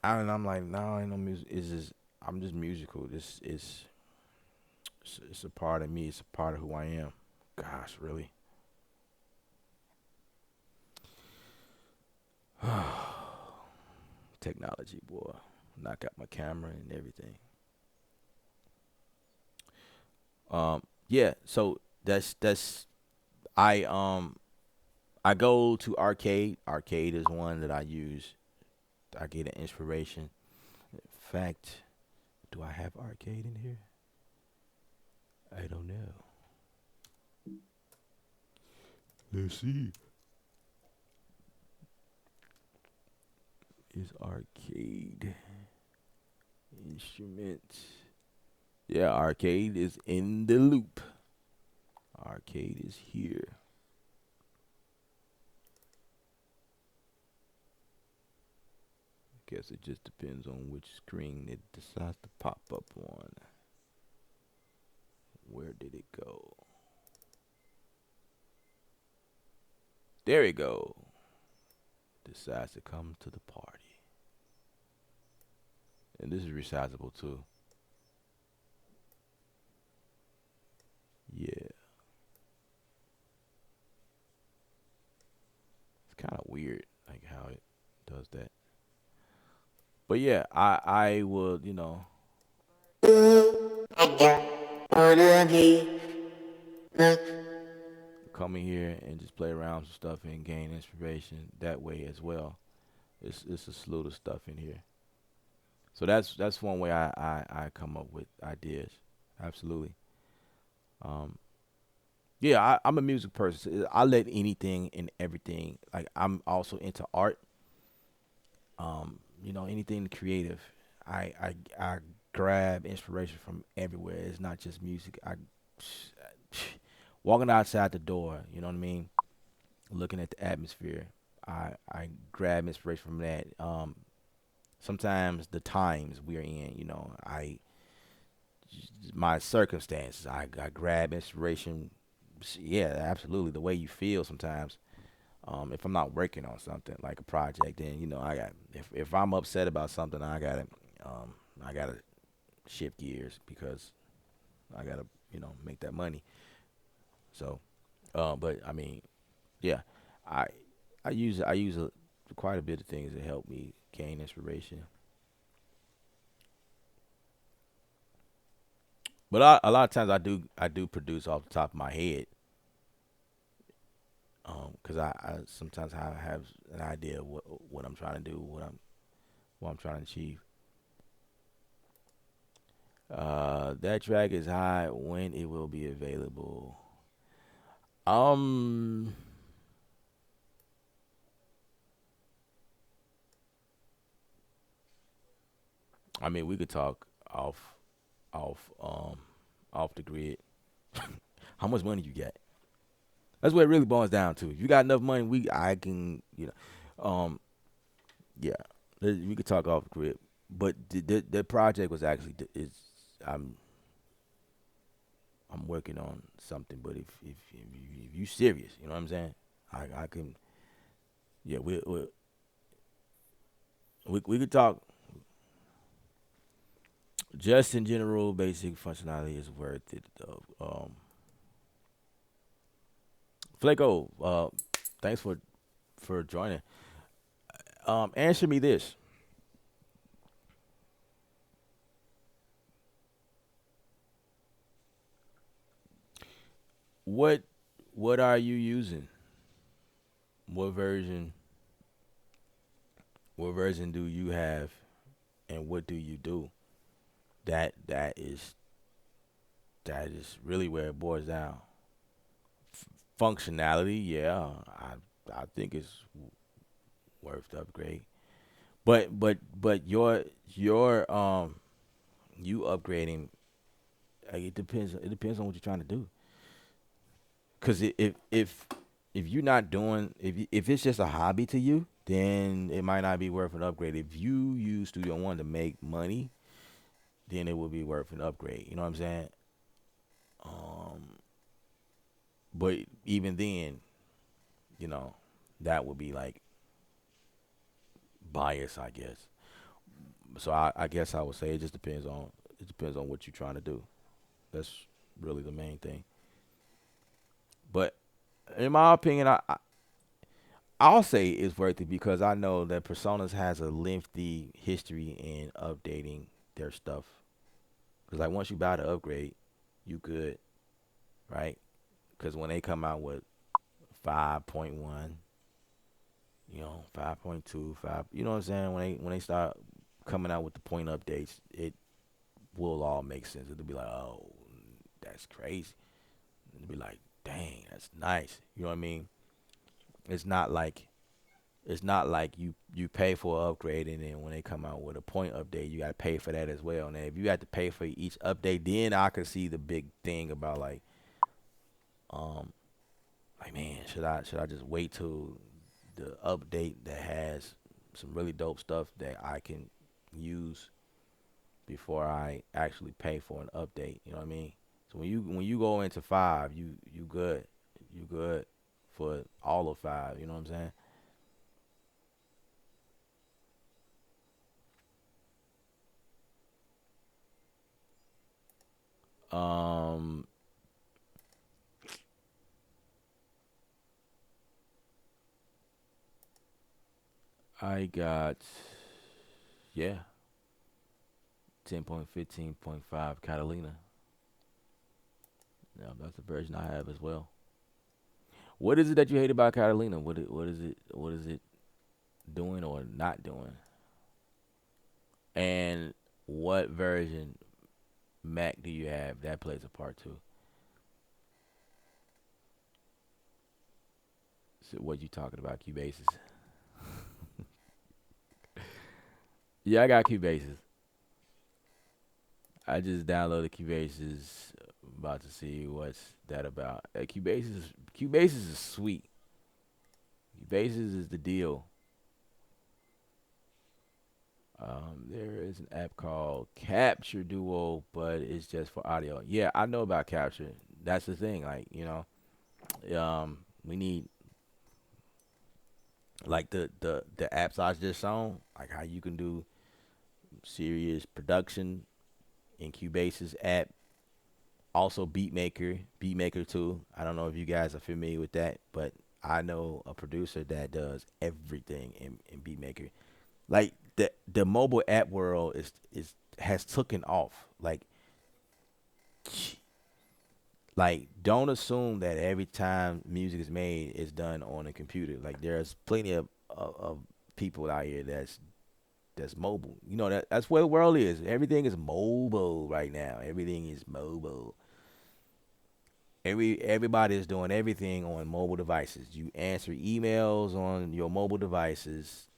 And I'm like, "No, ain't no music. It's just I'm just musical. This is it's a part of me. It's a part of who I am." Gosh, really? Technology, boy. Knock out my camera and everything. Yeah. So that's I go to arcade. Arcade is one that I use. I get an inspiration. In fact, do I have arcade in here? I don't know. Let's see. Is arcade Instruments. Yeah, arcade is in the loop. Arcade is here. Guess it just depends on which screen it decides to pop up on. Where did it go? There we go. Decides to come to the party. And this is resizable too. Yeah. It's kind of weird, like how it does that. But yeah, I would, come in here and just play around with stuff and gain inspiration that way as well. It's a slew of stuff in here. So that's one way I come up with ideas. Absolutely. Um, yeah, I'm a music person. I let anything and everything. Like I'm also into art. Anything creative. I grab inspiration from everywhere. It's not just music. I walking outside the door. You know what I mean? Looking at the atmosphere. I grab inspiration from that. Sometimes the times we're in. I my circumstances. I grab inspiration. Yeah, absolutely. The way you feel sometimes. If I'm not working on something like a project, then I got if I'm upset about something, I gotta shift gears because I gotta make that money. So, but I mean, yeah, I I use quite a bit of things that help me gain inspiration. But a lot of times I do produce off the top of my head. Because I sometimes I have an idea of what I'm trying to do, what I'm trying to achieve. That track is high. When it will be available? Um, I mean, we could talk off, off the grid. How much money you got? That's what it really boils down to. If you got enough money, I can, yeah, we could talk off the grid. But the project was actually is I'm I'm working on something. But if you serious, you know what I'm saying? I can, yeah, we could talk. Just in general, basic functionality is worth it. Flaco, thanks for joining. Answer me this: what what are you using? What version? What version do you have, and what do you do? That is really where it boils down. Functionality, yeah, I think it's worth the upgrade. But your you upgrading, it depends. It depends on what you're trying to do. Cause if you're not doing if it's just a hobby to you, then it might not be worth an upgrade. If you use Studio One to make money, then it will be worth an upgrade. You know what I'm saying? Um, but even then, you know, that would be like bias, I guess. So I guess I would say it depends on what you're trying to do. That's really the main thing. But in my opinion, I'll say it's worth it because I know that Personas has a lengthy history in updating their stuff. Because like once you buy the upgrade, you good, right? Because when they come out with 5.1, 5.2, 5, you know what I'm saying? When they start coming out with the point updates, it will all make sense. It'll be like, oh, that's crazy. It'll be like, dang, that's nice. You know what I mean? It's not like It's not like you pay for an upgrade and then when they come out with a point update, you got to pay for that as well. And if you have to pay for each update, then I could see the big thing about um like man, should I just wait till the update that has some really dope stuff that I can use before I actually pay for an update. You know what I mean? So when you go into five, you good, you good for all of five. You know what I'm saying? Um, I got yeah, 10.15.5 Catalina. Yeah, that's the version I have as well. What is it that you hate about Catalina? What is it doing or not doing? And what version Mac do you have that plays a part too? So what you talking about? Cubases? Yeah, I got Cubases. I just downloaded Cubases. About to see what's that about. Cubases is sweet. Cubases is the deal. There is an app called Capture Duo, but it's just for audio. Yeah, I know about Capture. That's the thing. Like we need like the apps I just shown, like how you can do serious production in Cubase's app. Also Beatmaker too. I don't know if you guys are familiar with that, but I know a producer that does everything in Beatmaker. Like the mobile app world is has taken off. Like don't assume that every time music is made it's done on a computer. Like there's plenty of people out here that's mobile. You know that's where the world is. Everything is mobile right now. Everything is mobile. Everybody is doing everything on mobile devices. You answer emails on your mobile devices.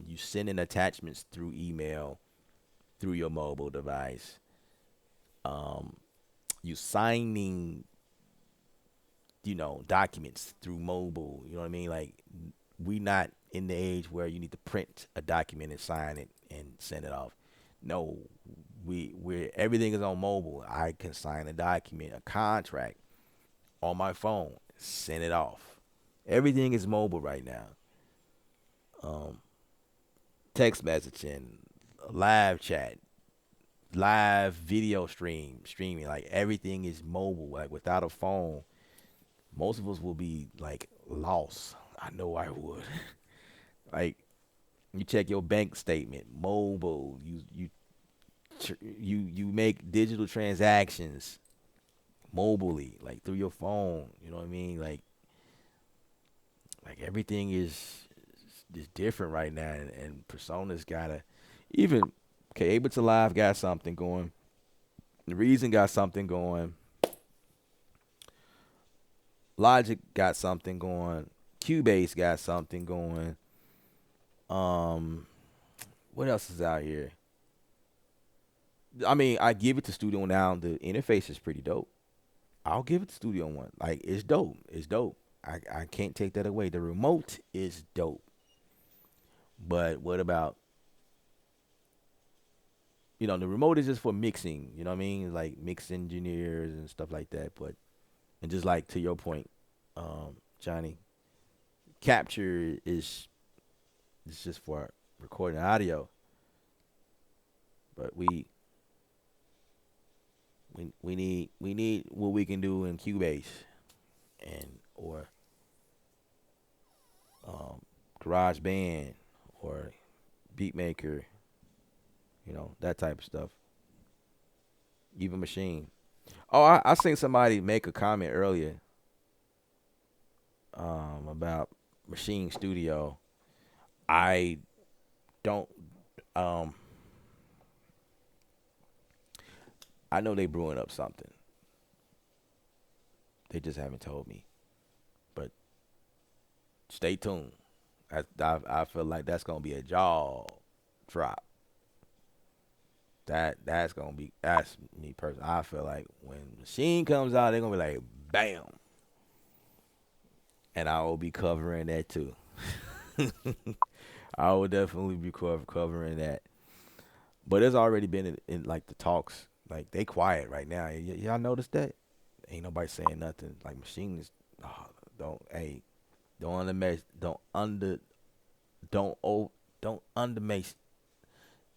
You sending attachments through email through your mobile device. Um, you signing, documents through mobile. You know what I mean? Like we not in the age where you need to print a document and sign it and send it off. No, we everything is on mobile. I can sign a document, a contract on my phone, send it off. Everything is mobile right now. Um, Text messaging, live chat, live video streaming. Like everything is mobile. Like without a phone, most of us will be like lost. I know I would. Like you check your bank statement, mobile. You make digital transactions mobily, like through your phone. You know what I mean? Like everything is different right now, and Persona's gotta even okay. Ableton Live got something going. The Reason got something going. Logic got something going. Cubase got something going. Um, what else is out here? I mean, I give it to Studio One now. The interface is pretty dope. I'll give it to Studio One. Like it's dope. It's dope. I can't take that away. The remote is dope. But what about the remote is just for mixing. You know what I mean? Like mix engineers and stuff like that. But and just like to your point, Johnny, capture is just for recording audio. But we need what we can do in Cubase and or um, Garage Band or Beatmaker, that type of stuff. Even Machine. Oh, I seen somebody make a comment earlier about Machine Studio. I don't. Um, I know they brewing up something. They just haven't told me. But stay tuned. I feel like that's gonna be a jaw drop. That's me personally. I feel like when Machine comes out, they're gonna be like, bam, and I will be covering that too. I will definitely be covering that. But it's already been in like the talks. Like they quiet right now. Y'all notice that? Ain't nobody saying nothing. Like Machine is, oh, don't underestimate, don't oh, don't underestimate,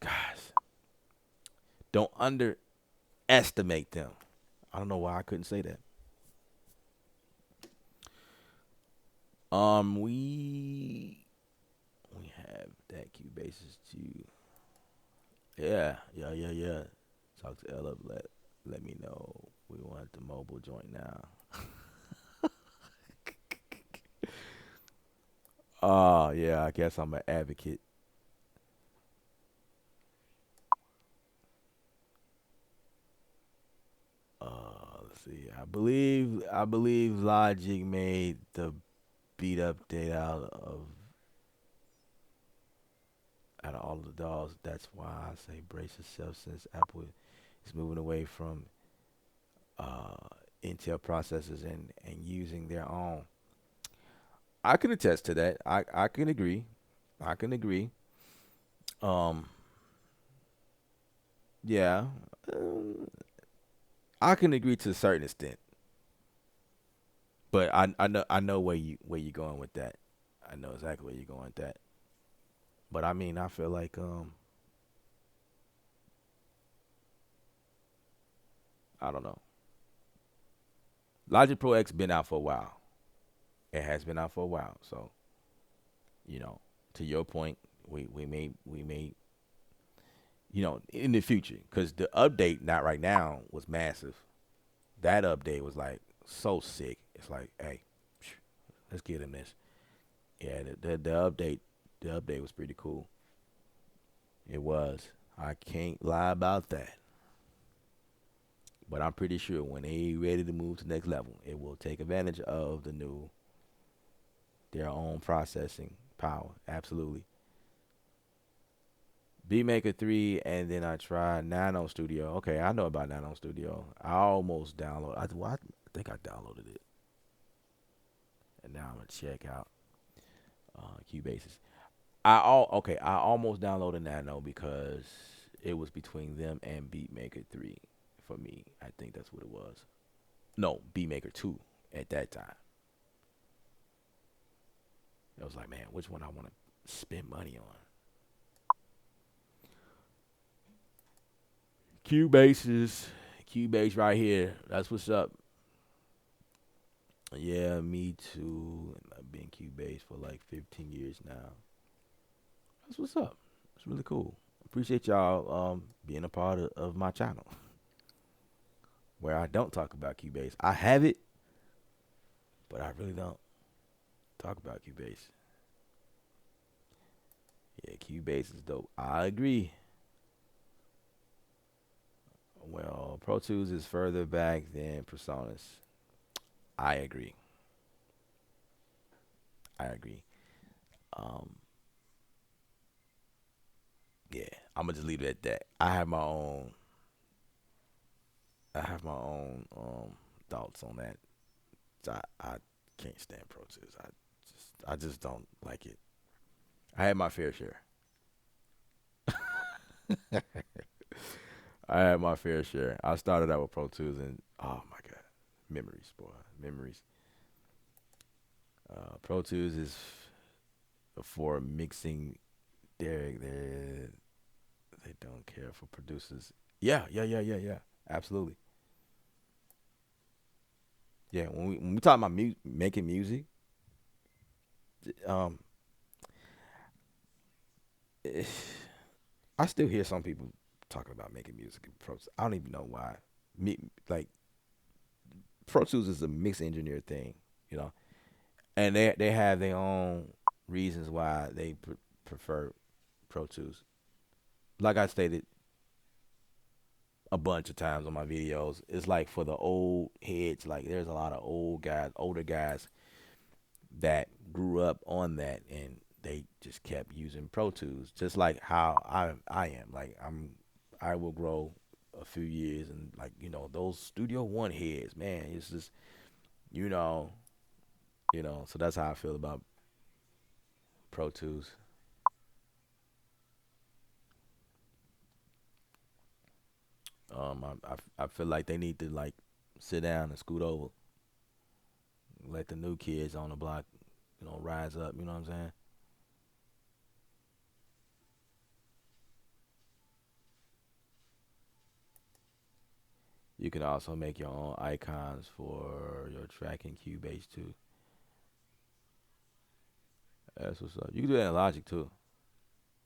gosh, don't underestimate them. I don't know why I couldn't say that. We have that Q basis too. Yeah. Talk to Ella. Let me know. We want the mobile joint now. Oh yeah, I guess I'm an advocate. Let's see. I believe Logic made the beat update out of all of the dolls. That's why I say brace yourself since Apple is moving away from uh, Intel processors and using their own. I can attest to that. I can agree. I can agree. Um, yeah, uh, I can agree to a certain extent, but I know where you're going with that. I know exactly where you're going with that. But I mean, I feel like I don't know. Logic Pro X been out for a while. It has been out for a while. So you know, to your point, we may in the future because the update not right now was massive. That update was like so sick. It's like, hey, let's get him this. Yeah, the update was pretty cool. It was. I can't lie about that. But I'm pretty sure when they ready to move to the next level, it will take advantage of their own processing power. Absolutely. BeatMaker 3, and then I tried Nano Studio. Okay, I know about Nano Studio. I almost downloaded. I think I downloaded it, and now I'm gonna check out Cubase's. I almost downloaded Nano because it was between them and BeatMaker 3 for me. I think that's what it was. No, BeatMaker 2 at that time. I was like, man, which one I want to spend money on? Cubase right here. That's what's up. Yeah, me too. I've been Cubase for like 15 years now. That's what's up. It's really cool. Appreciate y'all being a part of my channel where I don't talk about Cubase. I have it, but I really don't talk about Cubase. Yeah, Cubase is dope. I agree. Well, Pro Tools is further back than Personas. I agree. I agree. Um, yeah, I'm gonna just leave it at that. I have my own thoughts on that. I can't stand Pro Tools. I just don't like it. I had my fair share. I had my fair share. I started out with Pro Tools and oh my god, memories, boy, memories. Pro Tools is for mixing. They don't care for producers. Yeah. Absolutely. Yeah, when we talk about making music, um, eh, I still hear some people talking about making music in Pro. I don't even know why. Me like Pro Tools is a mix engineer thing, you know, and they have their own reasons why they prefer Pro Tools. Like I stated a bunch of times on my videos, it's like for the old heads. Like there's a lot of older guys that grew up on that, and they just kept using Pro Tools, just like how I am. Like I will grow a few years and like those Studio One heads, man. It's just you know So that's how I feel about Pro Tools. I feel like they need to like sit down and scoot over, let the new kids on the block, rise up. You know what I'm saying? You can also make your own icons for your tracking Cubase too. That's what's up. You can do that in Logic too.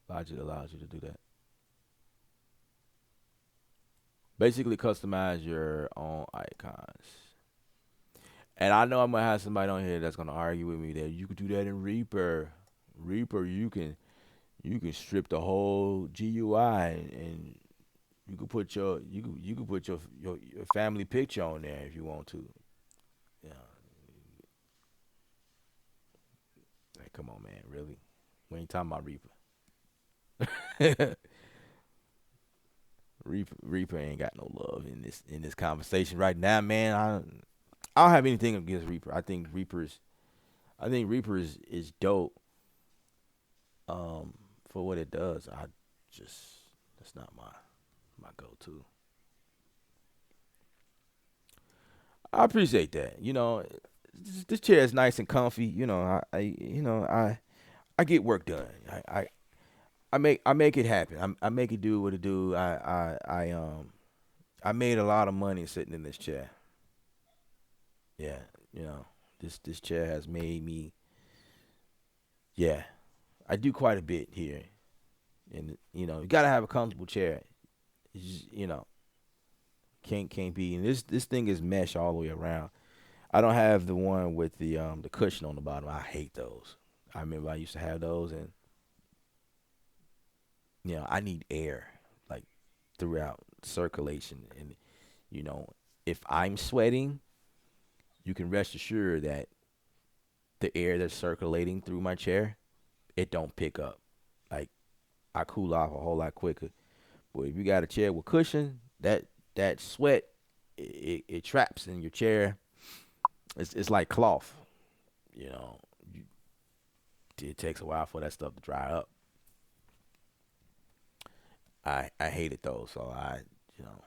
Logic allows you to do that. Basically, customize your own icons. And I know I'm gonna have somebody on here that's gonna argue with me that you could do that in Reaper. Reaper, you can strip the whole GUI and you could put your family picture on there if you want to. Yeah, like, come on, man, really? We ain't talking about Reaper. Reaper ain't got no love in this conversation right now, man. I don't have anything against Reaper. I think Reaper is dope for what it does. I just That's not my go-to. I appreciate that. This chair is nice and comfy. I get work done. I make it happen. I make it do what it do. I made a lot of money sitting in this chair. Yeah, you know, this chair has made me. Yeah, I do quite a bit here, and you gotta have a comfortable chair. Can't be. And this thing is mesh all the way around. I don't have the one with the cushion on the bottom. I hate those. I remember I used to have those, and I need air like throughout circulation, and you know if I'm sweating, you can rest assured that the air that's circulating through my chair, it don't pick up. Like I cool off a whole lot quicker. But if you got a chair with cushion, that sweat it traps in your chair. It's like cloth. You know, you, it takes a while for that stuff to dry up. I hate it though, so you know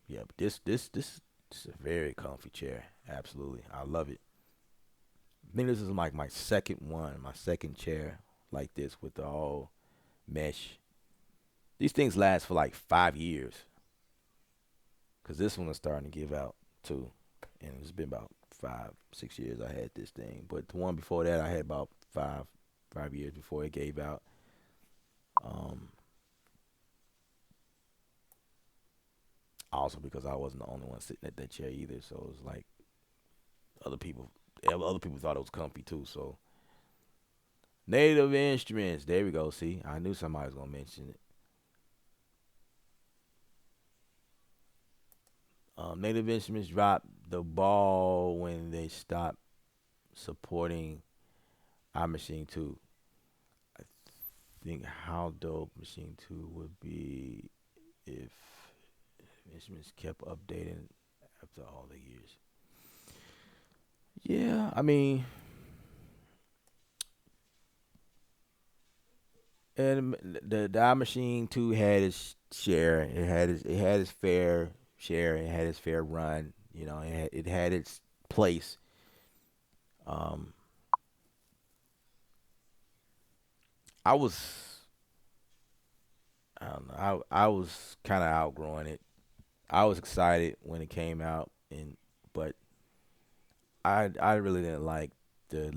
yeah. But this is a very comfy chair. Absolutely, I love it. I think this is like my second one, my second chair like this with the whole mesh. These things last for like 5 years, cause this one is starting to give out too, and it's been about 5 6 years I had this thing. But the one before that I had about 5 years before it gave out. Um, Also because I wasn't the only one sitting at that chair either, so it was like other people, other people thought it was comfy too. So Native Instruments, there we go. See, I knew somebody was gonna mention it. Native Instruments dropped the ball when they stopped supporting iMachine 2. I think how dope Machine 2 would be if Instruments kept updating after all the years. Yeah, I mean, and the iMachine 2 had its share. It had its fair share. It had its fair run. It had its place. Um, I was I don't know. I was kind of outgrowing it. I was excited when it came out, but I really didn't like the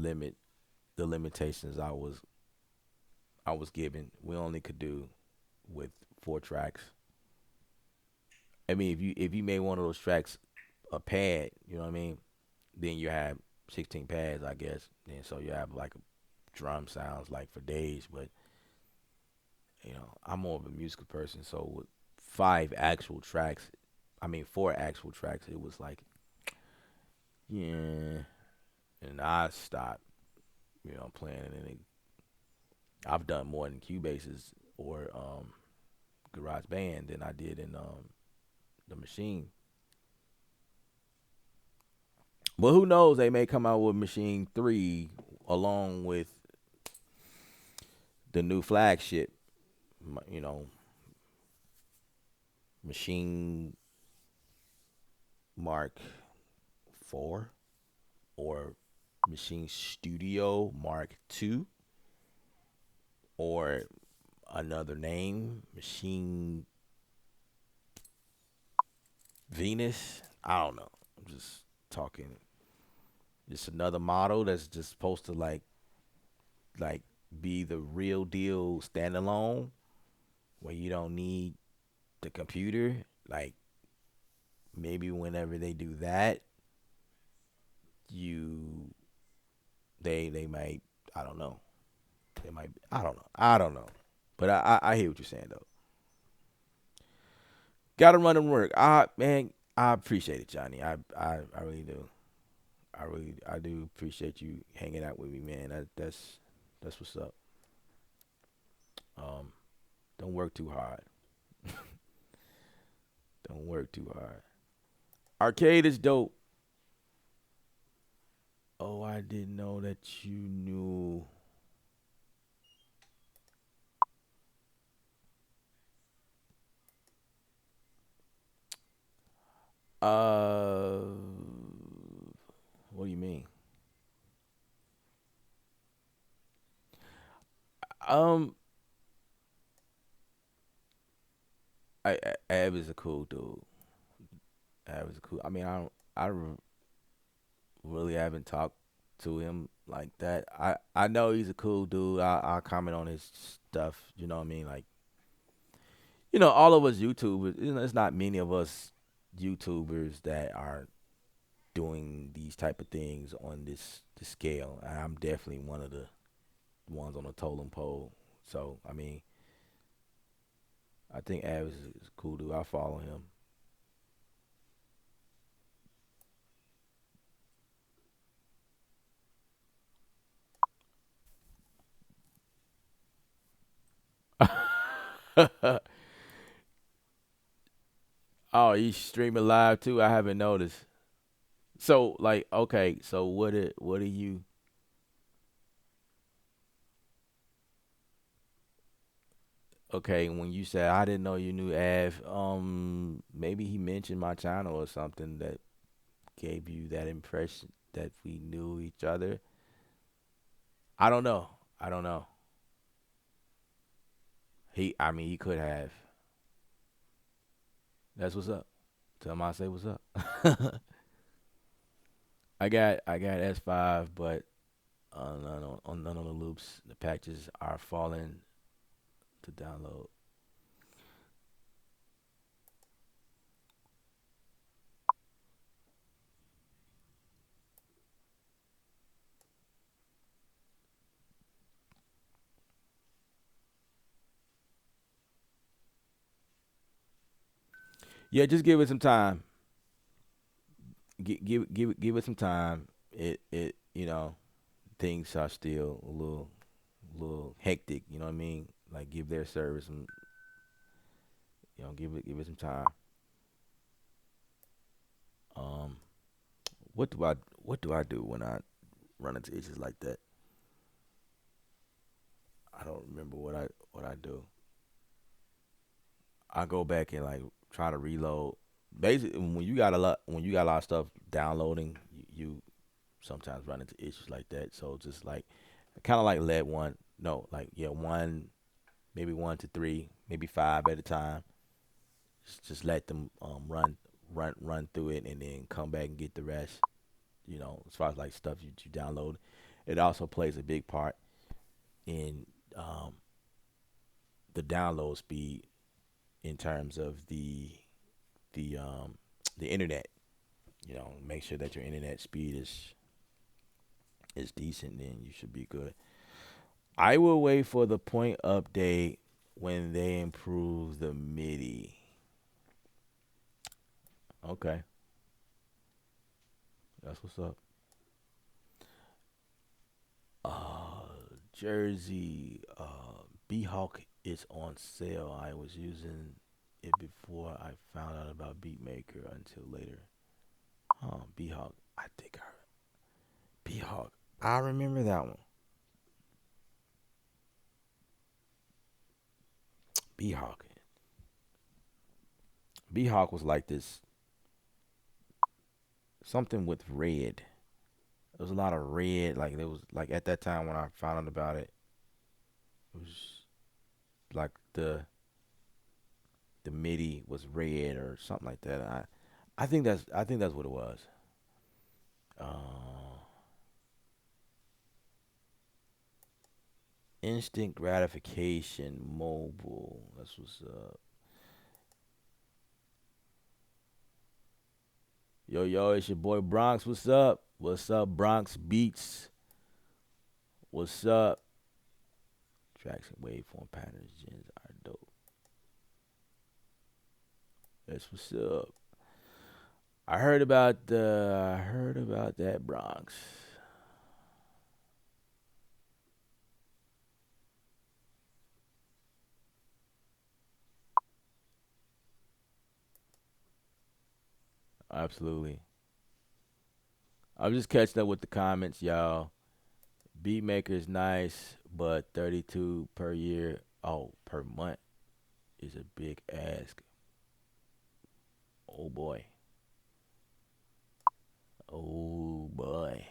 limitations I was given. We only could do with 4 tracks. I mean, if you made one of those tracks a pad, you know what I mean, then you have 16 pads, I guess. And so you have like drum sounds like for days. But I'm more of a musical person, so with 5 actual tracks, I mean 4 actual tracks, it was like yeah, and I stopped, playing it, and I've done more in Cubase's or Garage Band than I did in the machine. But who knows? They may come out with Machine 3 along with the new flagship, you know, Machine Mark 4 or Machine Studio Mark 2 or another name, Machine Venus. I don't know. I'm just talking. Just another model that's just supposed to like be the real deal standalone where you don't need the computer. Like maybe whenever they do that, you they might, I don't know. They might, I don't know. I don't know. But I hear what you're saying though. Gotta run and work. Man, I appreciate it, Johnny. I really do. I do appreciate you hanging out with me, man. That's what's up. Um, don't work too hard. Don't work too hard. Arcade is dope. Oh, I didn't know that you knew. Uh, what do you mean? Um, Ab is a cool dude. Ab is a cool. I mean, really haven't talked to him like that. I know he's a cool dude. I comment on his stuff. You know what I mean? Like, all of us YouTubers. It's not many of us YouTubers that are doing these type of things on this scale. And I'm definitely one of the ones on the totem pole. So I mean, I think Ab is a cool dude. I follow him. Oh, he's streaming live too. I haven't noticed. So like, okay, so what are you? Okay, when you said I didn't know you knew Av, maybe he mentioned my channel or something that gave you that impression that we knew each other. I don't know. I don't know. I mean, he could have. That's what's up. Tell him I say what's up. I got S5, but on none of the loops, the patches are falling to download. Yeah, just give it some time. Give it some time. It things are still a little hectic. You know what I mean? Like give their service some, give it some time. Um, what do I do when I run into issues like that? I don't remember what I do. I go back and like try to reload. Basically, when you got a lot of stuff downloading, you sometimes run into issues like that. So just like kind of like let one no like yeah one maybe 1 to 3 maybe 5 at a time. Just let them run through it and then come back and get the rest. As far as like stuff you download, it also plays a big part in um, the download speed in terms of the internet. Make sure that your internet speed is decent, then you should be good. I will wait for the point update when they improve the MIDI. Okay, that's what's up. Jersey, B Hawk is on sale. I was using it before I found out about Beatmaker until later. Huh, B Hawk. I think I B Hawk. I remember that one. B Hawk. B Hawk was like this something with red. There was a lot of red. Like there was like at that time when I found out about it, it was like the MIDI was red or something like that. I think that's what it was. Uh, instant gratification mobile. That's what's up. Yo yo, it's your boy Bronx. What's up? What's up, Bronx Beats? What's up? Tracks and waveform patterns gens are dope. That's what's up. I heard about that Bronx. Absolutely. I'm just catching up with the comments, y'all. Beatmaker is nice, but 32 per year, oh, per month is a big ask. Oh boy. Oh boy.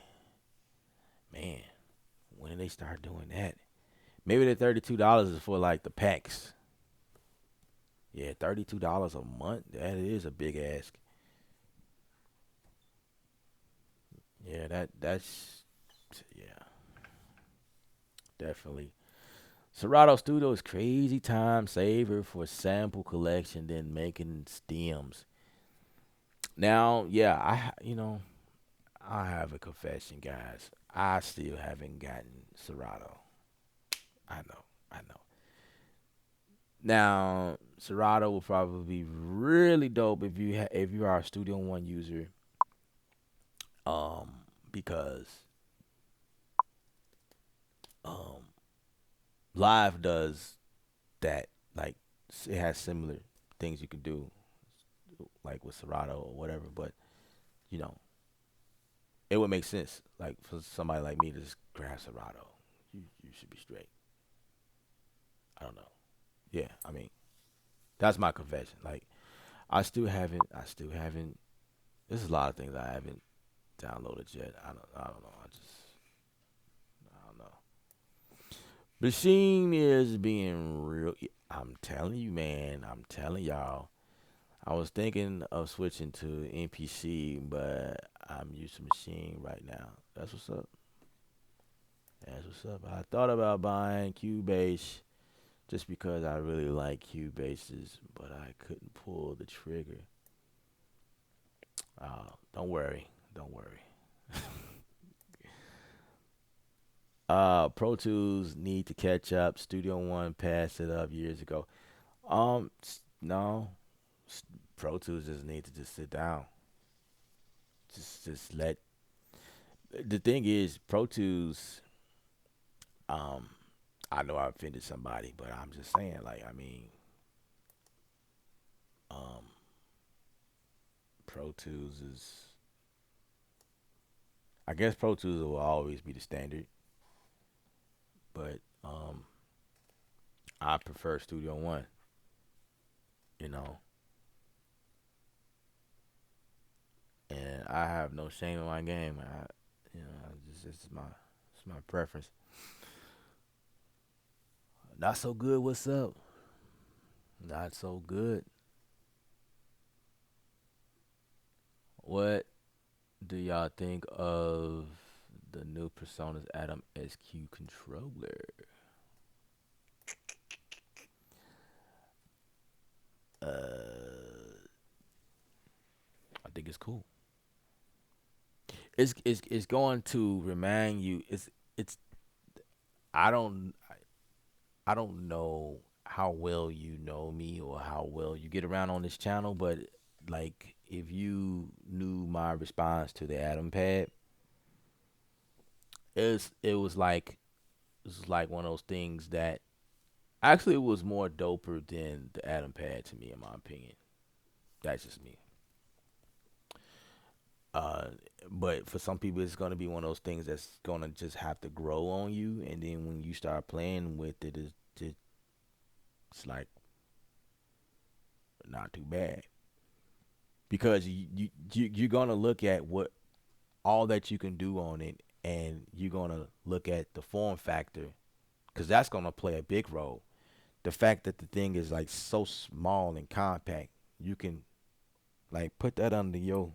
Man, when did they start doing that? Maybe the $32 is for like the packs. Yeah, $32 a month. That is a big ask. Yeah, that's yeah, definitely. Serato Studio is crazy time saver for sample collection than making stems. Now, yeah, I have a confession, guys. I still haven't gotten Serato. I know, I know. Now, Serato will probably be really dope if you are a Studio One user, um, because um, Live does that. Like, it has similar things you can do, like with Serato or whatever. But you know, it would make sense, like for somebody like me to just grab Serato. You should be straight. I don't know. Yeah, I mean, that's my confession. Like, I still haven't. There's a lot of things I haven't downloaded yet. I don't know. I don't know. Machine is being real. I'm telling you, man. I'm telling y'all. I was thinking of switching to NPC, but I'm using Machine right now. That's what's up. That's what's up. I thought about buying Cubase just because I really like Cubases, but I couldn't pull the trigger. Don't worry. Don't worry. Pro Tools need to catch up. Studio One passed it up years ago. No, Pro Tools just need to just sit down. Just let. The thing is, Pro Tools. Um, I know I offended somebody, but I'm just saying. Like, I mean, um, Pro Tools is. I guess Pro Tools will always be the standard, but I prefer Studio One. You know, and I have no shame in my game. It's my preference. Not so good. What's up? Not so good. What do y'all think of the new Personas Atom SQ controller? Uh, I think it's cool. It's going to remind you. It's I don't know how well you know me or how well you get around on this channel, but like if you knew my response to the Atom Pad, it was like it's like one of those things that actually it was more doper than the Atom Pad to me, in my opinion. That's just me. Uh, but for some people, it's gonna be one of those things that's gonna just have to grow on you, and then when you start playing with it, it's like not too bad because you're gonna look at what all that you can do on it, and you're gonna look at the form factor because that's gonna play a big role. The fact that the thing is like so small and compact, you can like put that under your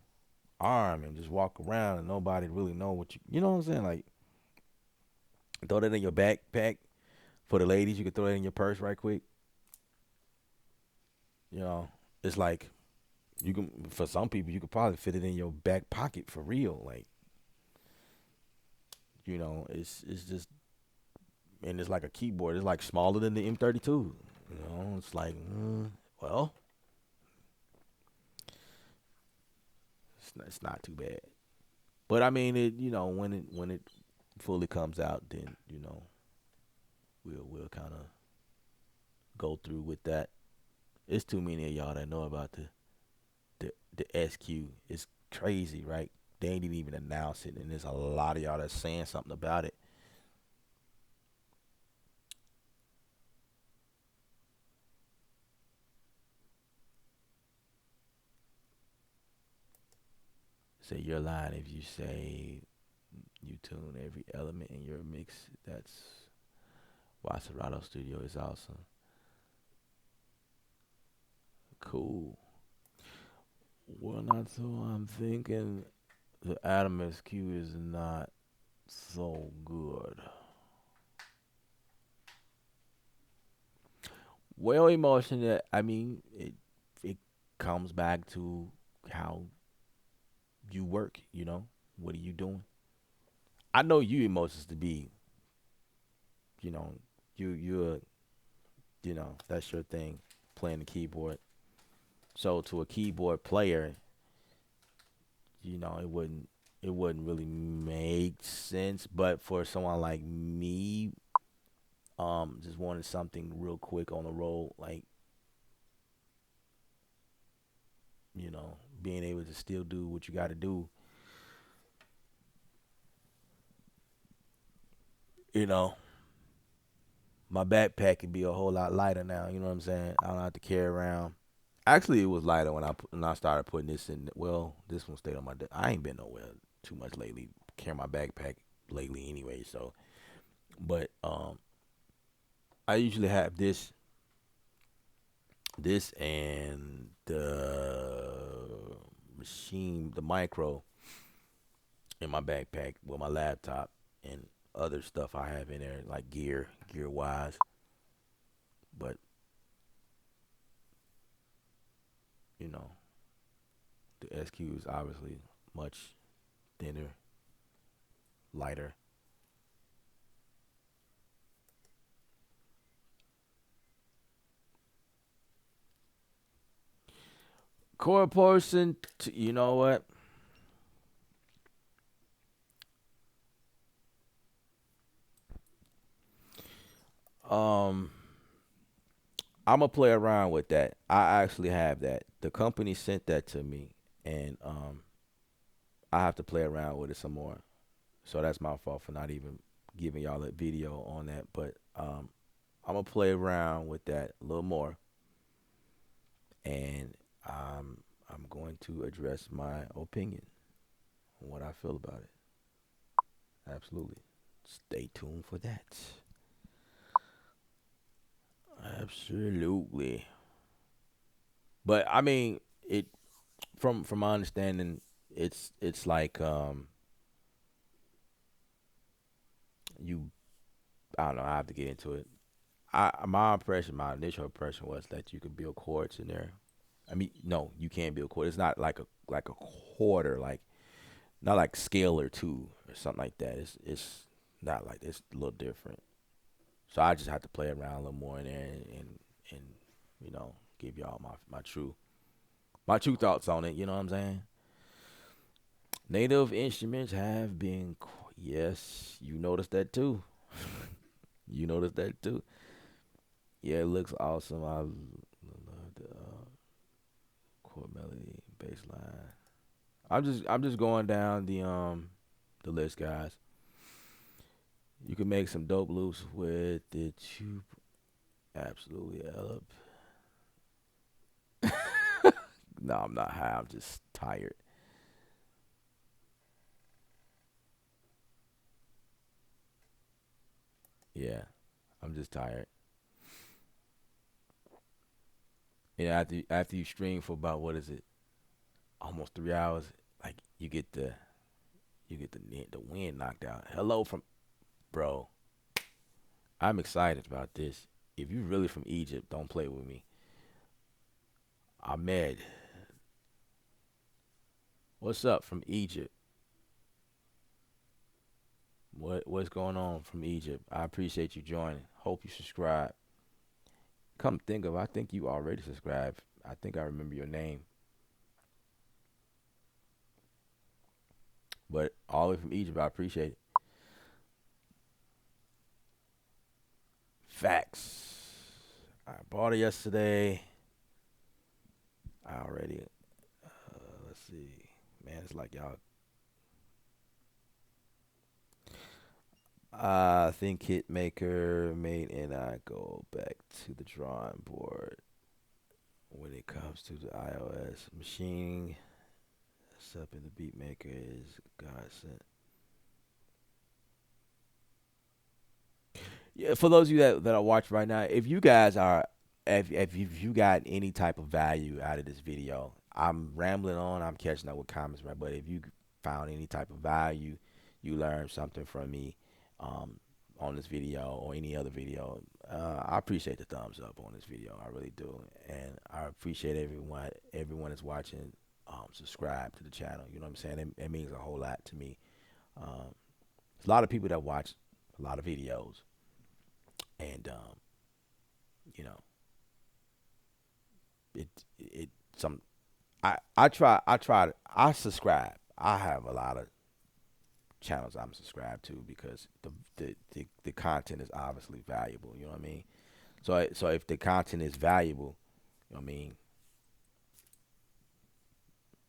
arm and just walk around and nobody really know what you know what I'm saying? Like throw that in your backpack for the ladies, you can throw that in your purse right quick. You know, it's like you can for some people you could probably fit it in your back pocket for real. Like, it's just and it's like a keyboard. It's like smaller than the M32. It's like well, it's not too bad. But I mean, when it fully comes out, then we'll kind of go through with that. It's too many of y'all that know about the SQ. It's crazy, right? They ain't even announce it, and there's a lot of y'all that's saying something about it. Say you're lying if you say you tune every element in your mix. That's why Serato Studio is awesome. Cool. Well, not so. I'm thinking the Atom SQ is not so good. Well, emotion. I mean, it comes back to how you work. What are you doing? I know you emotions to be. You know, you're. That's your thing, playing the keyboard. So to a keyboard player, it wouldn't really make sense. But for someone like me, just wanted something real quick on the road, like being able to still do what you got to do. You know, my backpack can be a whole lot lighter now. You know what I'm saying? I don't have to carry around. Actually, it was lighter when I started putting this in. Well, this one stayed on my desk. I ain't been nowhere too much lately. Carrying my backpack lately anyway. So, but I usually have this and the machine, the micro in my backpack with my laptop and other stuff I have in there, like gear wise. But you know, the SQ is obviously much thinner, lighter. Core portion, you know what? Um, I'm gonna play around with that. I actually have that. The company sent that to me, and I have to play around with it some more. So that's my fault for not even giving y'all a video on that. But I'm gonna play around with that a little more, and I'm going to address my opinion on what I feel about it. Absolutely. Stay tuned for that. Absolutely. But I mean, it from my understanding, it's like you. I don't know. I have to get into it. My initial impression was that you could build chords in there. I mean, no, you can't build chords. It's not like a quarter, like not like scalar two or something like that. It's not like it's a little different. So I just have to play around a little more in there and give y'all my true thoughts on it. You know what I'm saying? Native instruments have been yes, you noticed that too. You noticed that too? Yeah, it looks awesome. I love the chord melody, bass line. I'm just going down the list, guys. You can make some dope loops with it. You absolutely up. No, I'm not high. I'm just tired. Yeah, I'm just tired. You know, after you stream for about what is it, almost 3 hours, like you get the wind knocked out. Hello from bro. I'm excited about this. If you really from Egypt, don't play with me. Ahmed, what's up from Egypt? What's going on from Egypt? I appreciate you joining. Hope you subscribe. Come think of, I think you already subscribed. I think I remember your name. But all the way from Egypt, I appreciate it. Facts. I bought it yesterday. I already. Let's see. Man, it's like y'all. I think Hitmaker made, and I go back to the drawing board when it comes to the iOS machine. Up in the beat maker is God sent. Yeah, for those of you that are watching right now, if you guys are, if you got any type of value out of this video, I'm rambling on, I'm catching up with comments, right? But if you found any type of value, you learned something from me, um, on this video or any other video, I appreciate the thumbs up on this video. I really do, and I appreciate everyone that's watching. Subscribe to the channel. You know what I'm saying? It means a whole lot to me. Um, there's a lot of people that watch a lot of videos, and you know, it some I subscribe. I have a lot of channels I'm subscribed to because the content is obviously valuable. You know what I mean? So if the content is valuable, you know what I mean,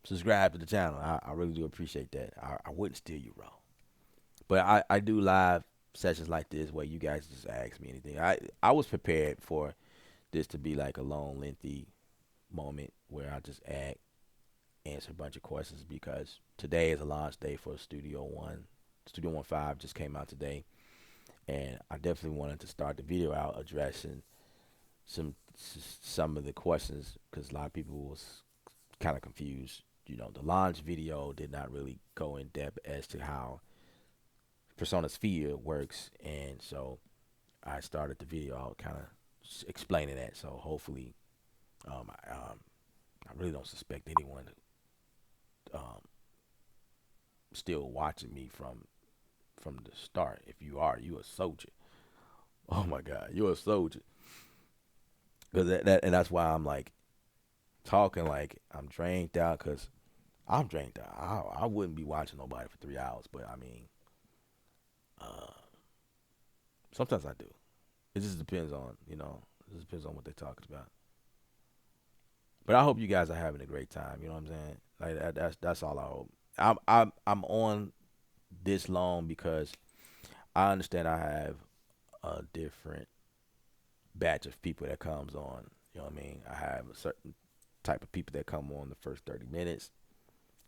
subscribe to the channel. I really do appreciate that. I wouldn't steer you wrong. But I do live sessions like this where you guys just ask me anything. I was prepared for this to be like a long, lengthy moment where I just answer a bunch of questions because today is a launch day for Studio One. Studio One 5 just came out today, and I definitely wanted to start the video out addressing some of the questions because a lot of people was kind of confused. You know, the launch video did not really go in depth as to how Persona Sphere works, and so I started the video out kind of explaining that. So hopefully, I really don't suspect anyone um, still watching me from the start. If you are, you a soldier. Oh my God, you're a soldier. Cause and that's why I'm like talking like I'm drained out. Cause I'm drained out. I wouldn't be watching nobody for 3 hours, but I mean, uh, sometimes I do. It just depends on it just depends on what they're talking about. But I hope you guys are having a great time. You know what I'm saying? Like that's all I hope. I'm on this long because I understand I have a different batch of people that comes on. You know what I mean? I have a certain type of people that come on the first 30 minutes.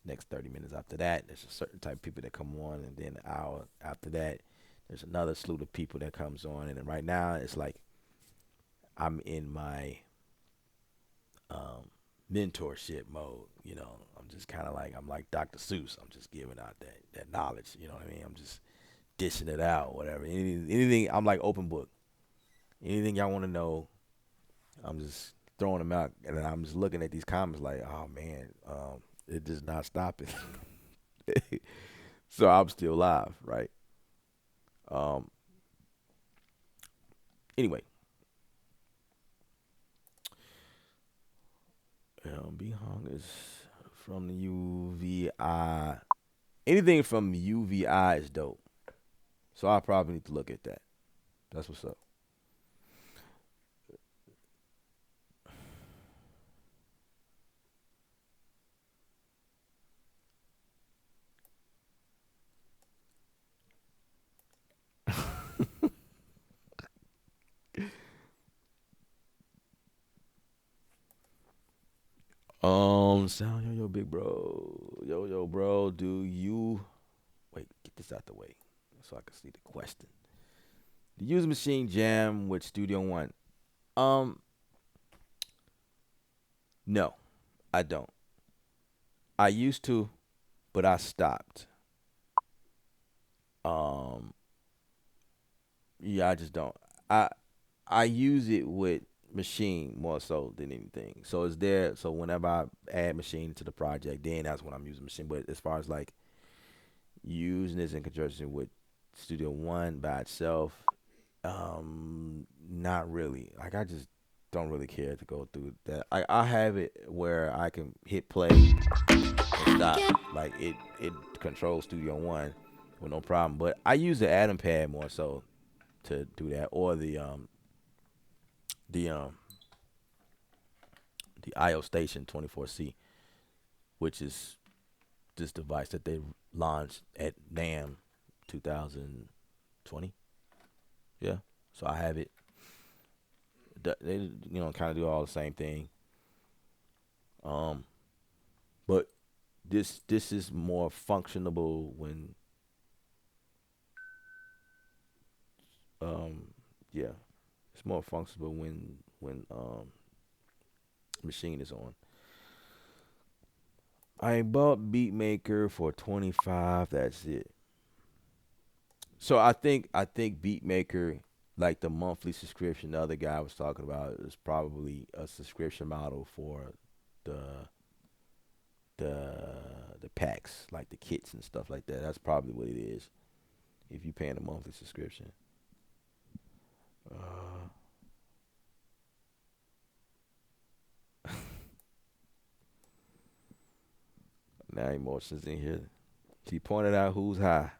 Next 30 minutes after that, there's a certain type of people that come on, and then an hour after that, there's another slew of people that comes on. And then right now, it's like I'm in my um, mentorship mode. You know, I'm just kind of like I'm like Dr. Seuss. I'm just giving out that knowledge. You know what I mean? I'm just dishing it out, whatever. Anything. I'm like open book. Anything y'all want to know, I'm just throwing them out, and then I'm just looking at these comments like, oh man, it does not stop it. So I'm still live, right? Um. Anyway, be hung is from the UVI. Anything from UVI is dope. So I probably need to look at that. That's what's up. Sound yo yo big bro, yo yo bro. Do you wait? Get this out the way so I can see the question. Do you use Machine Jam with Studio One? Um, no, I don't. I used to, but I stopped. Um, yeah, I just don't. I I use it with Machine more so than anything. So it's there. So whenever I add Machine to the project, then that's when I'm using Machine. But as far as like using this in conjunction with Studio One by itself, not really. Like I just don't really care to go through that. I have it where I can hit play and stop. Like it controls Studio One with no problem. But I use the Atom Pad more so to do that, or the um the IO Station 24C, which is this device that they launched at NAM 2020. Yeah, so I have it. They kind of do all the same thing. Um, but this is more functionable when um yeah, it's more functional when machine is on. I bought Beatmaker for 25. That's it. So I think Beatmaker, like the monthly subscription the other guy was talking about, is probably a subscription model for the the packs, like the kits and stuff like that. That's probably what it is. If you paying a monthly subscription. Uh, Now emotions in here. She pointed out who's high.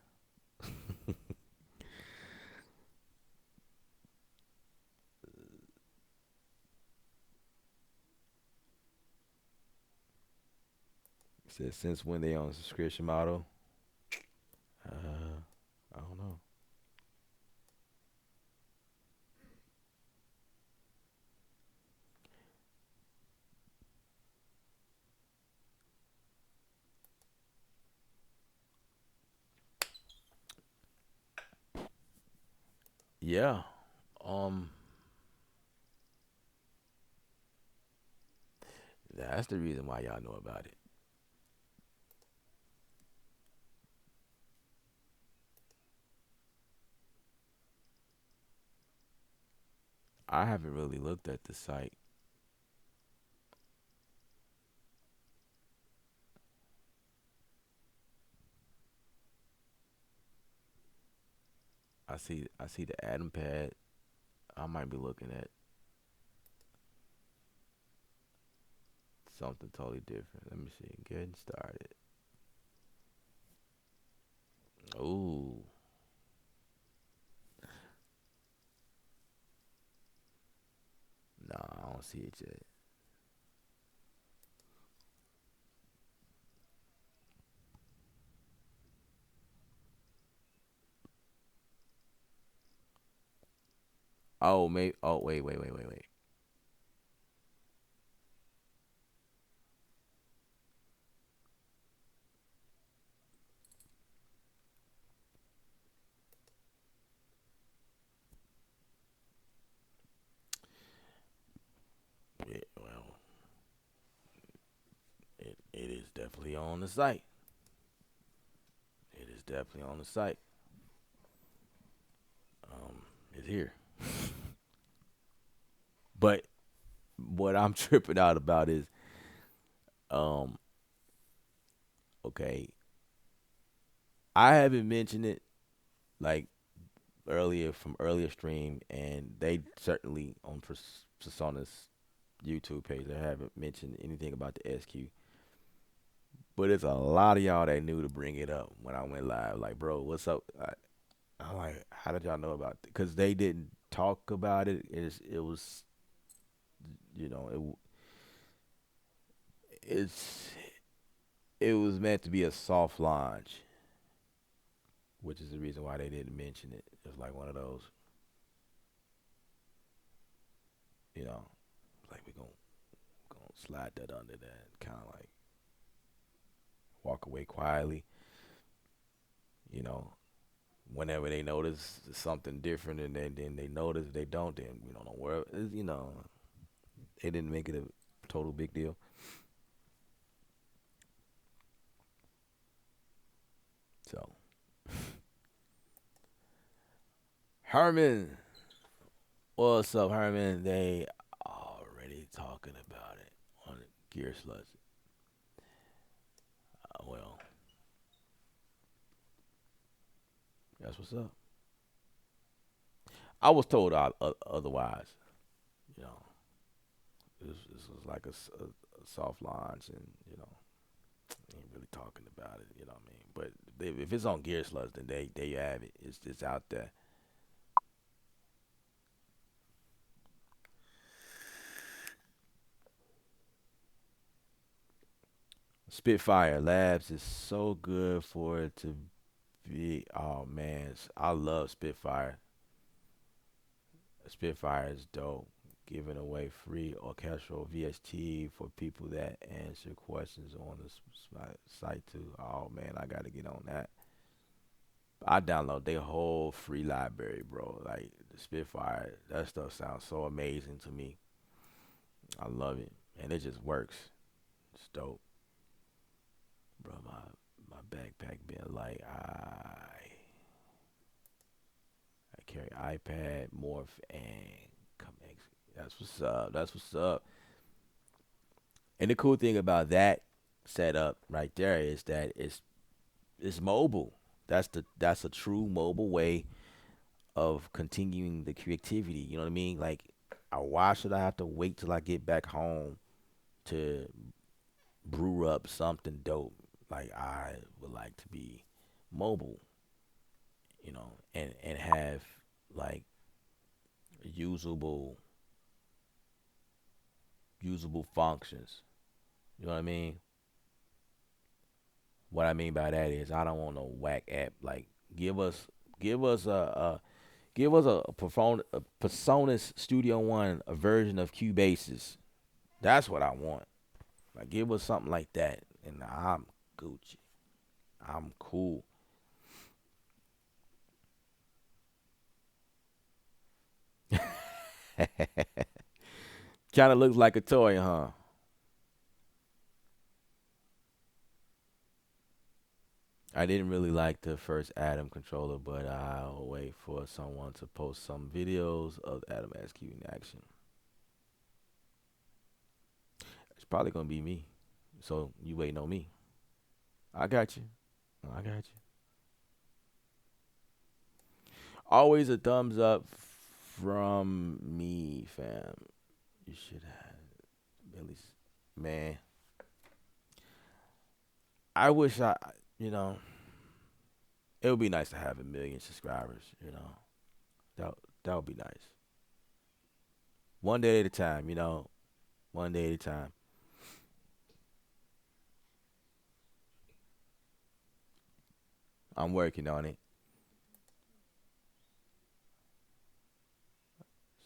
Said since when they on subscription model? I don't know. Yeah. Um. That's the reason why y'all know about it. I haven't really looked at the site. I see the Atom Pad. I might be looking at something totally different. Let me see. Getting started. Ooh. No, I don't see it yet. Oh, maybe. Oh, wait. Yeah, well, it is definitely on the site. It is definitely on the site. It's here. But what I'm tripping out about is, um, okay, I haven't mentioned it like earlier from earlier stream, and they certainly on Persona's YouTube page, they haven't mentioned anything about the SQ. But it's a lot of y'all that knew to bring it up when I went live. Like, bro, what's up? I'm like, how did y'all know about it? Because they didn't talk about it. It was, you know, it's it was meant to be a soft launch, which is the reason why they didn't mention it. It's like one of those, you know, like we gonna slide that under that, kind of like walk away quietly, you know. Whenever they notice something different, and then they notice, if they don't, then don't worry. You know, they didn't make it a total big deal. So Herman, what's up, Herman? They already talking about it on Gear Sluts. Well, that's what's up. I was told otherwise. You know, this was like a soft launch, and ain't really talking about it. You know what I mean? But if it's on Gear Sluts, then there you have it. It's out there. Spitfire Labs is so good for it to be. Oh man, I love Spitfire. Spitfire is dope. Giving away free orchestral VST for people that answer questions on the site too. Oh man, I gotta get on that. I download their whole free library, bro. Like the Spitfire, that stuff sounds so amazing to me. I love it, and it just works. It's dope, bro. My backpack being like, I carry iPad, Morph, and Comex. That's what's up. That's what's up. And the cool thing about that setup right there is that it's mobile. That's a true mobile way of continuing the creativity. You know what I mean? Like, why should I have to wait till I get back home to brew up something dope? Like, I would like to be mobile, and have like usable usable functions. You know what I mean? What I mean by that is I don't want no whack app. Like, give us give us a Personas Studio One, a version of Cubase's. That's what I want. Like, give us something like that, and I'm Gucci. I'm cool. Kind of looks like a toy, huh? I didn't really like the first Atom controller, but I'll wait for someone to post some videos of Atom SQ in action. It's probably gonna be me. So you waiting on me? I got you. I got you. Always a thumbs up from me, fam. You should have at least, man. I wish you know, it would be nice to have 1 million subscribers. That that would be nice. One day at a time. One day at a time. I'm working on it.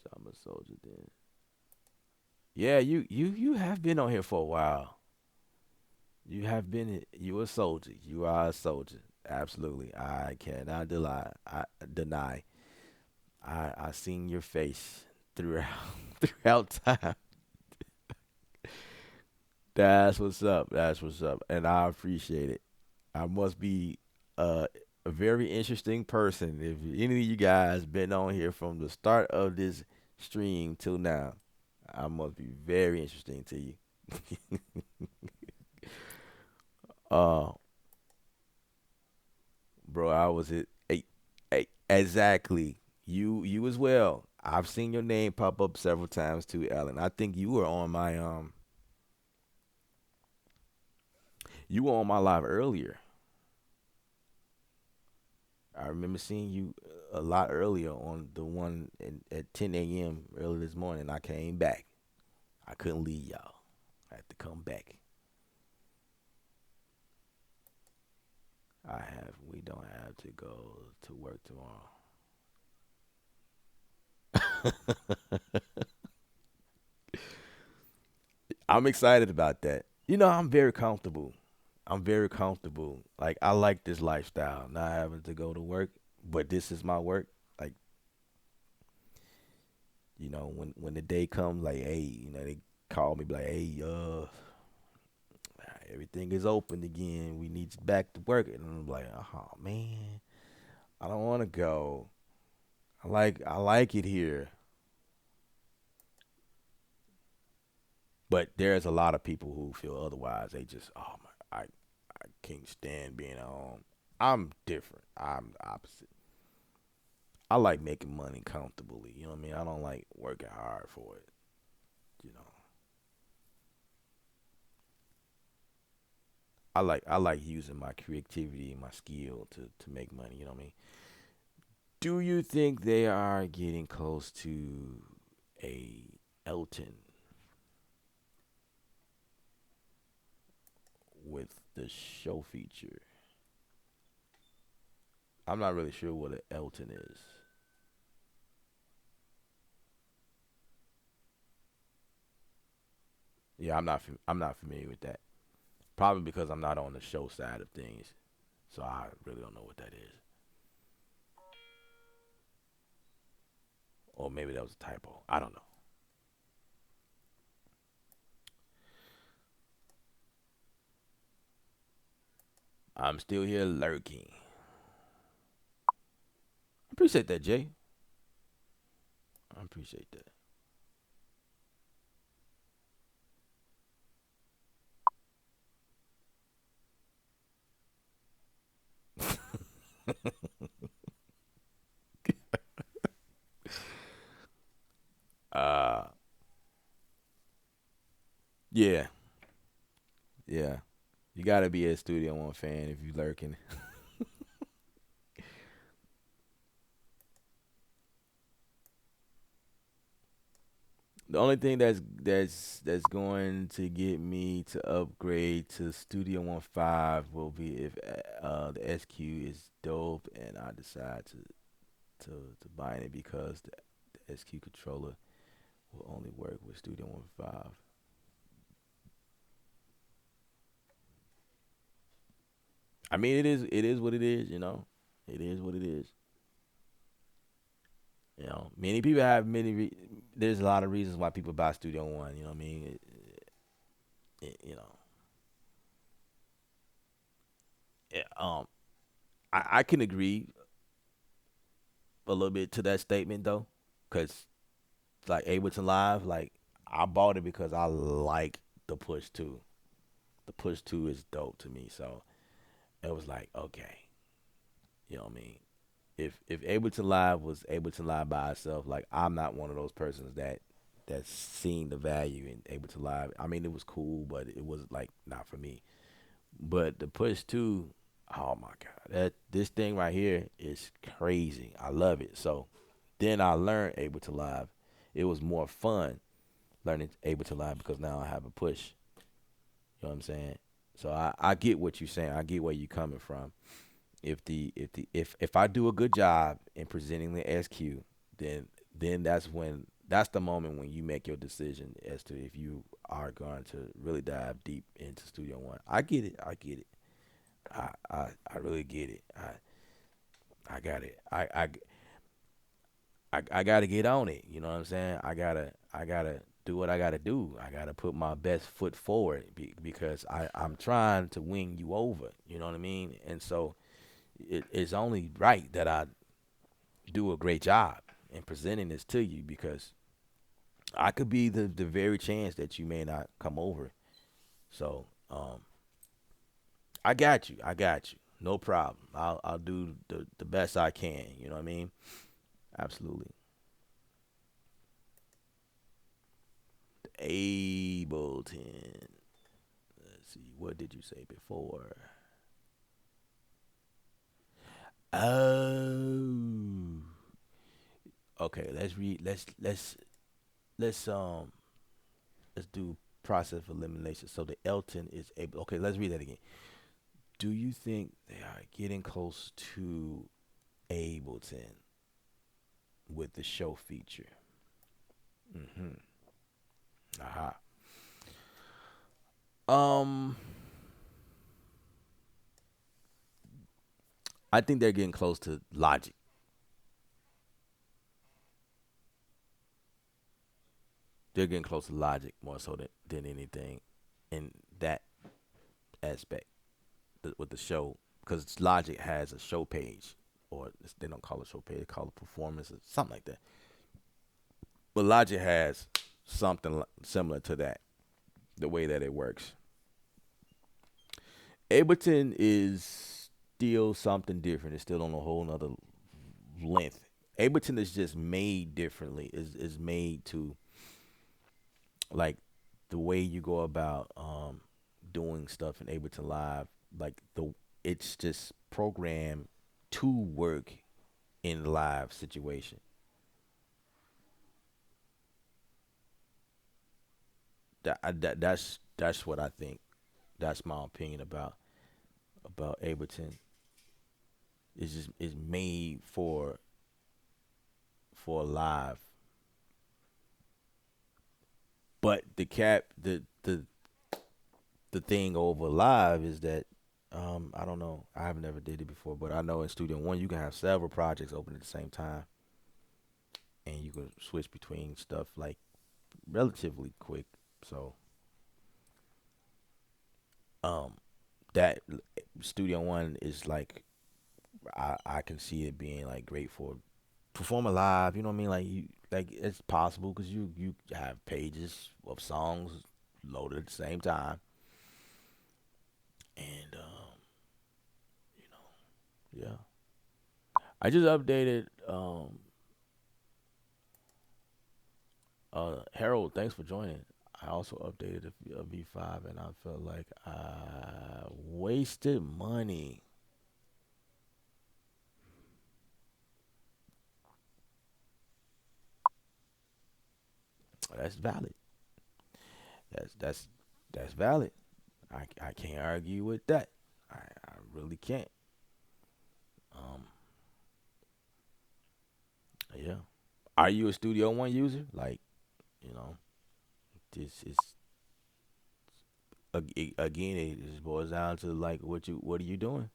So I'm a soldier then. Yeah, you have been on here for a while. You have been. You a soldier. You are a soldier. Absolutely. I cannot deny. I seen your face throughout throughout time. That's what's up. That's what's up, and I appreciate it. I must be a very interesting person. If any of you guys been on here from the start of this stream till now, I must be very interesting to you. uh, bro, I was it. Exactly. You as well. I've seen your name pop up several times too, Ellen. I think you were on my live earlier. I remember seeing you a lot earlier on the one at 10 a.m. early this morning. I came back. I couldn't leave y'all. I had to come back. We don't have to go to work tomorrow. I'm excited about that. I'm very comfortable. I'm very comfortable. Like I like this lifestyle, not having to go to work, but this is my work. Like, when the day comes, like, hey, they call me, be like, hey, everything is open again. We need you back to work, and I'm like, oh man, I don't want to go. I like it here, but there's a lot of people who feel otherwise. They just, oh my, I can't stand being at home. I'm different. I'm the opposite. I like making money comfortably. You know what I mean? I don't like working hard for it. You know, I like using my creativity and my skill to make money. You know what I mean? Do you think they are getting close to a Elton with the show feature? I'm not really sure what an Elton is. Yeah, I'm not familiar with that. Probably because I'm not on the show side of things, so I really don't know what that is. Or maybe that was a typo. I don't know. I'm still here lurking. Appreciate that, Jay. I appreciate that. Uh, yeah, yeah. You gotta be a Studio One fan if you lurking. The only thing that's going to get me to upgrade to Studio One Five will be if the SQ is dope and I decide to buy it because the SQ controller will only work with Studio One Five. I mean, it is what it is. It is what it is. Many people have there's a lot of reasons why people buy Studio One. You know what I mean? It, you know, it, I can agree a little bit to that statement though, because like Ableton Live, like I bought it because I like the Push Two. The Push Two is dope to me, so it was like okay, you know what I mean. If Ableton Live was Ableton Live by itself, like I'm not one of those persons that's seen the value in Ableton Live. I mean, it was cool, but it was like not for me. But the Push Two, oh my god, that this thing right here is crazy. I love it. So then I learned Ableton Live. It was more fun learning Ableton Live because now I have a push. You know what I'm saying? So I get what you're saying. I get where you're coming from. If I do a good job in presenting the SQ, then that's the moment when you make your decision as to if you are going to really dive deep into Studio One. I get it. I get it. I really get it. I got it. I gotta get on it. You know what I'm saying? I gotta do what I gotta do. I gotta put my best foot forward because I'm trying to win you over. You know what I mean? And so it's only right that I do a great job in presenting this to you because I could be the very chance that you may not come over. So I got you. I got you. No problem. I'll do the best I can. You know what I mean? Absolutely. Ableton. Let's see. What did you say before? Okay, let's read. Let's let's do process of elimination. So the Elton is able. Okay, let's read that again. Do you think they are getting close to Ableton with the show feature? Mm-hmm. Aha. Um, I think they're getting close to Logic. They're getting close to Logic more so than anything in that aspect with the show, because Logic has a show page, or they don't call it show page, they call it performance or something like that. But Logic has something similar to that, the way that it works. Ableton is still something different. It's still on a whole nother length. Ableton is just made differently. Is made to, like, the way you go about doing stuff in Ableton Live. Like, it's just programmed to work in live situation. That's what I think. That's my opinion about Ableton. It's made for live. But the thing over live is that, I don't know. I have never did it before, but I know in Studio One you can have several projects open at the same time, and you can switch between stuff like relatively quick. So um, that Studio One is like, I can see it being like great for performing live. You know what I mean? Like, it's possible because you have pages of songs loaded at the same time, and you know, yeah. I just updated Harold. Thanks for joining. I also updated a V5, and I felt like I wasted money. That's valid. That's that's valid. I can't argue with that. I really can't. Um, yeah. Are you a Studio One user? Like, you know, this is again. It just boils down to, like, what are you doing?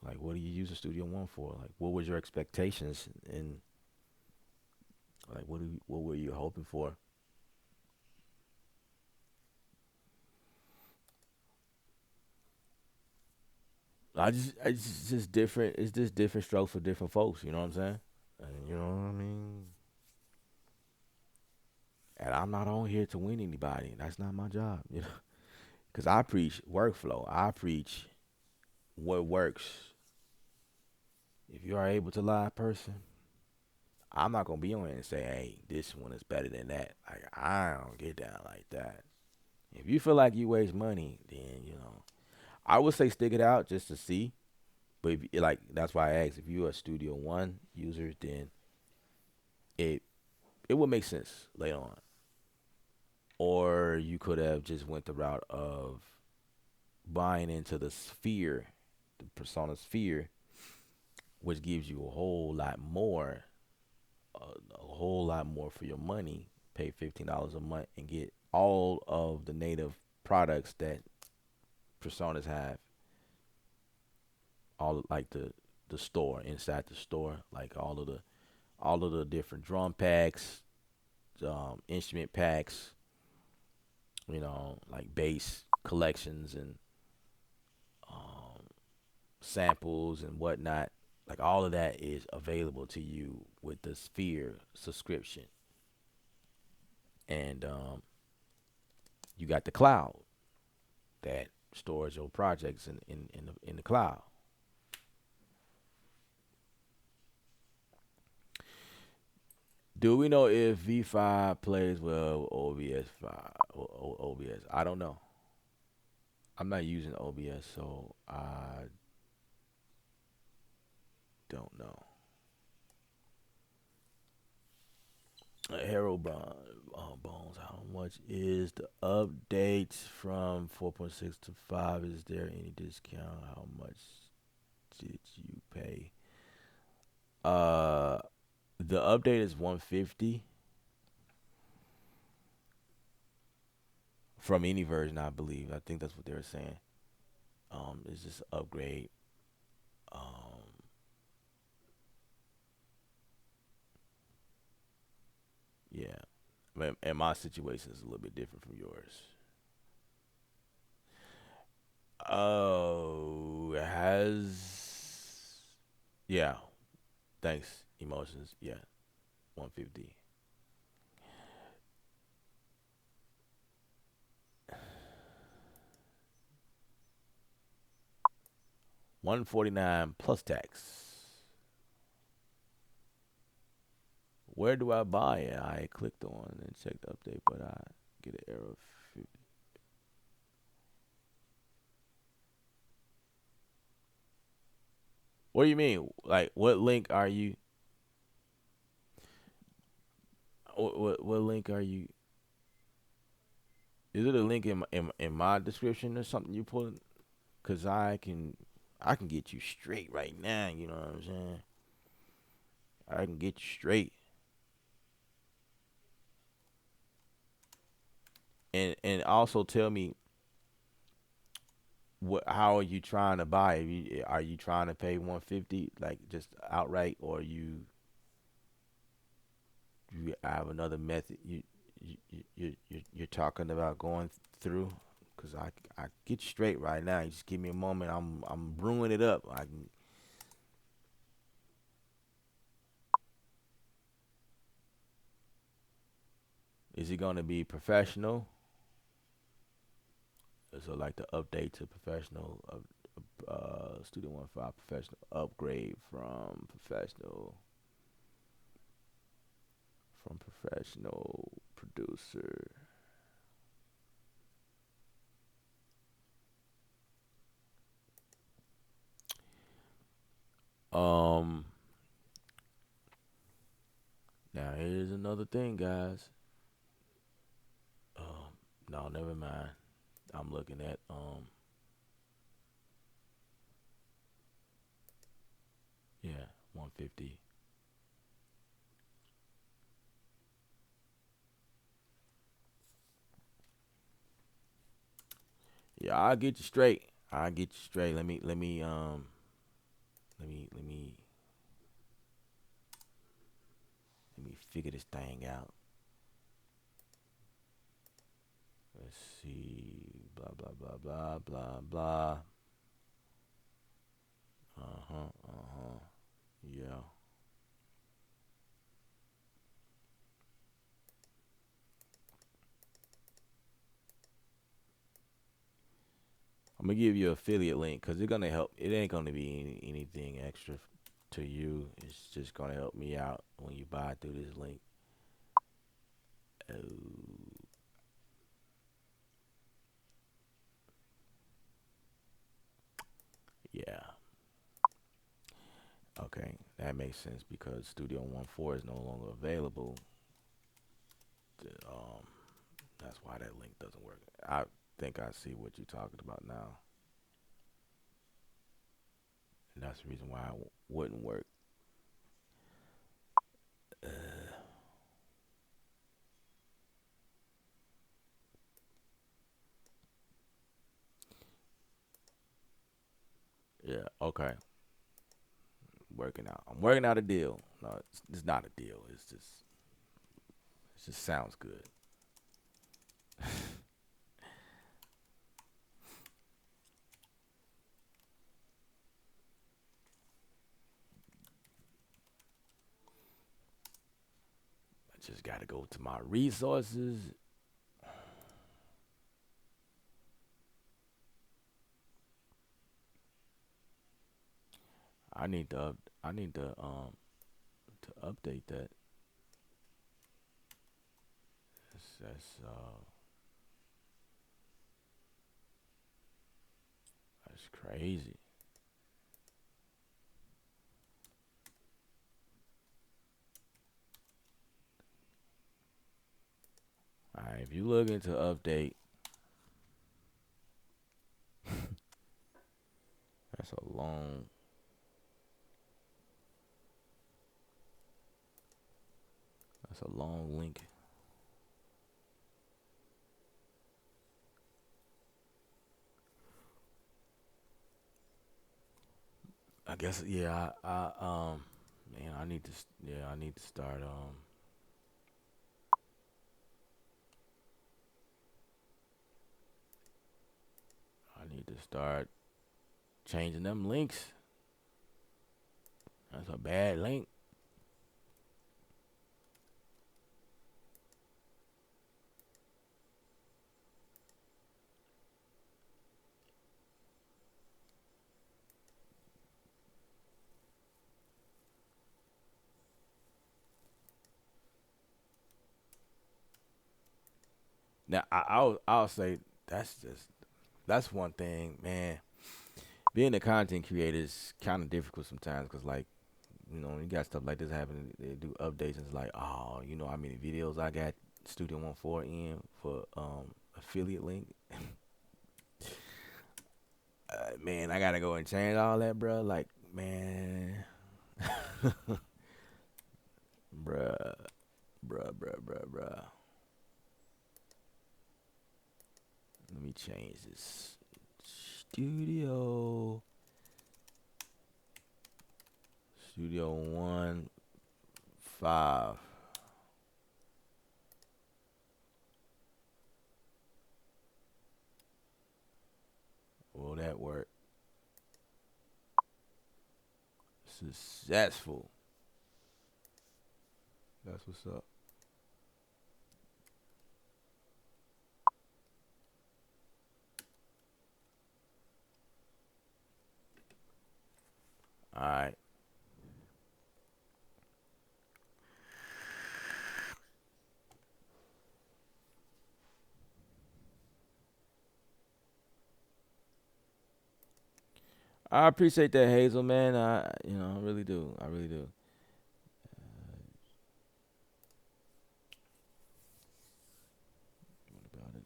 Like, what are you using Studio One for? Like, what was your expectations, and like, what were you hoping for? It's just different. It's just different strokes for different folks. You know what I'm saying? And you know what I mean? And I'm not on here to win anybody. That's not my job. You know, because I preach workflow. I preach what works. If you are able to live person, I'm not gonna be on here and say, "Hey, this one is better than that." Like, I don't get down like that. If you feel like you waste money, then I would say stick it out just to see. But like, that's why I asked, if you're a Studio One user, then it it would make sense later on. Or you could have just went the route of buying into the sphere, the persona sphere, which gives you a whole lot more for your money. Pay $15 a month and get all of the native products that personas have. All, like, the store, inside the store, like all of the different drum packs, instrument packs, like bass collections and um, samples and whatnot. Like, all of that is available to you with the Sphere subscription, and you got the cloud that stores your projects in the cloud. Do we know if V5 plays well with OBS 5 or OBS? I don't know. I'm not using OBS, so I don't know. Harold Bones. How much is the updates from 4.6 to 5? Is there any discount? How much did you pay? Uh, the update is 150 from any version, I believe. I think that's what they were saying. It's just an upgrade. Um, yeah. And my situation is a little bit different from yours. Oh, it has. Yeah. Thanks. Emotions. Yeah. 150. 149 plus tax. Where do I buy it? I clicked on and checked the update, but I get an error. What do you mean? Like, what link are you? What link are you? Is it a link in my description or something you put? Cause I can get you straight right now. You know what I'm saying? I can get you straight. And also tell me what how are you trying to buy it? Are you trying to pay 150 like just outright, or you have another method you're talking about going through? Cause I get you straight right now. You just give me a moment. I'm brewing it up. I can. Is it gonna be professional? So like the update to professional, student 1.5 professional upgrade from professional producer. Um, Now here's another thing, guys. No, never mind. I'm looking at yeah, 150. Yeah, I'll get you straight. I'll get you straight. Let me figure this thing out. Let's see. Blah blah blah blah blah blah. Uh huh. Uh huh. Yeah. I'm gonna give you an affiliate link because it's gonna help. It ain't gonna be anything extra to you. It's just gonna help me out when you buy through this link. Oh, yeah. Okay, that makes sense because Studio 1.4 is no longer available. Um, that's why that link doesn't work. I think I see what you're talking about now, and that's the reason why it wouldn't work. Uh, yeah. Okay. Working out. I'm working out a deal. No, it's not a deal. It just sounds good. I just gotta go to my resources. I need to I need to update that. That's crazy. right, if you looking to update, that's a long. That's a long link. I guess yeah. Man, I need to. Yeah, I need to start. I need to start changing them links. That's a bad link. Now, I'll say that's one thing, man. Being a content creator is kind of difficult sometimes because, like, you got stuff like this happening. They do updates, and it's like, oh, how many videos I got Studio 14 in for affiliate link. Man, I gotta go and change all that, bro. Like, man, bruh, bruh. Let me change this. Studio 1.5. Will that work? Successful. That's what's up. All right. I appreciate that, Hazel, man. I really do. I really do. What about it?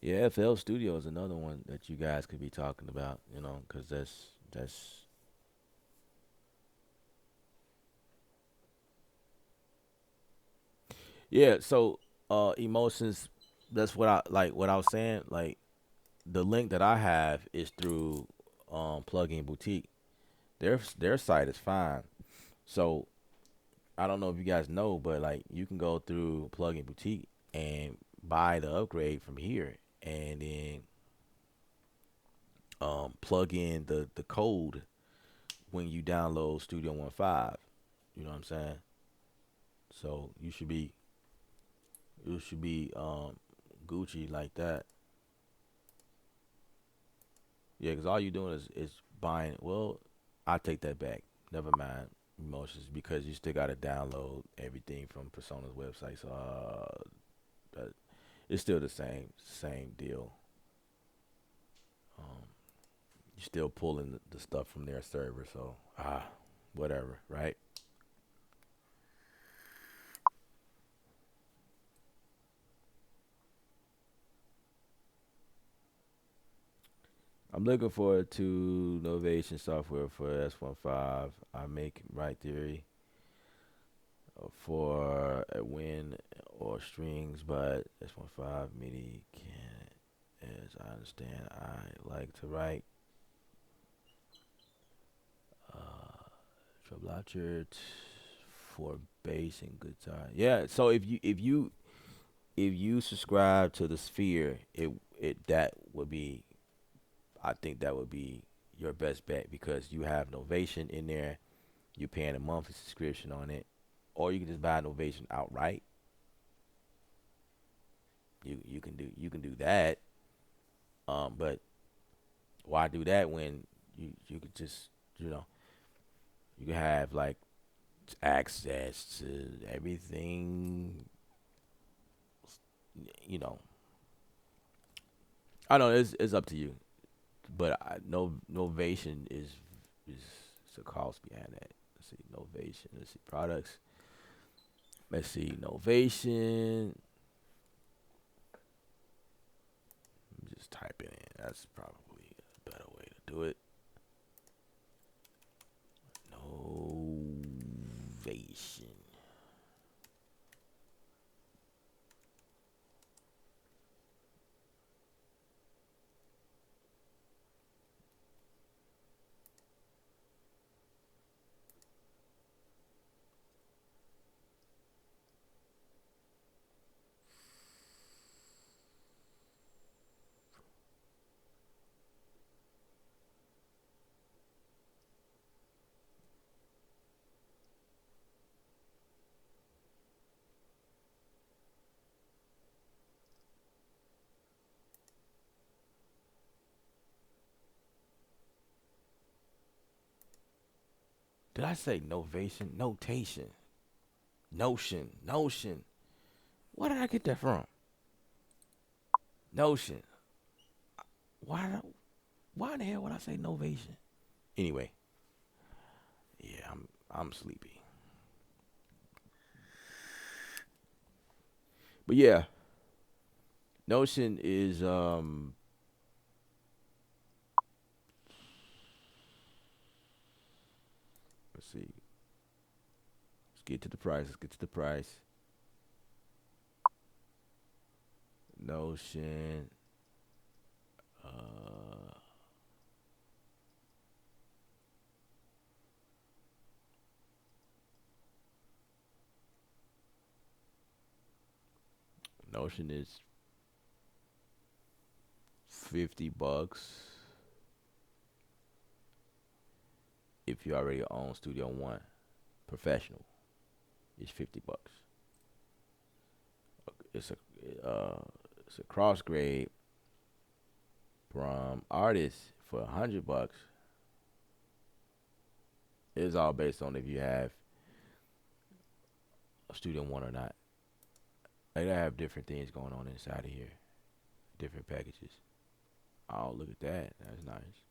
Yeah, FL Studio is another one that you guys could be talking about, because that's yeah. So, emotions. That's what I like. What I was saying, like the link that I have is through Plugin Boutique. Their site is fine. So I don't know if you guys know, but like you can go through Plugin Boutique and buy the upgrade from here, and then plug in the code when you download Studio 1.5. You know what I'm saying? So you should be Gucci like that. Yeah, because all you're doing is buying. Well, I take that back. Never mind emotions because you still got to download everything from Persona's website. So it's still the same deal. Um, you're still pulling the stuff from their server. So whatever, right? I'm looking forward to Novation software for S15. I make right theory for a win or strings, but S15 MIDI can, as I understand, I like to write uh, trouble for bass and guitar. Yeah, so if you subscribe to the Sphere, it that would be, I think that would be your best bet because you have Novation in there. You're paying a monthly subscription on it, or you can just buy Novation outright. You can do that. But why do that when you could just you know you can have like access to everything. You know, I know it's up to you, but no Novation is the cost behind that. Let's see Novation. Let's see products. Let's see Novation. just type it in. That's probably a better way to do it. Novation. Did I say novation? Notation. Notion. Notion. Where did I get that from? Notion. Why? Why in the hell would I say novation? Anyway, yeah, I'm sleepy. But yeah, Notion is let's see. Let's get to the price. Let's get to the price. Notion. Uh, Notion is $50 if you already own Studio One Professional. It's $50. It's a it's a cross grade from artists for $100. It's all based on if you have a Studio One or not. Like, they have different things going on inside of here, different packages. Oh, look at that. That's nice.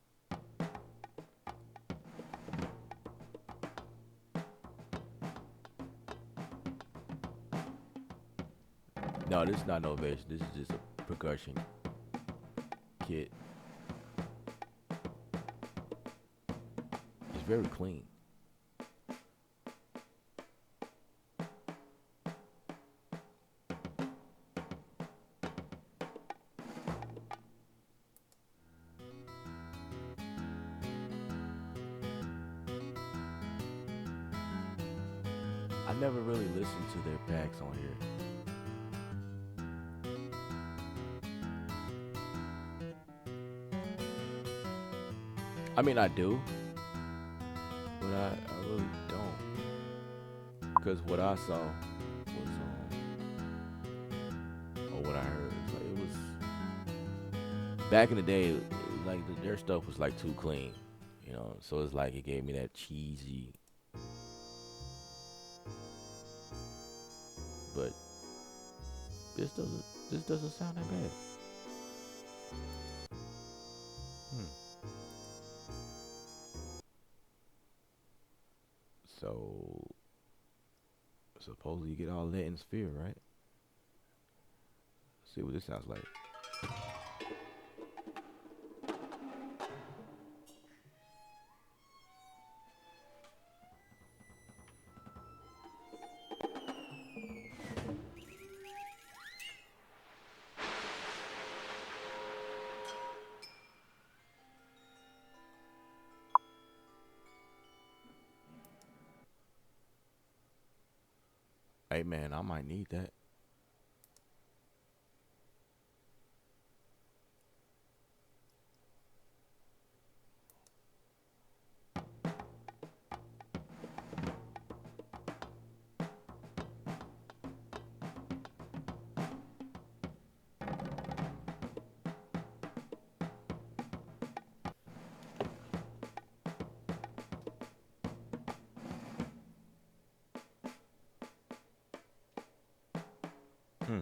No, this is not Novation. This is just a percussion kit. It's very clean. I never really listened to their packs on here. I mean, I do, but I really don't. Because what I saw was, or what I heard, it's like it was, back in the day, like their stuff was like too clean, you know? So it's like it gave me that cheesy, but this doesn't sound that bad. Hmm. So supposedly you get all that in Sphere, right? Let's see what this sounds like. Hey man, I might need that. Hmm.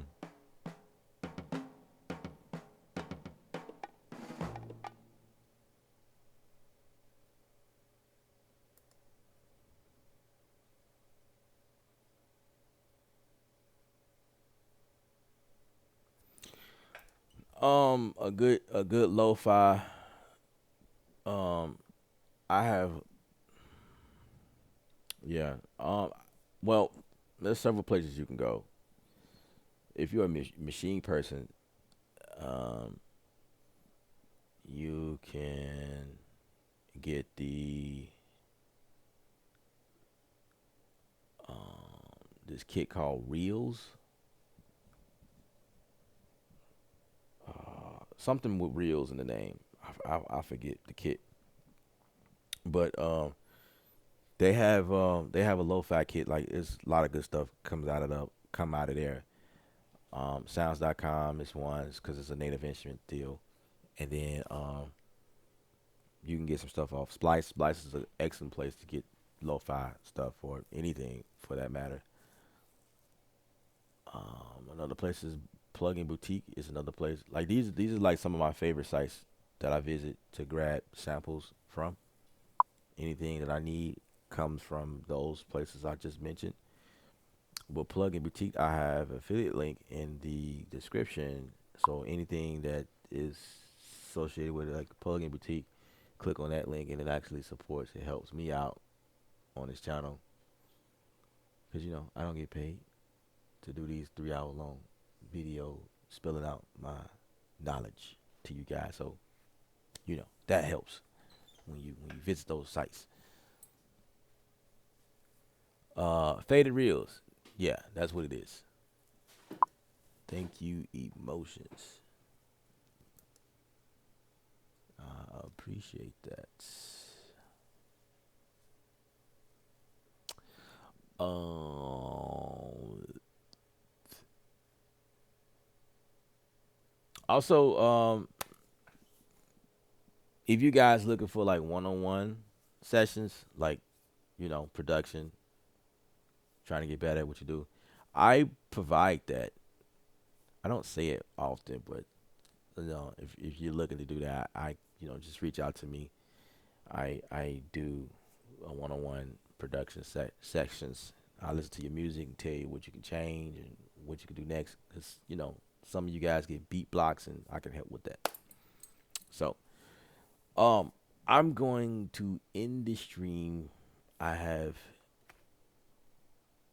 A good lo-fi. Um, I have yeah. Well, there's several places you can go. If you're a machine person, um, you can get this kit called Reels. Something with Reels in the name. I forget the kit, but they have a lo-fi kit. Like it's a lot of good stuff come out of there. Sounds.com is one because it's a native instrument deal, and then you can get some stuff off Splice. Splice is an excellent place to get lo-fi stuff or anything for that matter. Another place is Plugin Boutique is another place. Like these are like some of my favorite sites that I visit to grab samples from. Anything that I need comes from those places I just mentioned. But Plugin Boutique, I have affiliate link in the description. So anything that is associated with like Plugin Boutique, click on that link and it actually supports. It helps me out on this channel because I don't get paid to do these 3 hour long video spilling out my knowledge to you guys. So that helps when you visit those sites. Faded reels, yeah, that's what it is. Thank you, emotions. I appreciate that. Um, Also, if you guys looking for like one-on-one sessions, like production, trying to get better at what you do, I provide that. I don't say it often, but if you're looking to do that, I just reach out to me. I do a one-on-one production sections. I listen to your music and tell you what you can change and what you can do next. Because some of you guys get beat blocks, and I can help with that. So, I'm going to end the stream. I have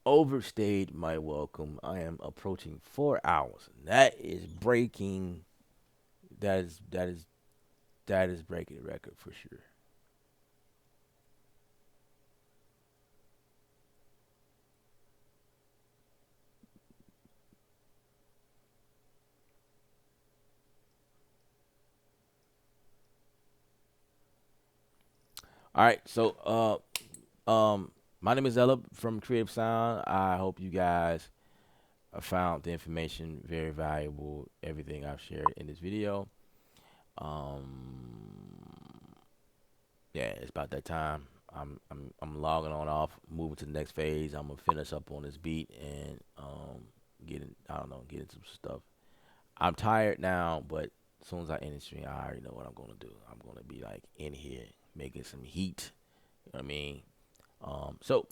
overstayed my welcome. I am approaching 4 hours. That is breaking. That is breaking the record for sure. All right, so my name is Ella from Creative Sound. I hope you guys found the information very valuable. Everything I've shared in this video. Um, yeah, it's about that time. I'm logging on off, moving to the next phase. I'm gonna finish up on this beat and get into some stuff. I'm tired now, but as soon as I end the stream, I already know what I'm gonna do. I'm gonna be like in here making some heat. You know what I mean? So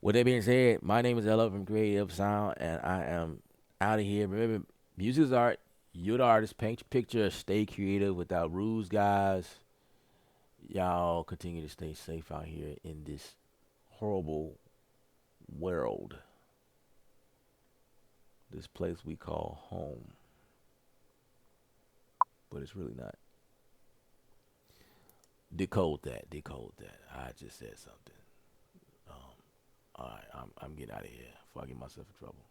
with that being said, my name is Ella from Creative Sound, and I am out of here. Remember, music is art. You're the artist. Paint your picture. Stay creative without rules, guys. Y'all continue to stay safe out here in this horrible world, this place we call home, but it's really not. Decode that. Decode that. I just said something. All right, I'm getting out of here before I get myself in trouble.